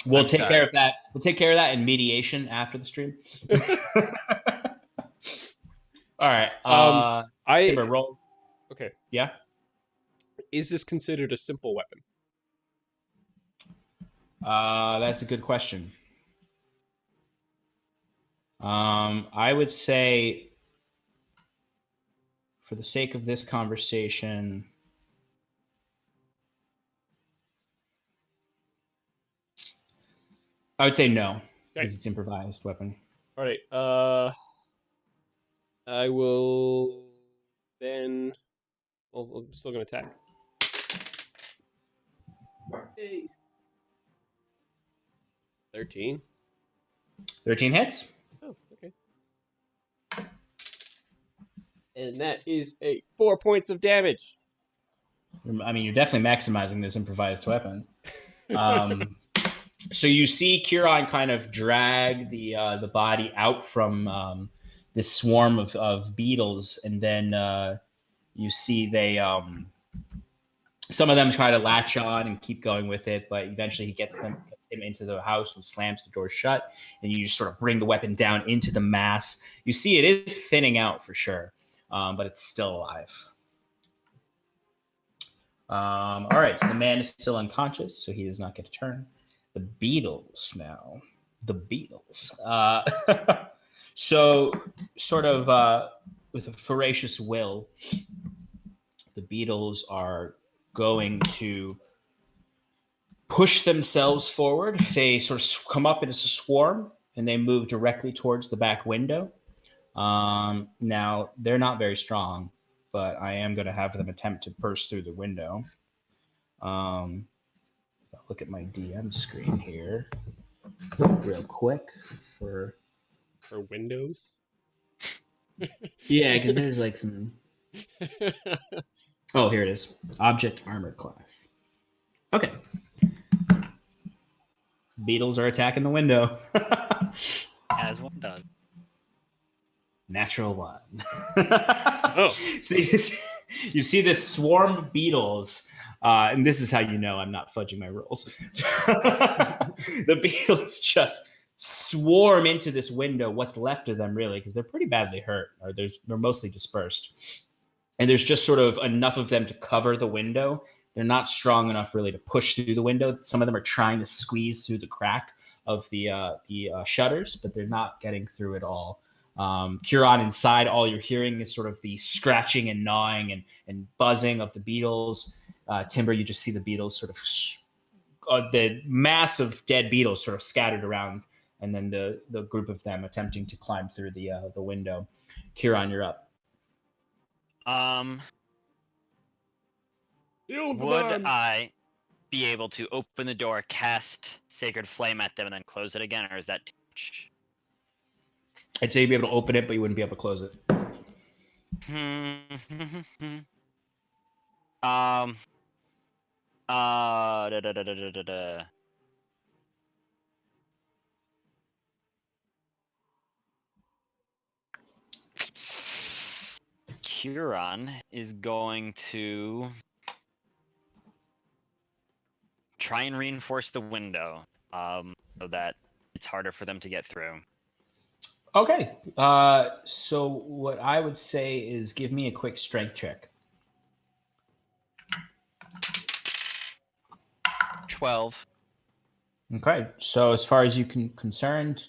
S1: We'll take care of that. We'll take care of that in mediation after the stream. All right. Timber, roll.
S7: Okay.
S1: Yeah.
S7: Is this considered a simple weapon?
S1: That's a good question. I would say, for the sake of this conversation, I would say no, because it's improvised weapon.
S7: All right. I will then. Well, I'm still gonna attack. Hey. 13.
S1: 13 hits.
S7: Oh, okay. And that is 4 points of damage.
S1: I mean, you're definitely maximizing this improvised weapon. So you see Kieran kind of drag the body out from this swarm of beetles, and then you see they some of them try to latch on and keep going with it, but eventually he gets him into the house and slams the door shut, and you just sort of bring the weapon down into the mass. You see it is thinning out for sure, but it's still alive. All right, so the man is still unconscious, so he does not get a turn. The beetles now. The beetles. So, sort of with a voracious will, the beetles are going to push themselves forward. They sort of come up as a swarm, and they move directly towards the back window. Now, they're not very strong, but I am going to have them attempt to burst through the window. Look at my DM screen here real quick for
S7: windows.
S1: Yeah, because there's like some. Oh, here it is. Object armor class. Okay. Beetles are attacking the window.
S3: As one does.
S1: Natural one.
S7: Oh.
S1: So you see this swarm of beetles, and this is how you know I'm not fudging my rules. The beetles just swarm into this window, what's left of them really, because they're pretty badly hurt, or they're mostly dispersed. And there's just sort of enough of them to cover the window. They're not strong enough really to push through the window. Some of them are trying to squeeze through the crack of the shutters, but they're not getting through it all. Kieran, inside, all you're hearing is sort of the scratching and gnawing and buzzing of the beetles. Timber, you just see the beetles sort of, the mass of dead beetles sort of scattered around, and then the group of them attempting to climb through the window. Kieran, you're up.
S3: Would I be able to open the door, cast Sacred Flame at them, and then close it again, or is that too much?
S1: I'd say you'd be able to open it, but you wouldn't be able to close it.
S3: Kieran is going to try and reinforce the window so that it's harder for them to get through.
S1: Okay. So what I would say is give me a quick strength check.
S3: 12.
S1: Okay. So as far as you can concerned,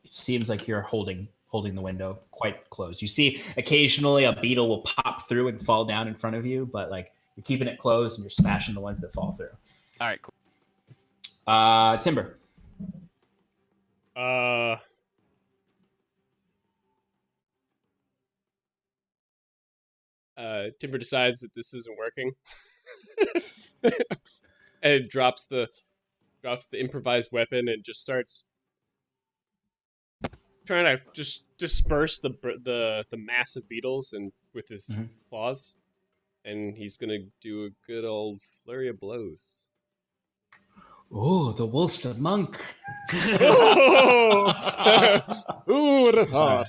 S1: it seems like you're holding the window quite closed. You see occasionally a beetle will pop through and fall down in front of you, but like you're keeping it closed and you're smashing the ones that fall through.
S3: All right, cool.
S1: Timber.
S7: Timber decides that this isn't working, and drops the improvised weapon and just starts trying to just disperse the mass of beetles and with his claws, and he's gonna do a good old flurry of blows.
S1: Oh, the wolf's a monk.
S7: Oh! Who would have thought?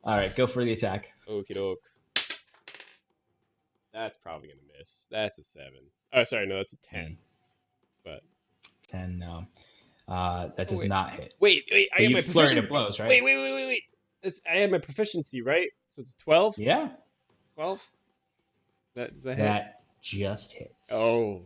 S1: All right, go for the attack.
S7: Okie doke. That's probably gonna miss. That's a 7. Oh, sorry, no, that's a 10. But
S1: 10, no. That does not hit.
S7: Wait, I
S1: But
S7: have
S1: you
S7: my
S1: flurried
S7: proficiency.
S1: of blows, right?
S7: Wait. I have my proficiency, right? So it's 12?
S1: Yeah.
S7: 12? Does that hit?
S1: That just hits.
S7: Oh.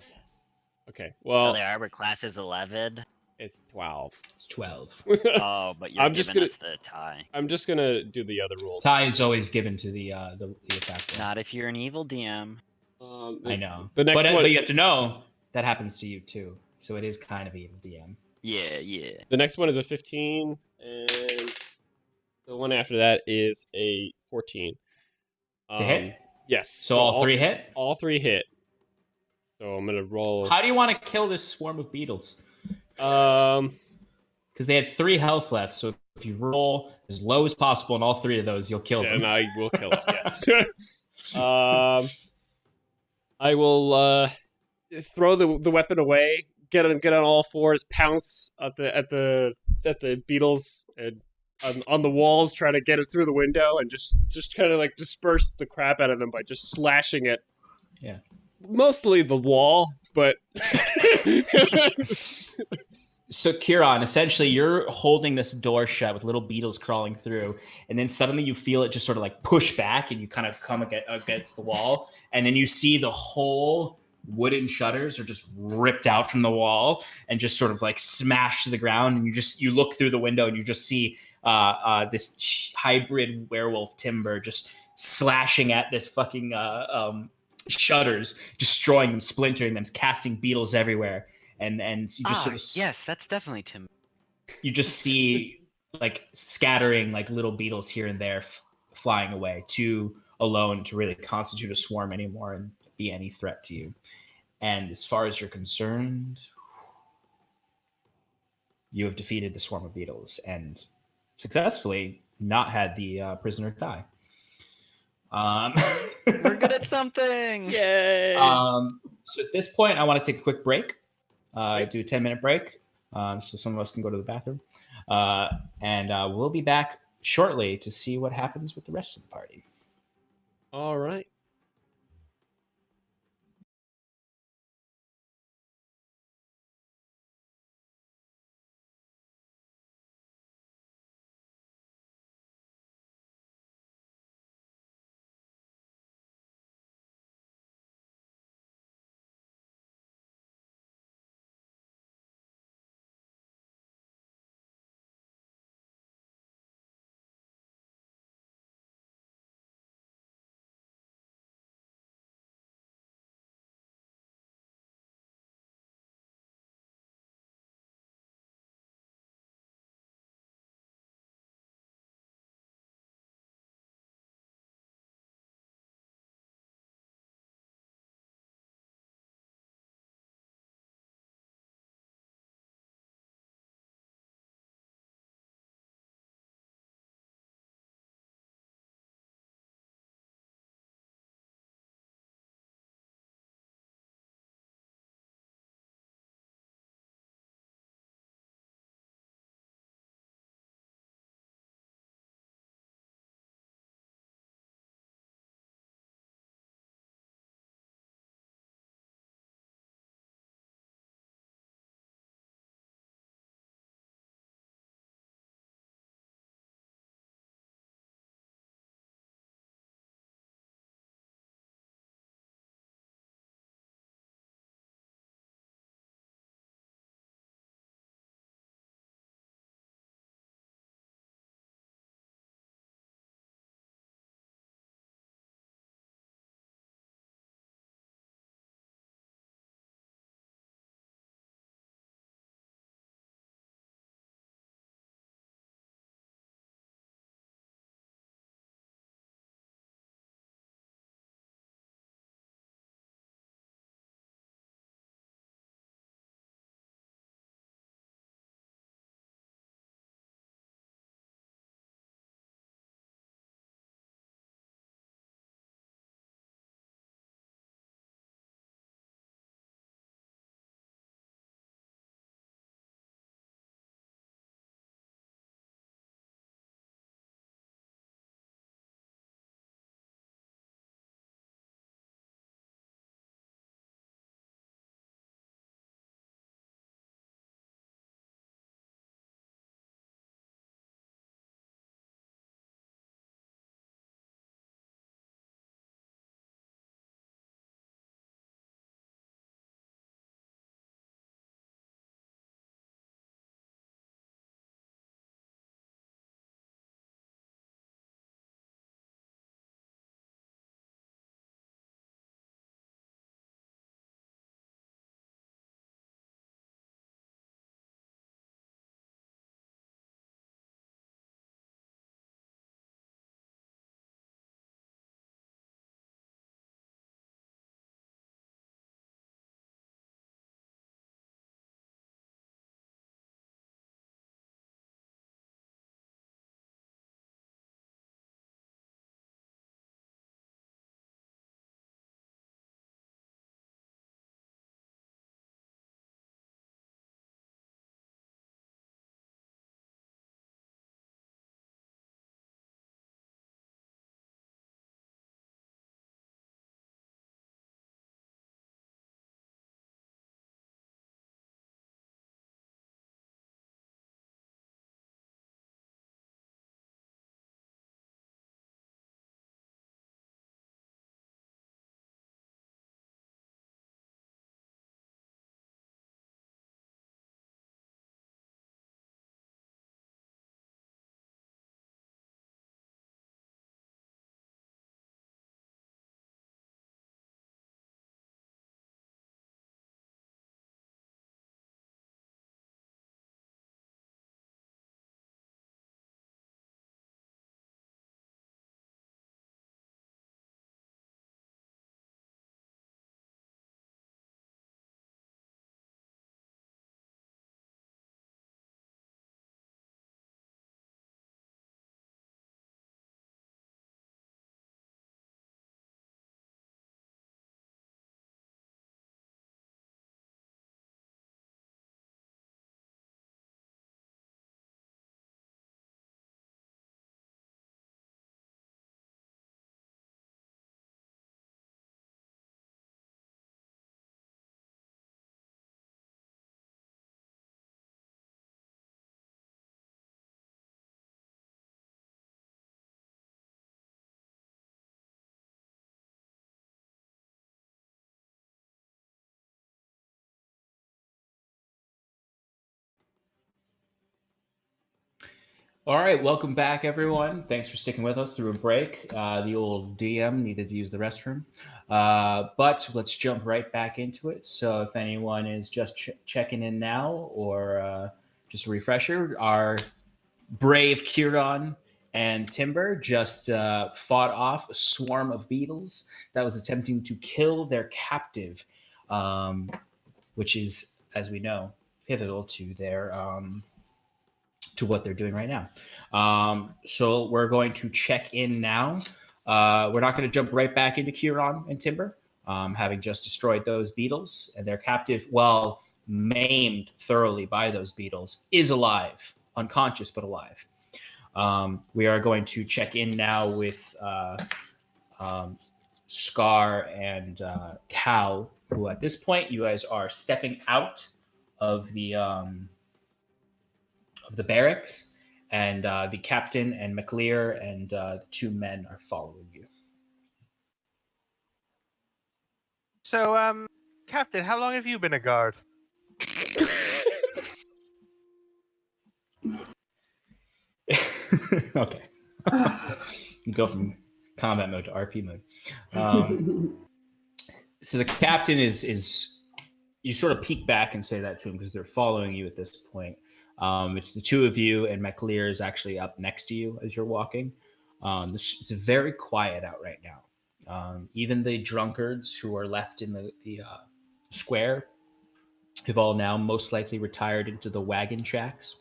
S7: Okay.
S3: So
S7: Well,
S3: the armor class is 11.
S7: it's 12.
S1: It's 12.
S3: Oh, but you're
S7: I'm just
S3: giving
S7: gonna-
S3: us the tie.
S7: I'm just gonna do the other rules.
S1: Tie is always given to the attack roll.
S3: Not if you're an evil DM.
S1: I know.
S7: The next one.
S1: But you have to know that happens to you too. So it is kind of evil DM.
S3: Yeah.
S7: The next one is a 15, and the one after that is a 14.
S1: To hit?
S7: Yes.
S1: So all three hit?
S7: All 3 hit. So I'm gonna roll.
S1: How do you want to kill this swarm of beetles?
S7: Um,
S1: Because they had 3 health left. So if you roll as low as possible on all 3 of those, you'll kill them.
S7: and I will kill it. Yes. I will throw the weapon away. Get on all fours. Pounce at the beetles and on the walls. Try to get it through the window and just kind of like disperse the crap out of them by just slashing it.
S1: Yeah.
S7: Mostly the wall, but
S1: So Kieran, essentially you're holding this door shut with little beetles crawling through, and then suddenly you feel it just sort of like push back and you kind of come against the wall, and then you see the whole wooden shutters are just ripped out from the wall and just sort of like smashed to the ground, and you look through the window and you just see this hybrid werewolf Timber just slashing at this fucking shutters, destroying them, splintering them, casting beetles everywhere. And you just sort of
S3: yes, that's definitely Tim.
S1: You just see like scattering like little beetles here and there flying away, too alone to really constitute a swarm anymore and be any threat to you. And as far as you're concerned, you have defeated the swarm of beetles and successfully not had the prisoner die.
S3: We're good at something.
S7: yay!
S1: So at this point, I want to take a quick break. Do a 10-minute break, so some of us can go to the bathroom, and we'll be back shortly to see what happens with the rest of the party.
S7: All right.
S1: All right, welcome back, everyone. Thanks for sticking with us through a break. The old DM needed to use the restroom, but let's jump right back into it. So, if anyone is just checking in now, or just a refresher, our brave Kieran and Timber just fought off a swarm of beetles that was attempting to kill their captive, which is, as we know, pivotal to their to what they're doing right now. So we're going to check in now. We're not going to jump right back into Kieran and Timber, having just destroyed those beetles, and their captive, well, maimed thoroughly by those beetles, is alive, unconscious but alive. We are going to check in now with Scar and Cal, who at this point you guys are stepping out of the barracks, and the captain and McLear and the two men are following you.
S2: So, Captain, how long have you been a guard?
S1: Okay. Go from combat mode to RP mode. So the captain is you sort of peek back and say that to him because they're following you at this point. It's the two of you, and McLear is actually up next to you as you're walking. It's very quiet out right now. Even the drunkards who are left in the square have all now most likely retired into the wagon shacks.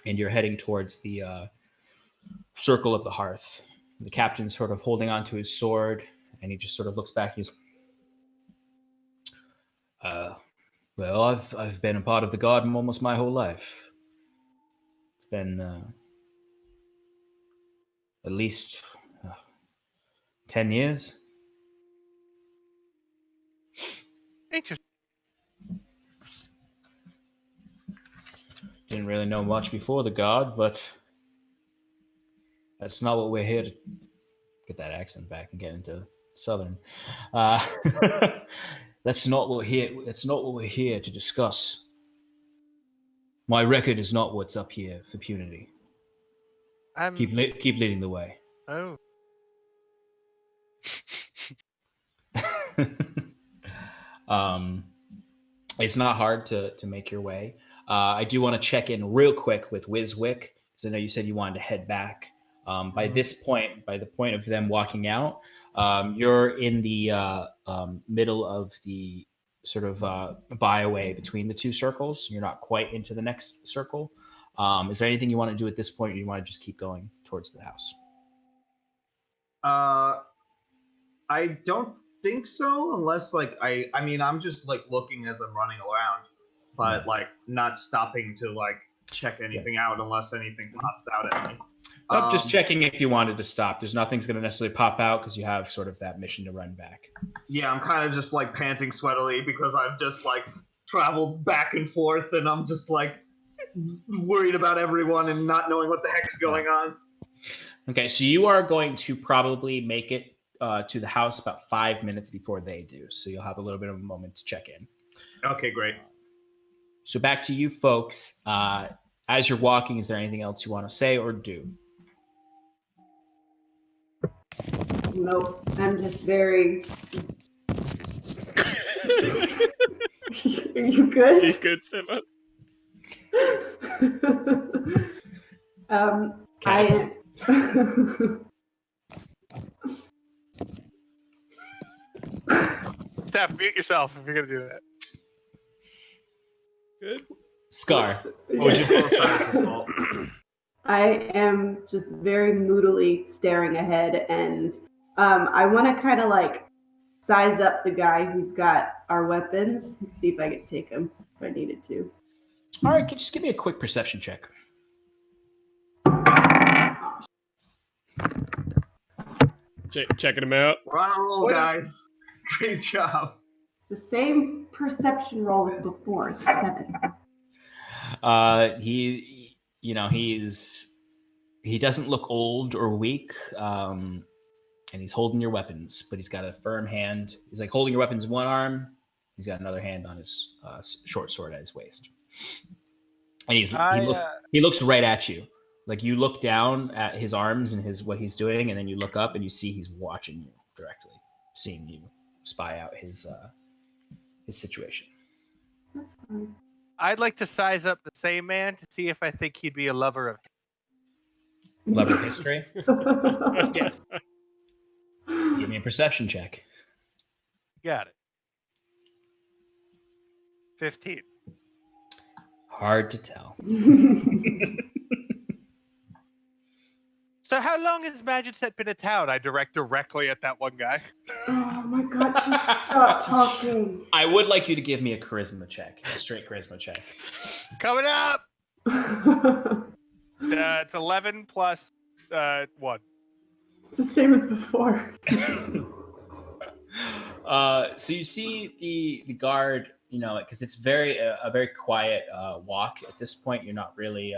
S1: And you're heading towards the circle of the hearth. The captain's sort of holding onto his sword, and he just sort of looks back. He's, well, I've been a part of the garden almost my whole life. It's been at least 10 years.
S2: Interesting.
S1: Didn't really know much before the guard, but that's not what we're here to get that accent back and get into Southern. That's not what we're here to discuss. My record is not what's up here for punity. Keep leading the way.
S2: Oh.
S1: It's not hard to make your way. I do want to check in real quick with Wiswick, because I know you said you wanted to head back. By this point, by the point of them walking out, you're in the middle of the sort of byway between the two circles. You're not quite into the next circle. Is there anything you want to do at this point, or you want to just keep going towards the house?
S6: I don't think so, unless I mean, I'm just like looking as I'm running around, but like not stopping to like check anything out unless anything pops out at me.
S1: Just checking if you wanted to stop. There's nothing's going to necessarily pop out because you have sort of that mission to run back.
S6: Yeah, I'm kind of just like panting sweatily because I've just like traveled back and forth, and I'm just like worried about everyone and not knowing what the heck's going on.
S1: Okay, so you are going to probably make it to the house about 5 minutes before they do. So you'll have a little bit of a moment to check in.
S6: Okay, great.
S1: So back to you folks. As you're walking, is there anything else you want to say or do?
S5: Nope. I'm just very. Are you good?
S7: You good, Simba?
S5: I am.
S2: Steph, mute yourself if you're gonna do that.
S7: Good.
S1: Scar. What would you
S5: I am just very moodily staring ahead, and I want to kind of like size up the guy who's got our weapons and see if I can take him if I needed to.
S1: All right, just give me a quick perception check.
S7: Checking him out.
S6: We're on a roll, guys. Great job.
S5: It's the same perception roll as before, 7.
S1: He doesn't look old or weak, and he's holding your weapons, but he's got a firm hand. He's like holding your weapons in one arm. He's got another hand on his short sword at his waist. and he looks right at you. Like you look down at his arms and what he's doing, and then you look up and you see he's watching you directly, seeing you spy out his situation.
S5: That's fine.
S2: I'd like to size up the same man to see if I think he'd be a lover of.
S1: Love of history.
S2: Yes.
S1: Give me a perception check.
S2: Got it. 15.
S1: Hard to tell.
S2: So how long has Magicset been in town? I direct directly at that one guy.
S5: Oh my god, just stop talking.
S1: I would like you to give me a charisma check, a straight charisma check.
S2: Coming up. It's 11 plus 1.
S5: It's the same as before.
S1: So you see the guard, because it's a very quiet walk at this point. You're not really,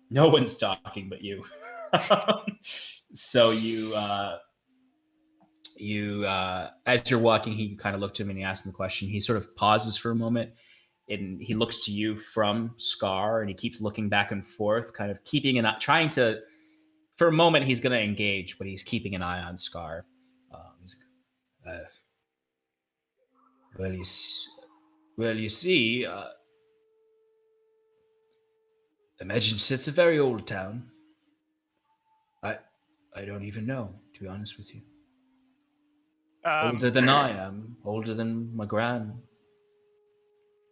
S1: no one's talking but you. So you as you're walking, he kind of looked at him and he asked him a question. He sort of pauses for a moment and he looks to you from Scar and he keeps looking back and forth, kind of keeping an eye, trying to, for a moment, he's going to engage, but he's keeping an eye on Scar. Well, you see, imagine it's a very old town. I don't even know, to be honest with you. Older than I am, older than my gran.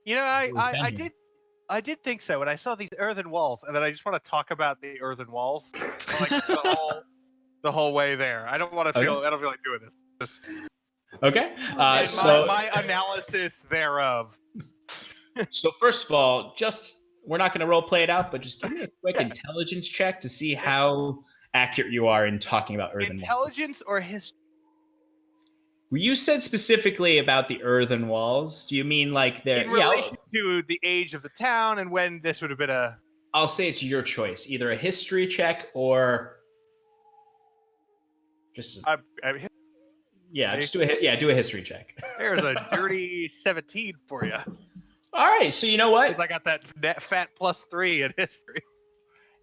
S2: I did think so when I saw these earthen walls, and then I just want to talk about the earthen walls, like the whole way there. I don't want to feel. I don't feel like doing this. Just
S1: okay.
S2: So my analysis thereof.
S1: So first of all, we're not going to role play it out, but just give me a quick intelligence check to see how accurate you are in talking about earthen walls.
S2: Intelligence or history?
S1: You said specifically about the earthen walls. Do you mean like they're
S2: in relation to the age of the town and when this would have been a?
S1: I'll say it's your choice, either a history check or just. Just do a history check.
S2: There's a dirty 17 for you.
S1: All right, so you know what?
S2: I got that fat +3 in history.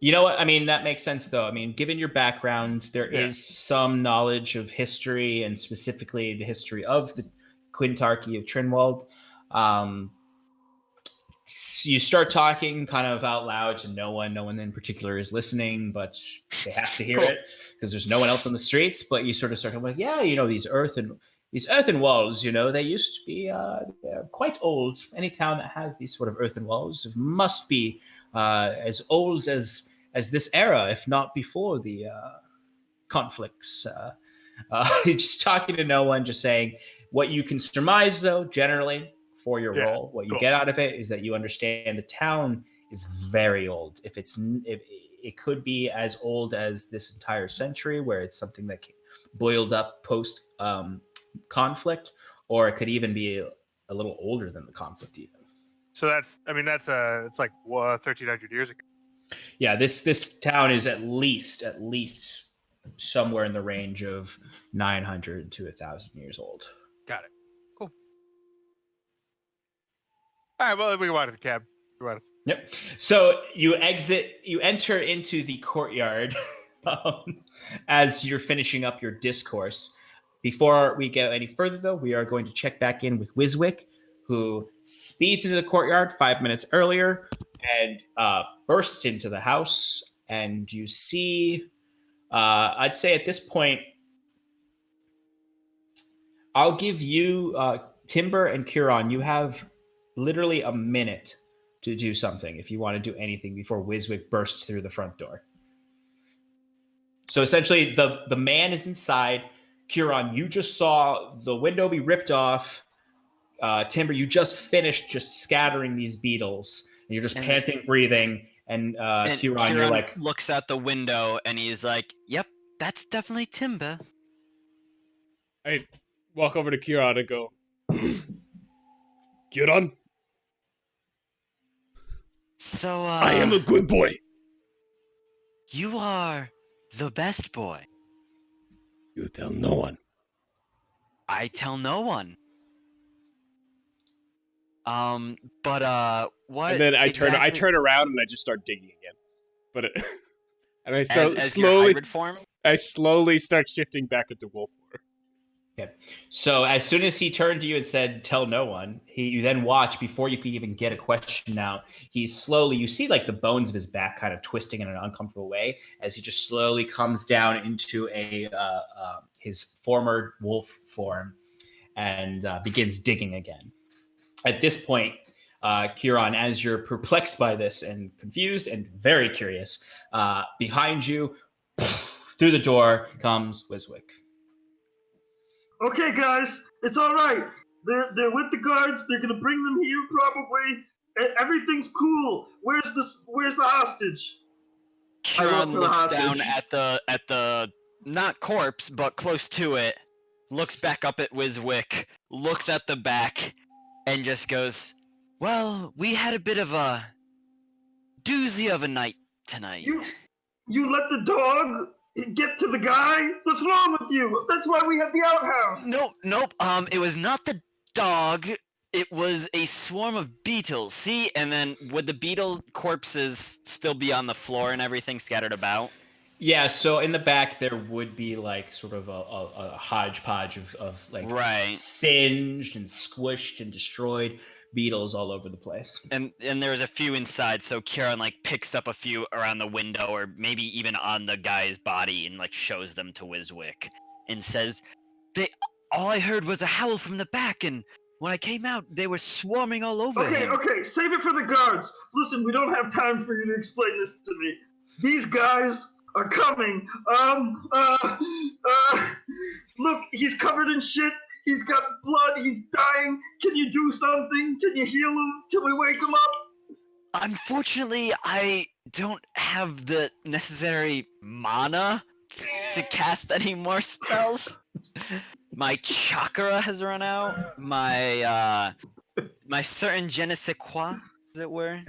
S1: You know what? I mean, that makes sense, though. I mean, given your background, there is some knowledge of history and specifically the history of the Quintarchy of Trinwald. You start talking kind of out loud to no one. No one in particular is listening, but they have to hear it because there's no one else on the streets. But you sort of start talking like, these earthen walls, they used to be they're quite old. Any town that has these sort of earthen walls must be as old as this era, if not before the conflicts. Just talking to no one, just saying what you can surmise, though, generally for your role. What you get out of it is that you understand the town is very old. If it could be as old as this entire century, where it's something that boiled up post conflict, or it could even be a little older than the conflict even.
S2: So it's like 1,300 years ago.
S1: Yeah, this town is at least somewhere in the range of 900 to 1,000 years old.
S2: Got it. Cool. All right, well, we go out of the cab.
S1: Yep. So you enter into the courtyard as you're finishing up your discourse. Before we go any further, though, we are going to check back in with Wiswick, who speeds into the courtyard 5 minutes earlier and bursts into the house. And you see, I'd say at this point, I'll give you, Timber and Curon, you have literally a minute to do something if you want to do anything before Wiswick bursts through the front door. So essentially, the man is inside. Curon, you just saw the window be ripped off. Timber, you just finished just scattering these beetles. And you're just panting, breathing. And Curon, you're like...
S3: looks out the window and he's like, yep, that's definitely Timber.
S7: I walk over to Curon and go, Curon?
S3: So,
S7: I am a good boy.
S3: You are the best boy.
S7: You tell no one.
S3: I tell no one. But What?
S7: And then I turn around and I just start digging again. But and I
S3: as your hybrid form?
S7: I slowly start shifting back into wolf form.
S1: Okay. So as soon as he turned to you and said, "Tell no one," you then watch before you could even get a question out. He's slowly, you see like the bones of his back kind of twisting in an uncomfortable way as he just slowly comes down into his former wolf form and begins digging again. At this point, Kieran, as you're perplexed by this and confused and very curious, behind you, through the door comes Wiswick.
S4: Okay, guys, it's all right. They're with the guards. They're gonna bring them here probably. Everything's cool. Where's the hostage?
S3: Kieran looks down at the not corpse, but close to it, looks back up at Wiswick, looks at the back, and just goes, "Well, we had a bit of a doozy of a night tonight."
S4: You let the dog get to the guy? What's wrong with you? That's why we have the outhouse.
S3: Nope. It was not the dog. It was a swarm of beetles. See, and then would the beetle corpses still be on the floor and everything scattered about?
S1: Yeah, so in the back there would be like sort of a hodgepodge of like singed and squished and destroyed beetles all over the place.
S3: And there's a few inside, so Kieran like picks up a few around the window or maybe even on the guy's body and like shows them to Wiswick and says, all I heard was a howl from the back, and when I came out, they were swarming all over him.
S4: Okay, save it for the guards. Listen, we don't have time for you to explain this to me. These guys are coming. Look, he's covered in shit. He's got blood. He's dying. Can you do something? Can you heal him? Can we wake him up?
S3: Unfortunately, I don't have the necessary mana to cast any more spells. My chakra has run out. My certain je ne sais quoi, as it were.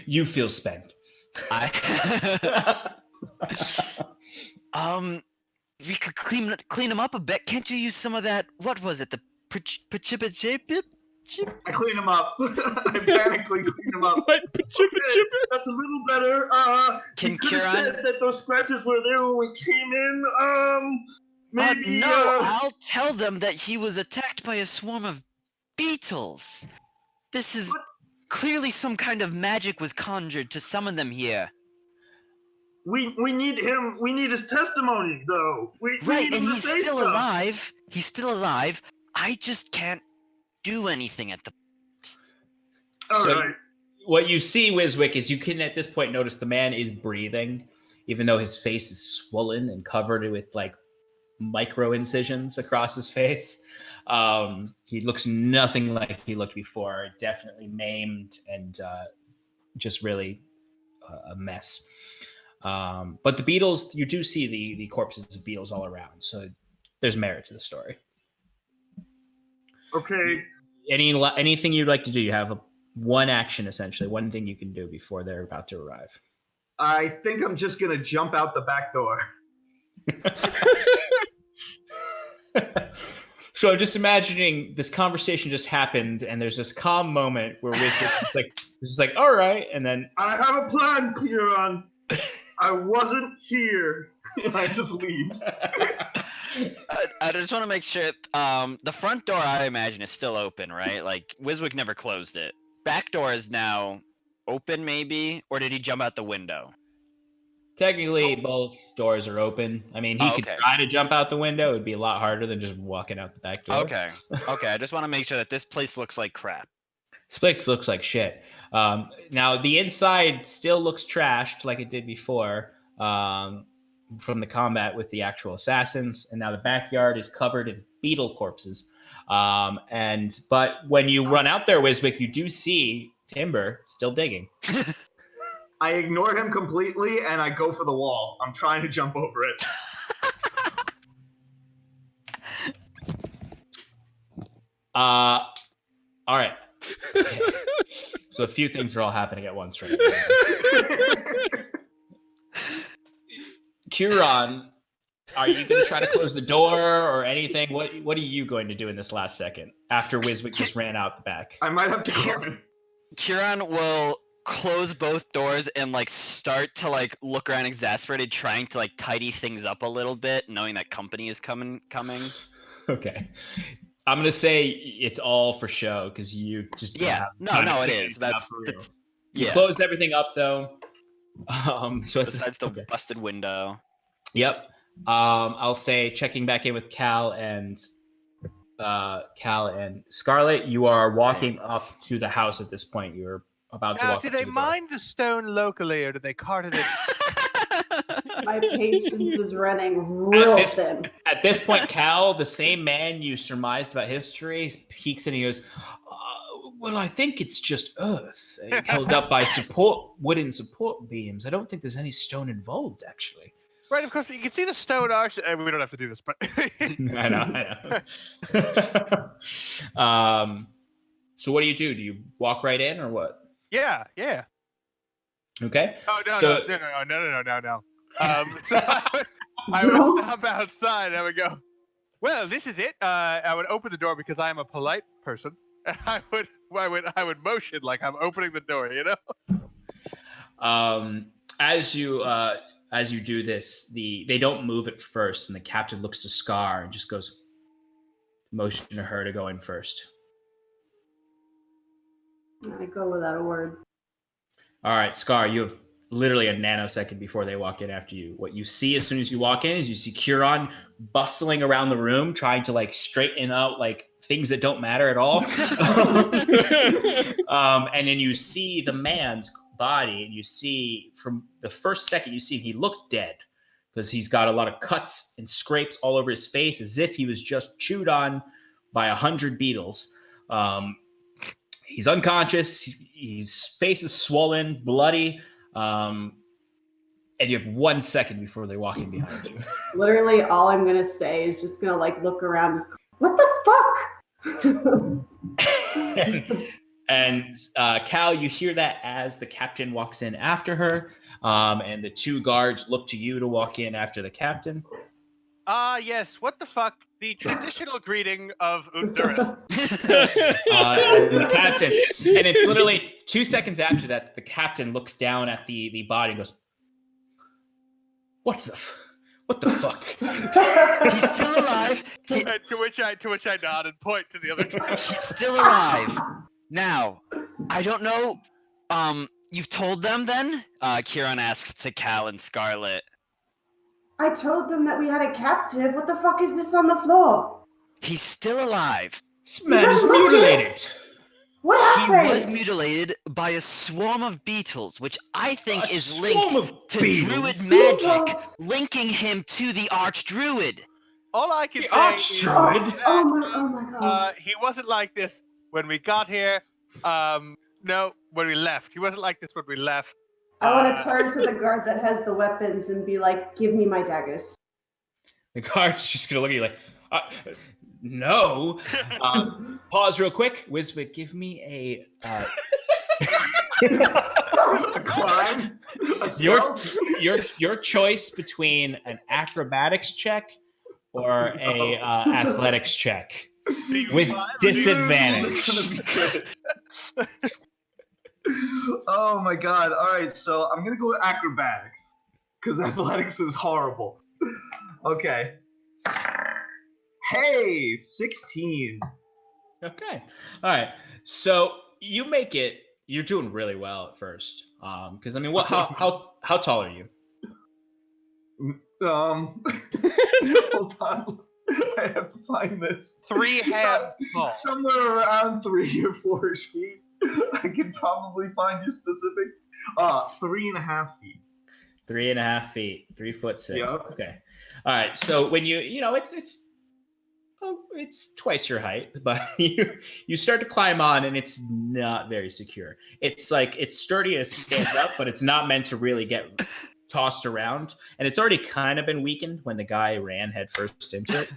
S1: You feel spent.
S3: We could clean him up a bit. Can't you use some of that? What was it? The
S6: I clean him up. I panically clean him up.
S4: Okay, that's a little better.
S3: Can
S4: you could have
S3: Kieran?
S4: said that those scratches were there when we came in. Maybe.
S3: No, I'll tell them that he was attacked by a swarm of beetles. This is clearly some kind of magic was conjured to summon them here.
S4: We need him. We need his testimony, though. We need him
S3: and
S4: to
S3: he's
S4: say
S3: still
S4: stuff.
S3: alive. He's still alive. I just can't do anything at the.
S4: All
S1: So-
S4: right.
S1: What you see, Wiswick, is you can at this point notice the man is breathing, even though his face is swollen and covered with like micro incisions across his face. He looks nothing like he looked before. Definitely maimed and just really a mess. But the beetles, you do see the corpses of beetles all around, so there's merit to the story.
S4: Okay.
S1: Anything you'd like to do? You have one action, essentially, one thing you can do before they're about to arrive.
S6: I think I'm just gonna jump out the back door.
S1: So I'm just imagining this conversation just happened, and there's this calm moment where Wiswick's just like, all right, and then
S4: I have a plan, Kieran. I wasn't here. I just leave.
S3: I just want to make sure. The front door, I imagine, is still open, right? Like Wiswick never closed it. Back door is now open, maybe, or did he jump out the window?
S1: technically both doors are open. I mean, he could
S3: okay.
S1: try to jump out the window. It would be a lot harder than just walking out the back door.
S3: Okay. I just want to make sure that this place looks like crap.
S1: This place looks like shit. Now, the inside still looks trashed like it did before from the combat with the actual assassins. And now the backyard is covered in beetle corpses. But when you run out there, Wiswick, you do see Timber still digging.
S6: I ignore him completely and I go for the wall. I'm trying to jump over it.
S1: All right. Okay. So a few things are all happening at once right now. Kieran, are you going to try to close the door or anything? What are you going to do in this last second after Wiswick just ran out the back?
S6: I might have to climb.
S3: Kieran will close both doors and like start to like look around exasperated, trying to like tidy things up a little bit, knowing that company is coming.
S1: Okay. I'm gonna say it's all for show because you just don't have
S3: No, it is. That's
S1: you closed everything up though. So
S3: besides the busted window.
S1: Yep. I'll say checking back in with Cal and Scarlet. You are walking up to the house at this point. You're about to
S2: Now,
S1: walk
S2: do
S1: up
S2: they
S1: to the door.
S2: mine the stone locally, or do they cart it in?
S5: My patience is running real thin.
S1: At this point, Cal, the same man you surmised about history, peeks in and he goes, well, I think it's just earth held up by wooden support beams. I don't think there's any stone involved, actually.
S2: Right, of course, but you can see the stone arch. We don't have to do this, but
S1: I know. So what do? Do you walk right in or what?
S2: Yeah.
S1: Okay.
S2: Oh no. So I would stop outside and I would go, well, this is it. I would open the door because I am a polite person, and I would motion like I'm opening the door, you know.
S1: As you do this, they don't move at first, and the captain looks to Scar and just goes, motion to her to go in first.
S5: I go without a word.
S1: All right, Scar, you have literally a nanosecond before they walk in after you. What you see as soon as you walk in is you see Kieran bustling around the room, trying to like straighten out like things that don't matter at all. And then you see the man's body, and you see from the first second you see he looks dead because he's got a lot of cuts and scrapes all over his face as if he was just chewed on by 100 beetles. He's unconscious. His face is swollen, bloody. And you have 1 second before they're walking behind you.
S5: Literally, all I'm gonna say is just gonna like look around, just what the fuck?
S1: and Cal, you hear that as the captain walks in after her, and the two guards look to you to walk in after the captain.
S2: Yes. What the fuck? The traditional greeting of Honduras.
S1: And the captain, and it's literally 2 seconds after that, the captain looks down at the body and goes, What the fuck?
S3: He's still alive.
S2: To which I nod and point to the other guy.
S3: He's still alive. Now, I don't know. You've told them then? Kieran asks to Cal and Scarlet.
S5: I told them that we had a captive. What the fuck is this on the floor?
S3: He's still alive.
S1: This man is mutilated.
S5: What
S3: He
S5: happened?
S3: was mutilated by a swarm of beetles, which I think is linked to druid magic, linking him to the archdruid.
S2: All I can say is
S5: oh my god.
S2: he wasn't like this when we got here. No, when we left. He wasn't like this when we left.
S5: I want to turn to the guard that has the weapons and be like, give me my daggers.
S1: The guard's just going to look at you like, no. Pause real quick. Wiswick, give me a
S6: climb?
S1: Your choice between an acrobatics check or a athletics check with disadvantage.
S6: Oh my god. Alright, so I'm gonna go with acrobatics. Because athletics is horrible. Okay. Hey! 16.
S1: Okay. Alright. So you make it. You're doing really well at first. Because I mean, how tall are you?
S6: Hold on. I have to find this.
S2: 3 hands tall.
S6: Somewhere around 3 or 4 feet. I could probably find your specifics. 3.5 feet.
S1: 3.5 feet. 3'6".
S6: Yep.
S1: Okay. All right. So when it's twice your height, but you start to climb on, and it's not very secure. It's like it's sturdy as it stands up, but it's not meant to really get tossed around, and it's already kind of been weakened when the guy ran headfirst into it.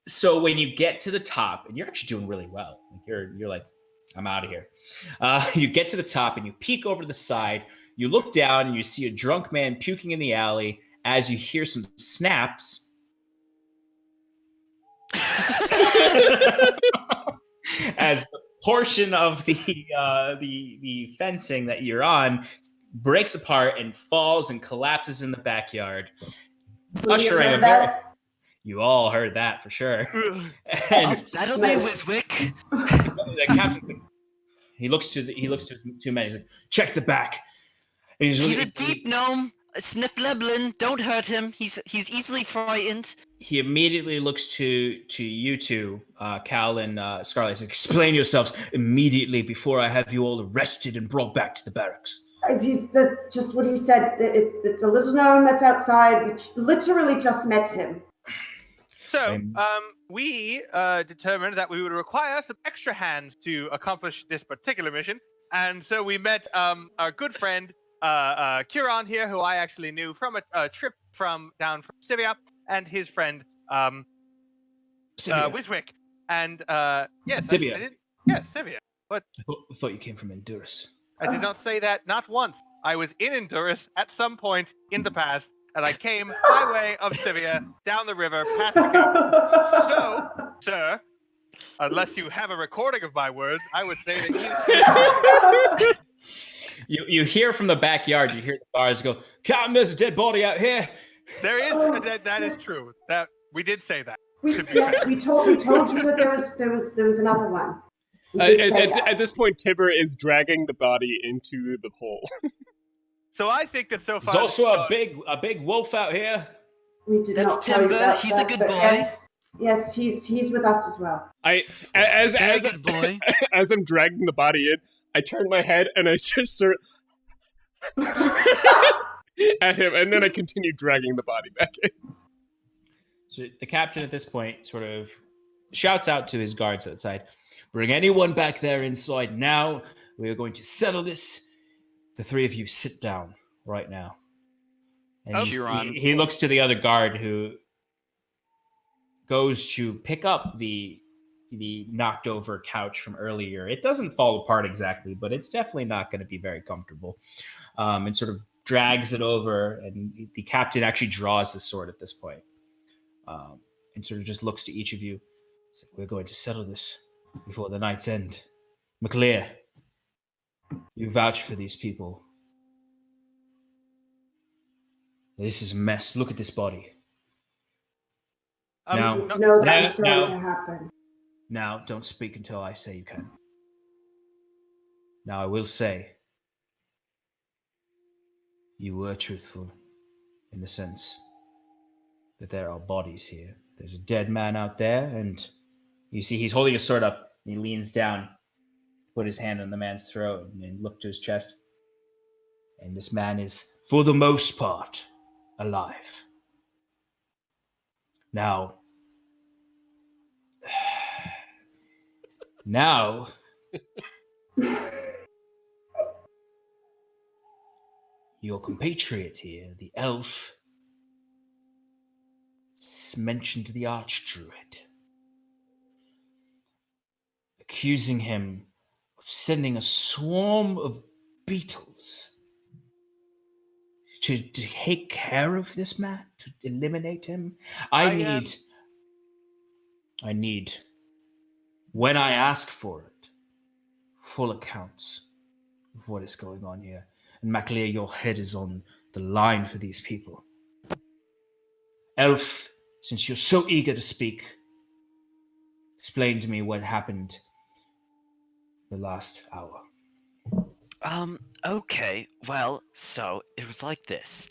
S1: So when you get to the top, and you're actually doing really well, you're like, I'm out of here. You get to the top and you peek over to the side. You look down and you see a drunk man puking in the alley as you hear some snaps. As the portion of the fencing that you're on breaks apart and falls and collapses in the backyard, ushering a very. You all heard that for sure. And
S3: That'll be Wiswick.
S1: the captain, he looks to his two men. He's like, check the back. And
S3: He's a deep gnome. Sniffleblin, don't hurt him. He's easily frightened.
S1: He immediately looks to you two, Cal and Scarlet. He's like, explain yourselves immediately before I have you all arrested and brought back to the barracks.
S5: Just what he said. It's a little gnome that's outside. We literally just met him.
S2: So, we determined that we would require some extra hands to accomplish this particular mission, and so we met our good friend Kieran here, who I actually knew from a trip down from Sivia, and his friend Wiswick. And yes,
S1: Sivia.
S2: Yes, Sivia. But
S1: I thought you came from Endurus.
S2: I did not say that, not once. I was in Endurus at some point in the past, and I came by way of Sivia down the river past the capital. So, sir, unless you have a recording of my words, I would say that
S1: You hear from the backyard, you hear the guards go, Captain, there's a dead body out here.
S2: There is that is true. That we did say that.
S5: We told you that there was another one.
S7: At this point, Tibber is dragging the body into the hole.
S2: So I think that so far
S1: there's also a big wolf out here.
S5: We did
S3: That's
S5: not tell you
S3: Timber.
S5: about
S3: He's
S5: that,
S3: a good
S5: but
S3: boy.
S5: Yes, he's with us as well.
S7: As
S3: good boy.
S7: As I'm dragging the body in, I turn my head and I just sort of at him, and then I continue dragging the body back in.
S1: So the captain at this point sort of shouts out to his guards outside, bring anyone back there inside now. We are going to settle this. The three of you sit down right now. And he looks to the other guard who goes to pick up the knocked over couch from earlier. It doesn't fall apart exactly, but it's definitely not going to be very comfortable. And sort of drags it over, and the captain actually draws his sword at this point. And sort of just looks to each of you. It's like, we're going to settle this before the night's end. McLear, you vouch for these people. This is a mess. Look at this body.
S5: That was going to happen.
S1: Now, don't speak until I say you can. Now, I will say, you were truthful in the sense that there are bodies here. There's a dead man out there, and you see he's holding his sword up. He leans down, put his hand on the man's throat, and look to his chest. And this man is, for the most part, alive. Now, your compatriot here, the elf, mentioned the archdruid, accusing him of sending a swarm of beetles to take care of this man, to eliminate him. I need, when I ask for it, full accounts of what is going on here. And MacLear, your head is on the line for these people. Elf, since you're so eager to speak, explain to me what happened the last hour.
S3: Okay. Well, so it was like this.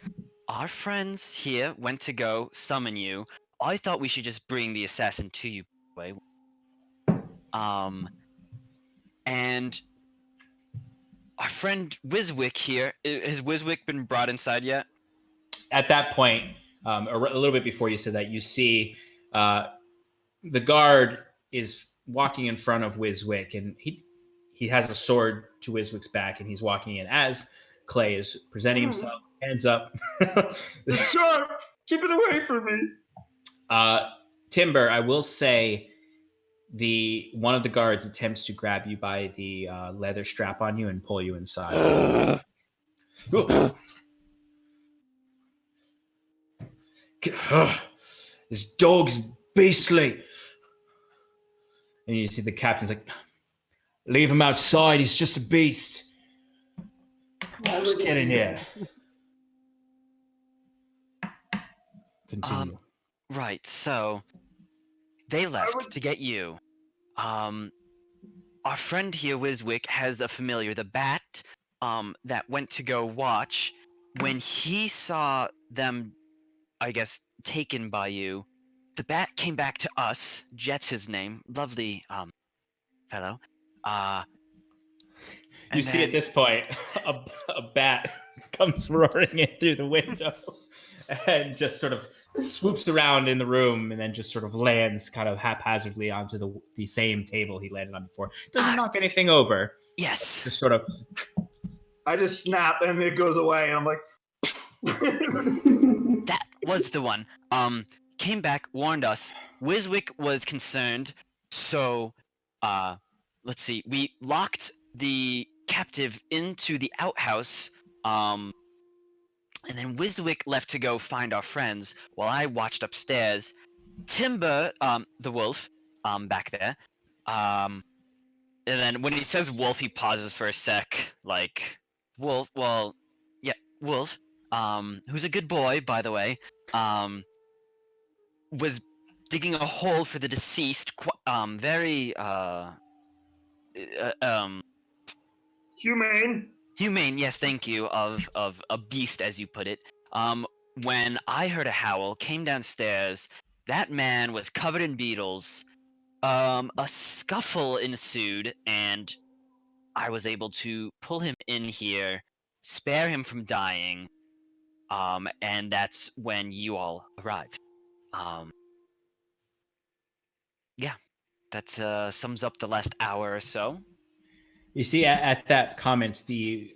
S3: Our friends here went to go summon you. I thought we should just bring the assassin to you. And our friend Wiswick here, has Wiswick been brought inside yet?
S1: At that point, a little bit before you said that, you see the guard is walking in front of Wiswick, and he has a sword to Wiswick's back, and he's walking in as Clay is presenting himself, hands up.
S4: It's sharp! Keep it away from me!
S1: Timber, I will say one of the guards attempts to grab you by the leather strap on you and pull you inside. This dog's beastly. And you see the captain's like, Leave him outside. He's just a beast.
S5: Why
S1: Just
S5: would
S1: get
S5: it
S1: in
S5: be
S1: here.
S5: there?
S1: Continue.
S3: Right, so they left to get you. Our friend here, Wiswick, has a familiar, the bat, that went to go watch. When he saw them, I guess, taken by you, the bat came back to us. Jet's his name. Lovely, fellow.
S1: You see at this point, a bat comes roaring in through the window and just sort of swoops around in the room and then just sort of lands kind of haphazardly onto the same table he landed on before. Doesn't knock anything over.
S3: Yes.
S1: Just sort of.
S6: I just snap and it goes away, and I'm like,
S3: That was the one. Came back, warned us. Wiswick was concerned, so let's see. We locked the captive into the outhouse. And then Wiswick left to go find our friends while I watched upstairs. Timber, the wolf, back there. And then when he says wolf, he pauses for a sec, like wolf. Well, yeah, wolf. Who's a good boy, by the way. Was digging a hole for the deceased. Very
S4: Humane.
S3: humane. Yes, thank you. Of a beast, as you put it. When I heard a howl, came downstairs. That man was covered in beetles. A scuffle ensued, and I was able to pull him in here, spare him from dying. And that's when you all arrived. Yeah, that sums up the last hour or so.
S1: You see at that comment, the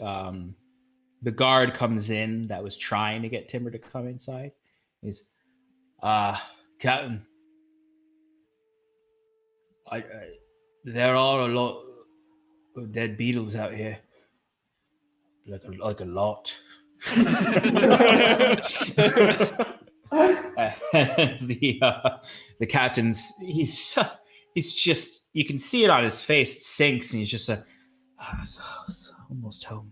S1: guard comes in that was trying to get Timber to come inside. He's, Captain, there are a lot of dead beetles out here. Like a lot. And the captain's he's just, you can see it on his face, it sinks, and he's just it's almost home.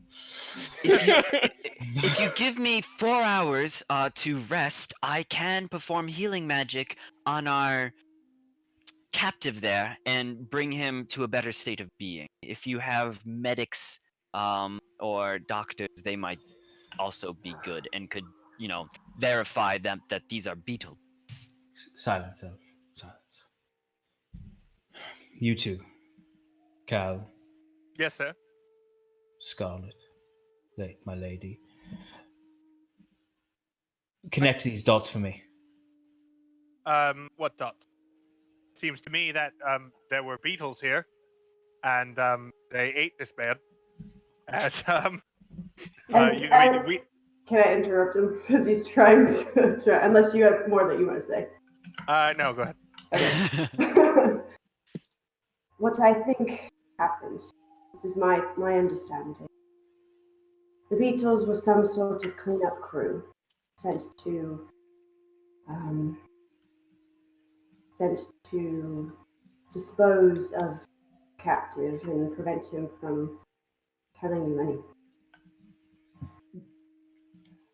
S3: If you give me 4 hours to rest, I can perform healing magic on our captive there and bring him to a better state of being. If you have medics or doctors, they might also be good and could, verify that these are beetles.
S1: Silence, Elf. Silence. You two. Cal,
S2: Yes, sir.
S1: Scarlet, my lady. Connect these dots for me.
S2: What dots? Seems to me that there were beetles here, and they ate this man. And
S5: Can I interrupt him because he's trying to? Unless you have more that you want to say.
S2: No, go ahead.
S5: Okay. What I think happened. This is my understanding. The Beatles were some sort of cleanup crew sent to dispose of captive and prevent him from telling you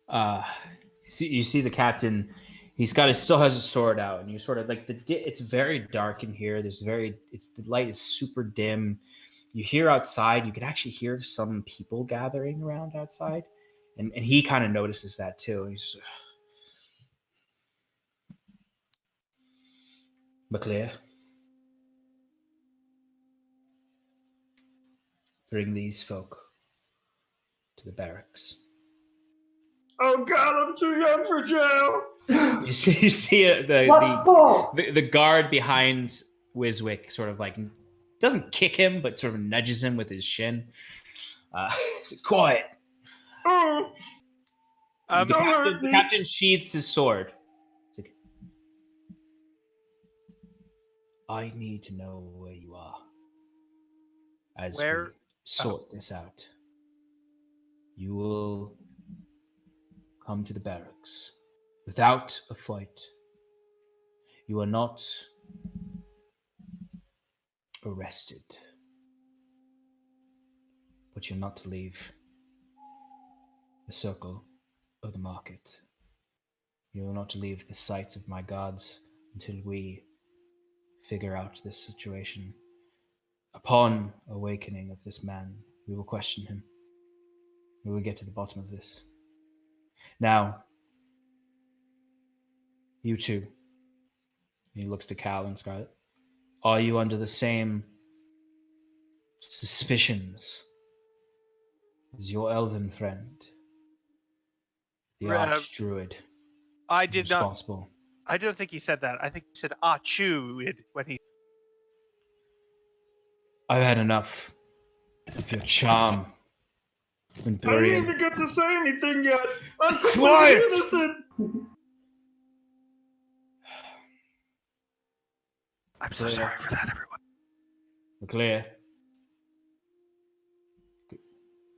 S5: anything.
S1: You see the captain. Still has a sword out, and you sort of like it's very dark in here. The light is super dim. You hear outside. You can actually hear some people gathering around outside, and he kind of notices that too. He's just, McClear, bring these folk to the barracks.
S4: Oh God, I'm too young for jail.
S1: You see the guard behind Wiswick sort of like doesn't kick him, but sort of nudges him with his shin. Quiet.
S4: Oh,
S1: The captain sheathes his sword. It's like, I need to know where you are as we sort this out. You will come to the barracks without a fight. You are not arrested. but you're not to leave the circle of the market. You are not to leave the sights of my gods until we figure out this situation. Upon awakening of this man, we will question him. We will get to the bottom of this. Now, you two, he looks to Cal and Scarlet, are you under the same suspicions as your elven friend, the arch-druid,
S2: I did not.
S1: responsible?
S2: I don't think he said that. I think he said "Chew" when he.
S1: I've had enough of your charm and
S4: I didn't
S1: burial.
S4: even get to say anything yet. I'm
S1: Quiet!
S4: completely innocent.
S2: I'm so sorry for that, everyone.
S1: McClear.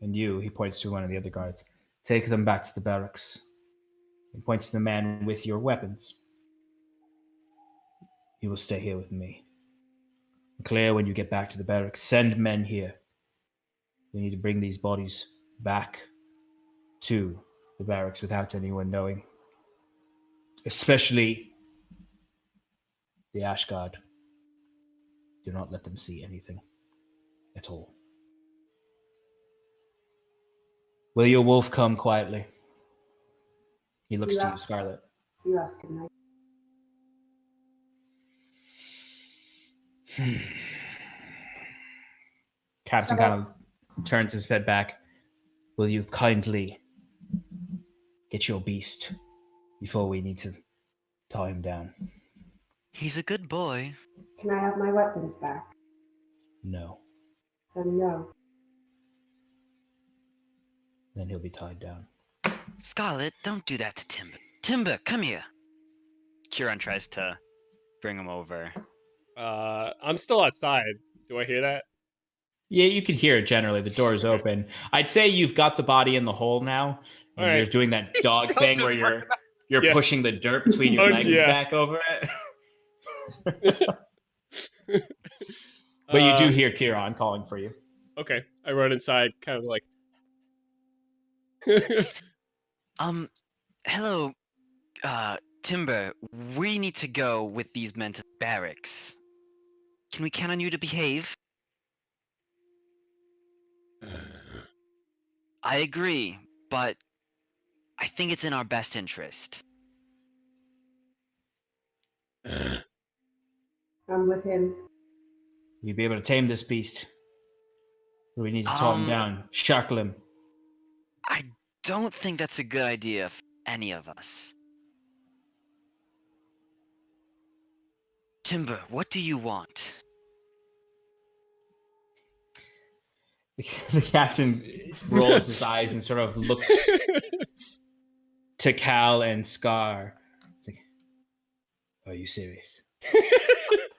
S1: And you, he points to one of the other guards, take them back to the barracks. He points to the man with your weapons. You will stay here with me. McClear, when you get back to the barracks, send men here. We need to bring these bodies back to the barracks without anyone knowing. Especially the Ash Guard. Do not let them see anything at all. Will your wolf come quietly? He looks to you, Scarlet.
S5: You ask him, right?
S1: Captain kind of turns his head back. Will you kindly get your beast before we need to tie him down?
S3: He's a good boy.
S5: Can I have my weapons back?
S1: No.
S5: Then no.
S1: Then he'll be tied down.
S3: Scarlet, don't do that to Timber. Timber, come here. Kieran tries to bring him over.
S7: I'm still outside. Do I hear that?
S1: Yeah, you can hear it generally. The door's open. I'd say you've got the body in the hole now. And
S7: All
S1: you're
S7: right.
S1: doing that dog
S2: Still
S1: thing
S2: just
S1: where you're
S7: Yeah.
S1: pushing the dirt between your
S7: Oh,
S1: legs
S7: yeah.
S1: back over it. But you do hear Kieran calling for you.
S7: Okay, I run inside, kind of like.
S3: Hello, Timber. We need to go with these men to the barracks. Can we count on you to behave? I agree, but I think it's in our best interest.
S5: I'm with him.
S1: You'll be able to tame this beast. We need to tie him down, shackle him.
S3: I don't think that's a good idea for any of us. Timber, what do you want?
S1: The captain rolls his eyes and sort of looks to Cal and Scar. It's like, are you serious?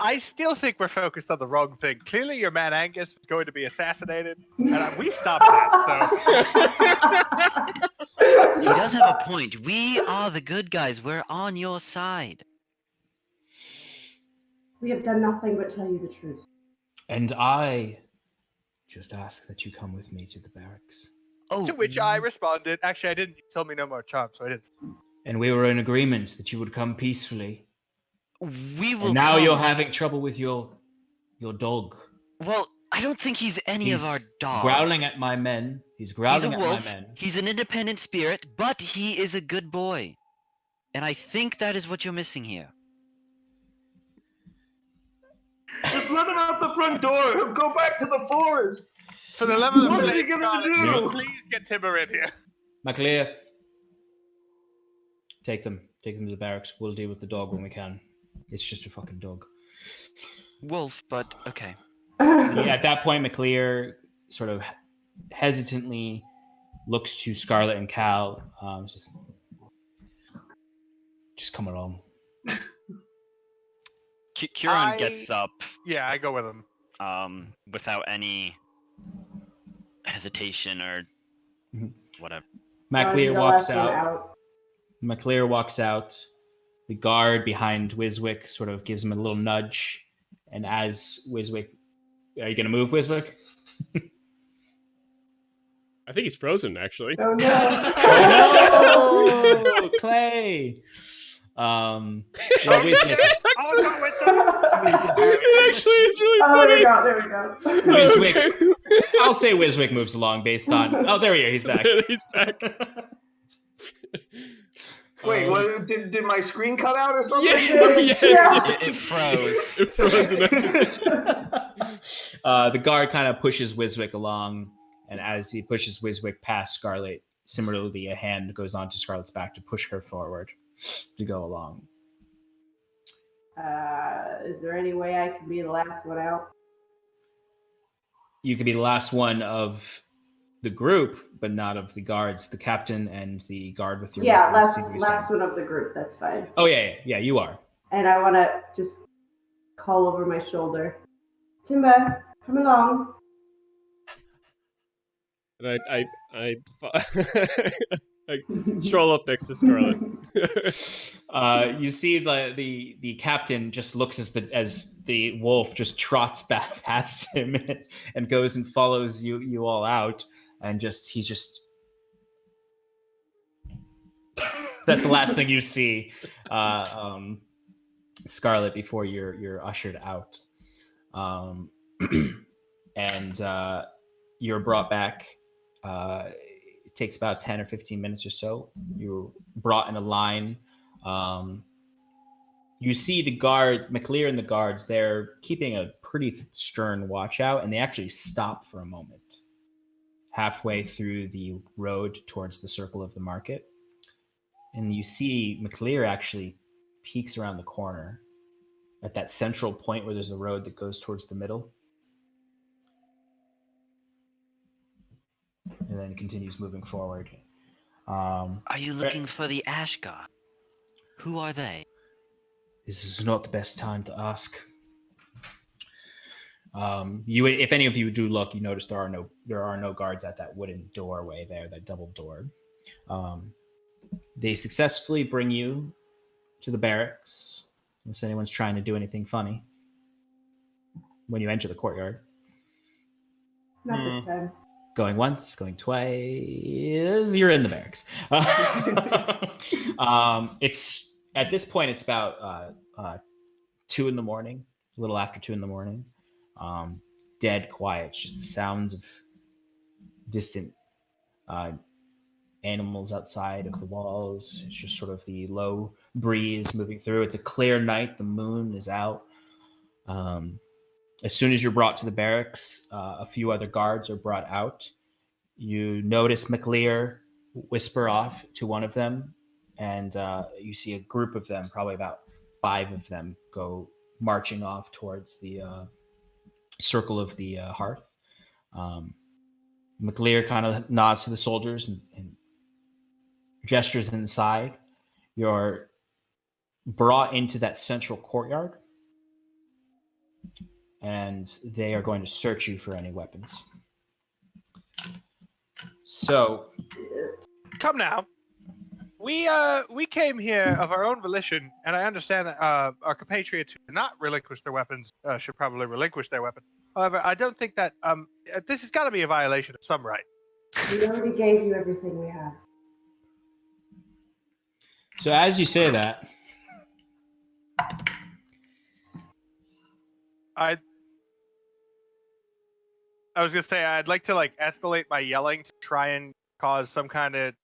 S2: I still think we're focused on the wrong thing. Clearly, your man Angus is going to be assassinated, and we stopped that. So
S3: He does have a point. We are the good guys. We're on your side.
S5: We have done nothing but tell you the truth.
S1: And I just ask that you come with me to the barracks.
S3: Oh,
S2: to which I responded, "Actually, I didn't. You told me no more charm, so I didn't."
S1: And we were in agreement that you would come peacefully.
S3: we will.
S1: And now
S3: come.
S1: you're having trouble with your dog.
S3: Well, I don't think he's any of our dogs.
S1: Growling at my men. He's growling
S3: He's a wolf.
S1: at my men.
S3: He's an independent spirit, but he is a good boy. And I think that is what you're missing here.
S4: Just let him out the front door. He'll go back to the forest.
S2: For the love of the
S4: What is he
S2: flame,
S4: gonna
S2: God,
S4: do?
S2: please get Timber in here.
S1: MacLear, take them to the barracks. We'll deal with the dog when we can. It's just a fucking dog.
S3: Wolf, but okay.
S1: Yeah, at that point, MacLear sort of hesitantly looks to Scarlet and Cal. Just come along.
S3: Kieran gets up.
S2: Yeah, I go with him.
S3: Without any hesitation or whatever.
S1: MacLear walks out. MacLear walks out. The guard behind Wiswick sort of gives him a little nudge. And as Wiswick... Are you going to move, Wiswick?
S7: I think he's frozen, actually.
S5: Oh no!
S1: Oh no, Clay. Well, Wiswick,
S2: I'll go with them.
S7: It actually is really
S5: Oh,
S7: funny.
S5: there we go.
S1: Wiswick. I'll say Wiswick moves along based on. Oh, there we are. He's back.
S7: He's back.
S6: Wait, what, did my screen cut out or something?
S3: It froze.
S7: It froze in that position.
S1: The guard kind of pushes Wiswick along, and as he pushes Wiswick past Scarlet, similarly, a hand goes onto Scarlet's back to push her forward to go along.
S5: Is there any way I can be the last one out?
S1: You could be the last one of the group, but not of the guards. The captain and the guard with your
S5: Yeah,
S1: weapons see what you're
S5: last
S1: saying.
S5: one of the group. That's fine.
S1: Oh yeah, you are.
S5: And I want to just call over my shoulder. Timber, come along.
S7: And I stroll up next to Scarlet.
S1: You see the captain just looks as the wolf just trots back past him and goes and follows you all out, and he's just that's the last thing you see, Scarlet, before you're ushered out, and you're brought back. It takes about 10 or 15 minutes or so. You're brought in a line. You see the guards, McLear and the guards, they're keeping a pretty stern watch out, and they actually stop for a moment halfway through the road towards the circle of the market. And you see McLear actually peeks around the corner at that central point where there's a road that goes towards the middle. And then continues moving forward.
S3: Are you looking for the Ash God? Who are they?
S1: This is not the best time to ask. If any of you do look, you notice there are no guards at that wooden doorway there, that double door. They successfully bring you to the barracks, unless anyone's trying to do anything funny when you enter the courtyard.
S5: Not this time.
S1: Going once, going twice, you're in the barracks. It's at this point, it's about 2 a.m, a little after 2 a.m. Dead quiet, it's just the sounds of distant animals outside of the walls. It's just sort of the low breeze moving through. It's a clear night, the moon is out. As soon as you're brought to the barracks, a few other guards are brought out. You notice McLear whisper off to one of them, and you see a group of them, probably about 5 of them, go marching off towards the circle of the hearth. McLear kind of nods to the soldiers and gestures inside. You're brought into that central courtyard, and they are going to search you for any weapons. So,
S2: Come now. We came here of our own volition, and I understand that our compatriots who did not relinquish their weapons should probably relinquish their weapons. However, I don't think that this has got to be a violation of some right.
S5: We already gave you everything we have.
S1: So as you say that,
S2: I was gonna say I'd like to escalate my yelling to try and cause some kind of,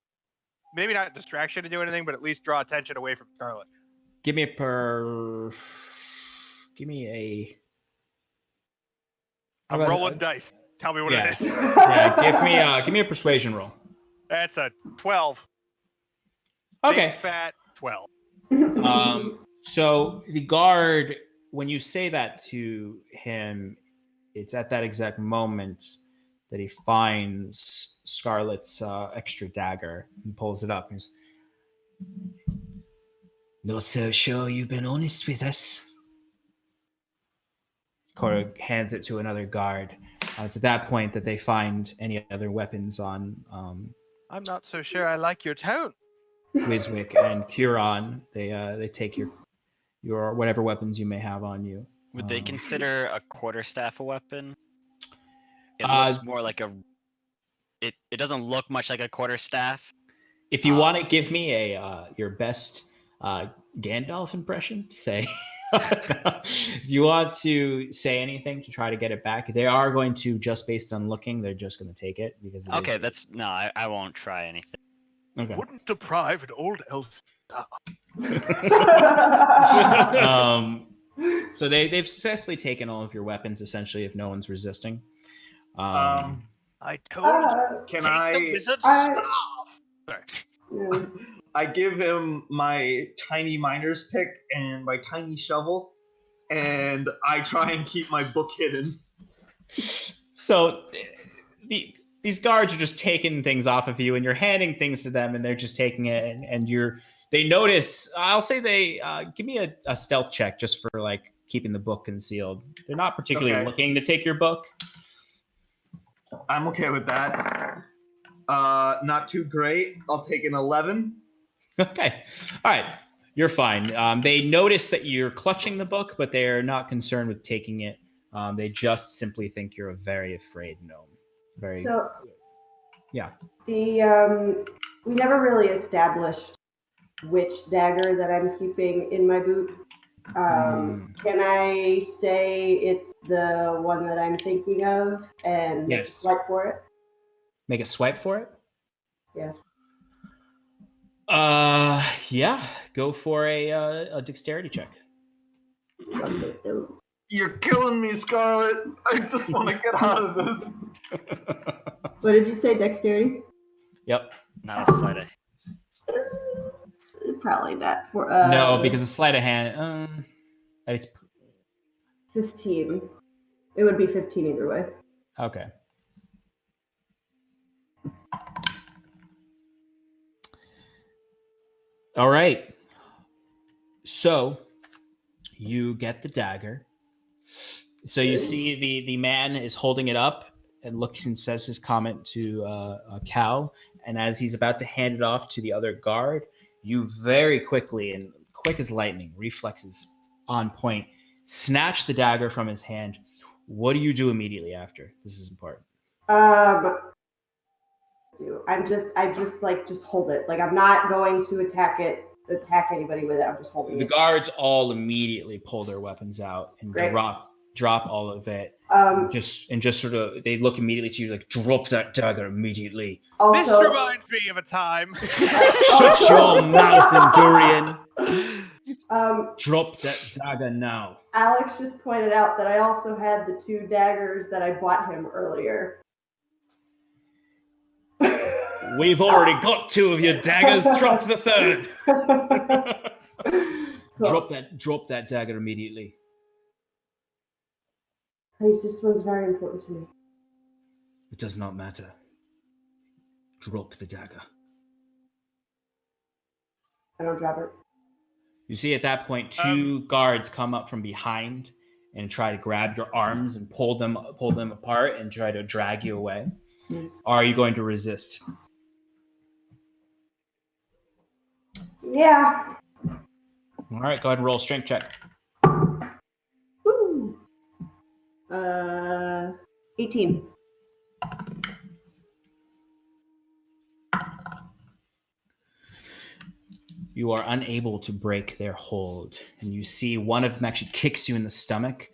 S2: maybe not distraction to do anything, but at least draw attention away from Scarlet.
S1: give me a
S2: I'm rolling dice. Tell me what
S1: yeah.
S2: it is.
S1: Yeah, give me a persuasion roll.
S2: That's a 12.
S1: Okay.
S2: Big fat 12.
S1: So the guard, when you say that to him, it's at that exact moment that he finds Scarlet's extra dagger and pulls it up. He's not so sure you've been honest with us. Cora hands it to another guard. It's at that point that they find any other weapons on
S2: I'm not so sure I like your tone.
S1: Wiswick and Huron. They take your whatever weapons you may have on you.
S3: Would they consider a quarterstaff a weapon? It looks more like a it doesn't look much like a quarterstaff.
S1: If you want to give me a your best Gandalf impression, say. If you want to say anything to try to get it back, they are going to, just based on looking, they're just going to take it because.
S3: Okay, that's no. I won't try anything.
S1: Okay.
S2: Wouldn't deprive an old elf.
S1: So they've successfully taken all of your weapons, essentially, if no one's resisting.
S2: I told you.
S4: Can
S2: Take
S4: I?
S2: the wizard's
S5: I-
S2: staff. Sorry.
S4: I give him my tiny miner's pick and my tiny shovel, and I try and keep my book hidden.
S1: So these guards are just taking things off of you, and you're handing things to them, and they're just taking it, and they notice. I'll say they give me a stealth check just for like keeping the book concealed. They're not particularly looking to take your book.
S4: I'm okay with that. Not too great. I'll take an 11.
S1: Okay. All right. You're fine. They notice that you're clutching the book, but they're not concerned with taking it. They just simply think you're a very afraid gnome.
S5: So,
S1: yeah.
S5: We never really established which dagger that I'm keeping in my boot. Can I say it's the one that I'm thinking of and
S1: Yes.
S5: swipe for it?
S1: Make a swipe for it?
S5: Yeah.
S1: Yeah. Go for a dexterity check.
S4: You're killing me, Scarlet. I just want to get out of this.
S5: What did you say, dexterity?
S1: Yep.
S3: Not a sleight of.
S5: Probably not. For
S1: no, because a sleight of hand. It's
S5: 15. It would be 15 either way.
S1: Okay. All right. So you get the dagger. So you see the man is holding it up and looks and says his comment to Cal. And as he's about to hand it off to the other guard, you very quickly, and quick as lightning, reflexes on point, snatch the dagger from his hand. What do you do immediately after? This is important.
S5: I just hold it. Like, I'm not going to attack anybody with it. I'm just holding
S1: The
S5: it.
S1: guards all immediately pull their weapons out and
S5: Great.
S1: drop all of it. Just sort of, they look immediately to you like, drop that dagger immediately.
S5: Also,
S2: This reminds me of a time.
S1: Shut your mouth, Endurian. Drop that dagger now.
S5: Alex just pointed out that I also had the 2 daggers that I bought him earlier.
S1: We've already got 2 of your daggers. Drop the 3rd.
S5: Cool.
S1: Drop that dagger immediately.
S5: Please, this one's very important to me.
S1: It does not matter. Drop the dagger.
S5: I don't drop it.
S1: You see at that point 2 guards come up from behind and try to grab your arms and pull them apart and try to drag you away. Are you going to resist?
S5: Yeah.
S1: All right, go ahead and roll a strength check.
S5: Woo. 18.
S1: You are unable to break their hold, and you see one of them actually kicks you in the stomach,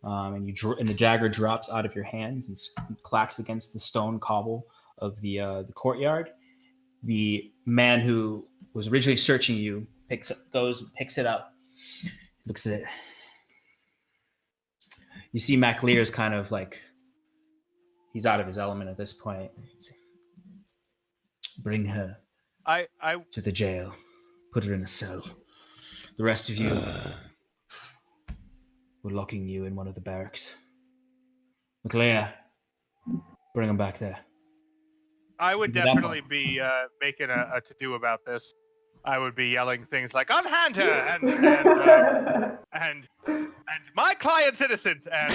S1: and the dagger drops out of your hands and clacks against the stone cobble of the courtyard. The man who was originally searching you goes and picks it up, looks at it. You see MacLear's kind of like, he's out of his element at this point. Bring her to the jail. Put her in a cell. The rest of you, we're locking you in one of the barracks. MacLear, bring him back there.
S2: I would definitely be making a to-do about this. I would be yelling things like "Unhand her!" and my client's innocent, and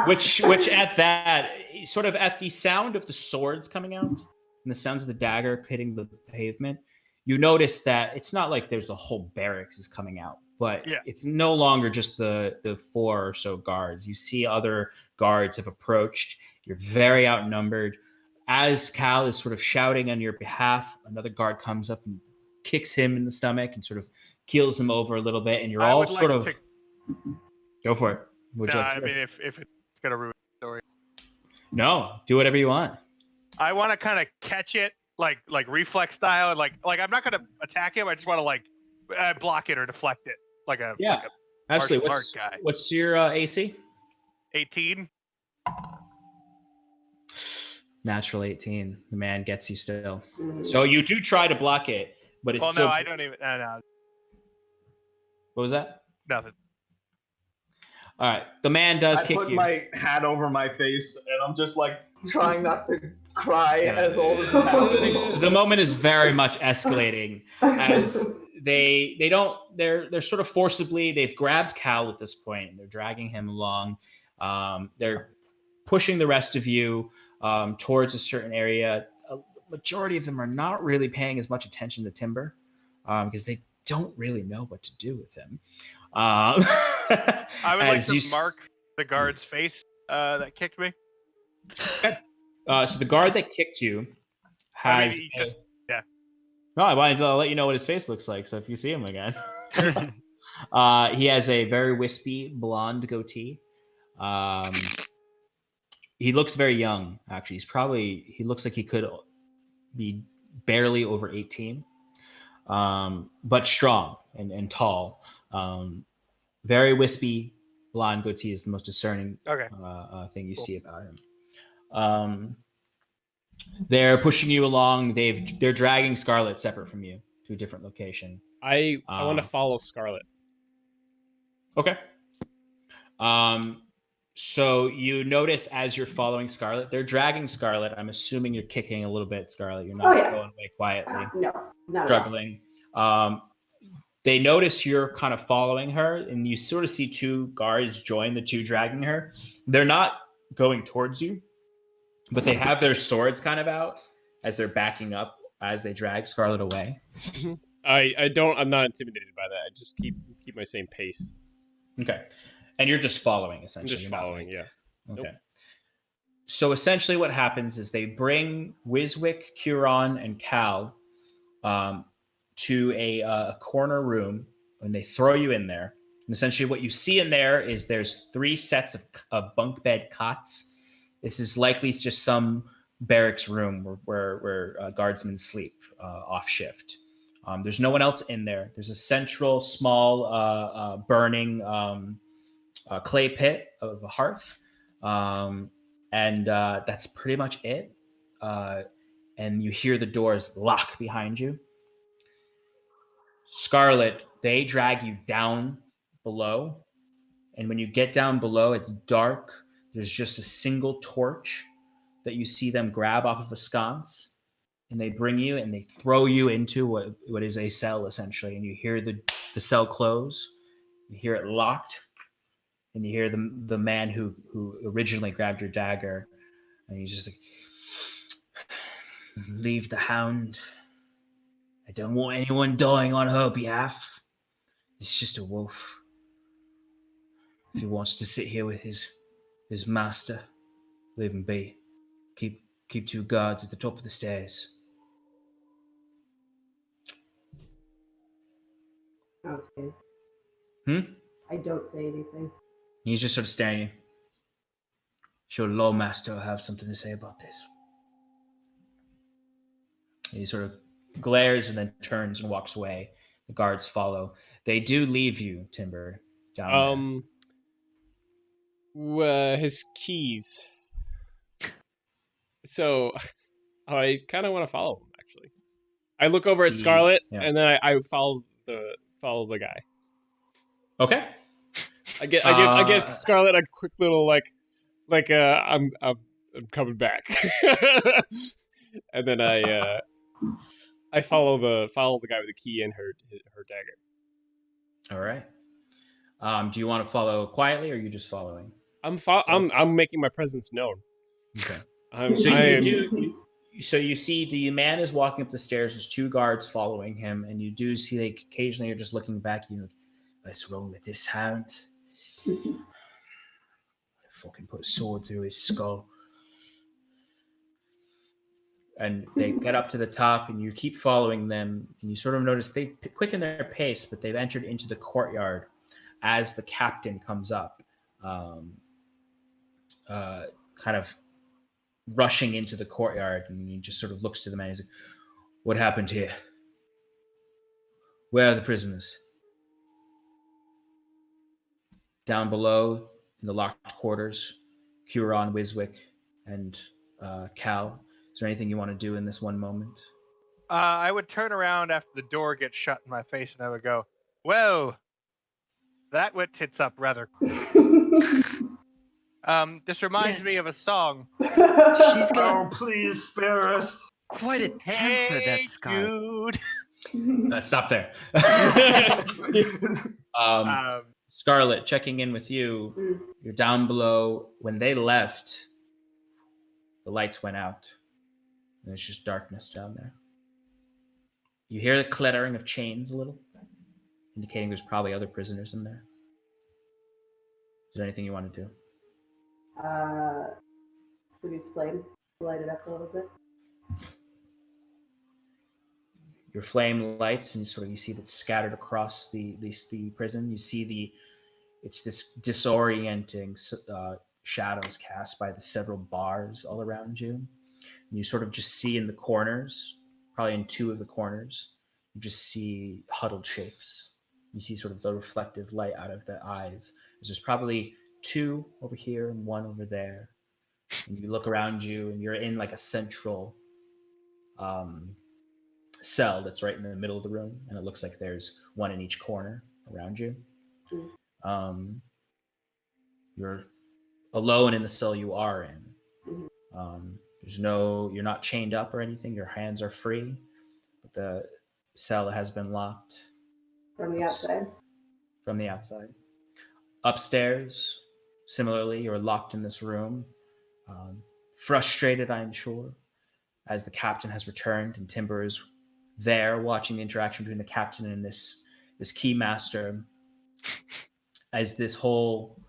S1: which at that sort of at the sound of the swords coming out and the sounds of the dagger hitting the pavement, you notice that it's not like there's the whole barracks is coming out, but it's no longer just the 4 or so guards. You see other guards have approached, You're very outnumbered. As Cal is sort of shouting on your behalf, another guard comes up and kicks him in the stomach and sort of keels him over a little bit, and you're
S2: I
S1: all
S2: would
S1: sort
S2: like
S1: of
S2: to.
S1: go for it. Would you like
S2: I
S1: to?
S2: mean, if it's gonna ruin the story,
S1: No, do whatever you want.
S2: I want to kind of catch it, like reflex style, and like I'm not gonna attack him. I just want to like block it or deflect it, like a
S1: Yeah,
S2: like a
S1: absolutely.
S2: martial art guy.
S1: What's your AC?
S2: 18.
S1: Natural 18. The man gets you still. So you do try to block it, but it's
S2: Well,
S1: still.
S2: no, I don't even. No,
S1: What was that?
S2: nothing.
S1: All right. The man does
S6: I
S1: kick
S6: put
S1: you.
S6: my hat over my face, and I'm just like trying not to cry
S1: Yeah.
S6: as all this is happening.
S1: The moment is very much escalating as they're sort of forcibly, they've grabbed Cal at this point and they're dragging him along. They're pushing the rest of you towards a certain area. A majority of them are not really paying as much attention to Timber because they don't really know what to do with him.
S2: I would like
S1: as
S2: to
S1: you-
S2: mark the guard's face that kicked me.
S1: So the guard that kicked you
S2: I mean,
S1: has.
S2: he just- yeah.
S1: No, I wanted to let you know what his face looks like. So if you see him again, he has a very wispy blonde goatee. He looks very young. Actually, he looks like he could be barely over 18, but strong and tall. Very wispy blonde goatee is the most discerning
S2: Okay.
S1: thing you
S2: Cool.
S1: see about him. They're pushing you along. They're dragging Scarlet separate from you to a different location.
S7: I want to follow Scarlet.
S1: Okay. So you notice as you're following Scarlet, they're dragging Scarlet. I'm assuming you're kicking a little bit, Scarlet. You're not going away quietly,
S5: No, not
S1: struggling. They notice you're kind of following her, and you sort of see two guards join the two dragging her. They're not going towards you, but they have their swords kind of out as they're backing up as they drag Scarlet away.
S7: I'm not intimidated by that. I just keep my same pace.
S1: Okay. And you're just following,
S7: I'm
S1: essentially.
S7: just
S1: You're not
S7: following, yeah.
S1: Okay.
S7: Nope.
S1: So essentially what happens is they bring Wiswick, Curon, and Cal to a corner room, and they throw you in there. And essentially what you see in there is there's 3 sets of bunk bed cots. This is likely just some barracks room where guardsmen sleep off shift. There's no one else in there. There's a central small burning clay pit of a hearth. And that's pretty much it. And you hear the doors lock behind you. Scarlet, they drag you down below. And when you get down below, it's dark. There's just a single torch that you see them grab off of a sconce. And they bring you and they throw you into what is a cell, essentially. And you hear the cell close. You hear it locked. And you hear the man who originally grabbed your dagger, and he's just like, "Leave the hound. I don't want anyone dying on her behalf. It's just a wolf. If he wants to sit here with his master, leave him be. Keep 2 guards at the top of the stairs."
S5: I don't say. I don't say anything.
S1: He's just sort of staring at you. Sure, Law Master will have something to say about this. And he sort of glares and then turns and walks away. The guards follow. They do leave you, Timber, down
S7: His keys. So, I kind of want to follow him. Actually, I look over at Scarlet,
S1: Yeah.
S7: and then I follow the guy.
S1: Okay.
S7: I give Scarlet a quick little I'm coming back, and then I follow the guy with the key and her dagger.
S1: All right. Do you want to follow quietly, or are you just following?
S7: I'm making my presence known.
S1: Okay.
S7: So
S1: you see the man is walking up the stairs. There's 2 guards following him, and you do see occasionally you're just looking back. What's wrong with this hound? I fucking put a sword through his skull. and they get up to the top, and you keep following them, and you sort of notice they quicken their pace, but they've entered into the courtyard as the captain comes up, kind of rushing into the courtyard, and he just sort of looks to the man. He's like, "What happened here? Where are the prisoners?" Down below in the locked quarters, Huron, Wiswick, and Cal. Is there anything you want to do in this one moment?
S2: I would turn around after the door gets shut in my face, and I would go, "Well, that went tits up rather quick." This reminds
S3: Yes.
S2: me of a song.
S3: She's got
S4: Oh, please spare us.
S3: quite a temper,
S2: Hey,
S3: that Sky.
S2: dude.
S1: Stop there.
S2: Um,
S1: Scarlet, checking in with you. You're down below. When they left, the lights went out. And it's just darkness down there. You hear the clattering of chains a little, indicating there's probably other prisoners in there. Is there anything you want to do?
S5: Produce flame, light it up a little bit.
S1: Your flame lights, and you see that scattered across the prison. You see it's this disorienting shadows cast by the several bars all around you. And you sort of just see in the corners, probably in two of the corners, you just see huddled shapes. You see sort of the reflective light out of the eyes. There's probably two over here and one over there. And you look around you, and you're in like a central cell that's right in the middle of the room, and it looks like there's one in each corner around you. You're alone in the cell you are in. You're not chained up or anything. Your hands are free, but the cell has been locked
S5: From the outside?
S1: From the outside. Upstairs, similarly, you're locked in this room. Frustrated, I'm sure, as the captain has returned, and Timber is there watching the interaction between the captain and this key master, as this whole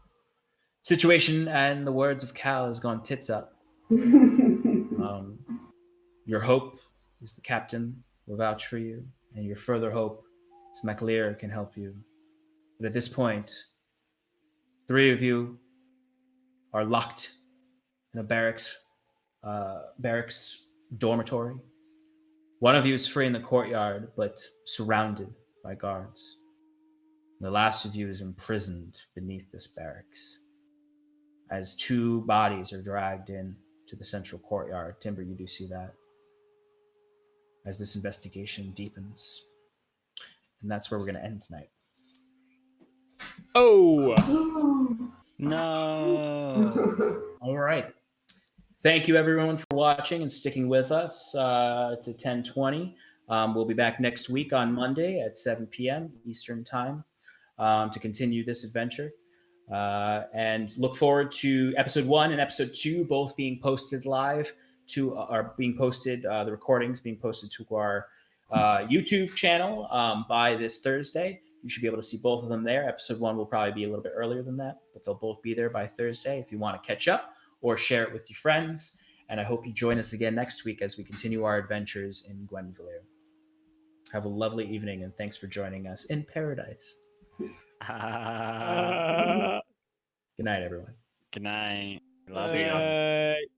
S1: situation, and the words of Cal, has gone tits up. Your hope is the captain will vouch for you, and your further hope is MacLear can help you. But at this point, three of you are locked in a barracks dormitory. One of you is free in the courtyard, but surrounded by guards. And the last of you is imprisoned beneath this barracks, as two bodies are dragged in to the central courtyard. Timber, you do see that, as this investigation deepens. And that's where we're going to end tonight.
S7: Oh!
S3: No.
S1: All right. Thank you, everyone, for watching and sticking with us to 10:20. We'll be back next week on Monday at 7 p.m. Eastern Time to continue this adventure. And look forward to episode 1 and episode 2 both being posted live the recordings being posted to our YouTube channel by this Thursday. You should be able to see both of them there. Episode 1 will probably be a little bit earlier than that, but they'll both be there by Thursday if you want to catch up or share it with your friends. And I hope you join us again next week as we continue our adventures in Gwenville. Have a lovely evening, and thanks for joining us in Paradise. Good night, everyone.
S3: Good night. Love you.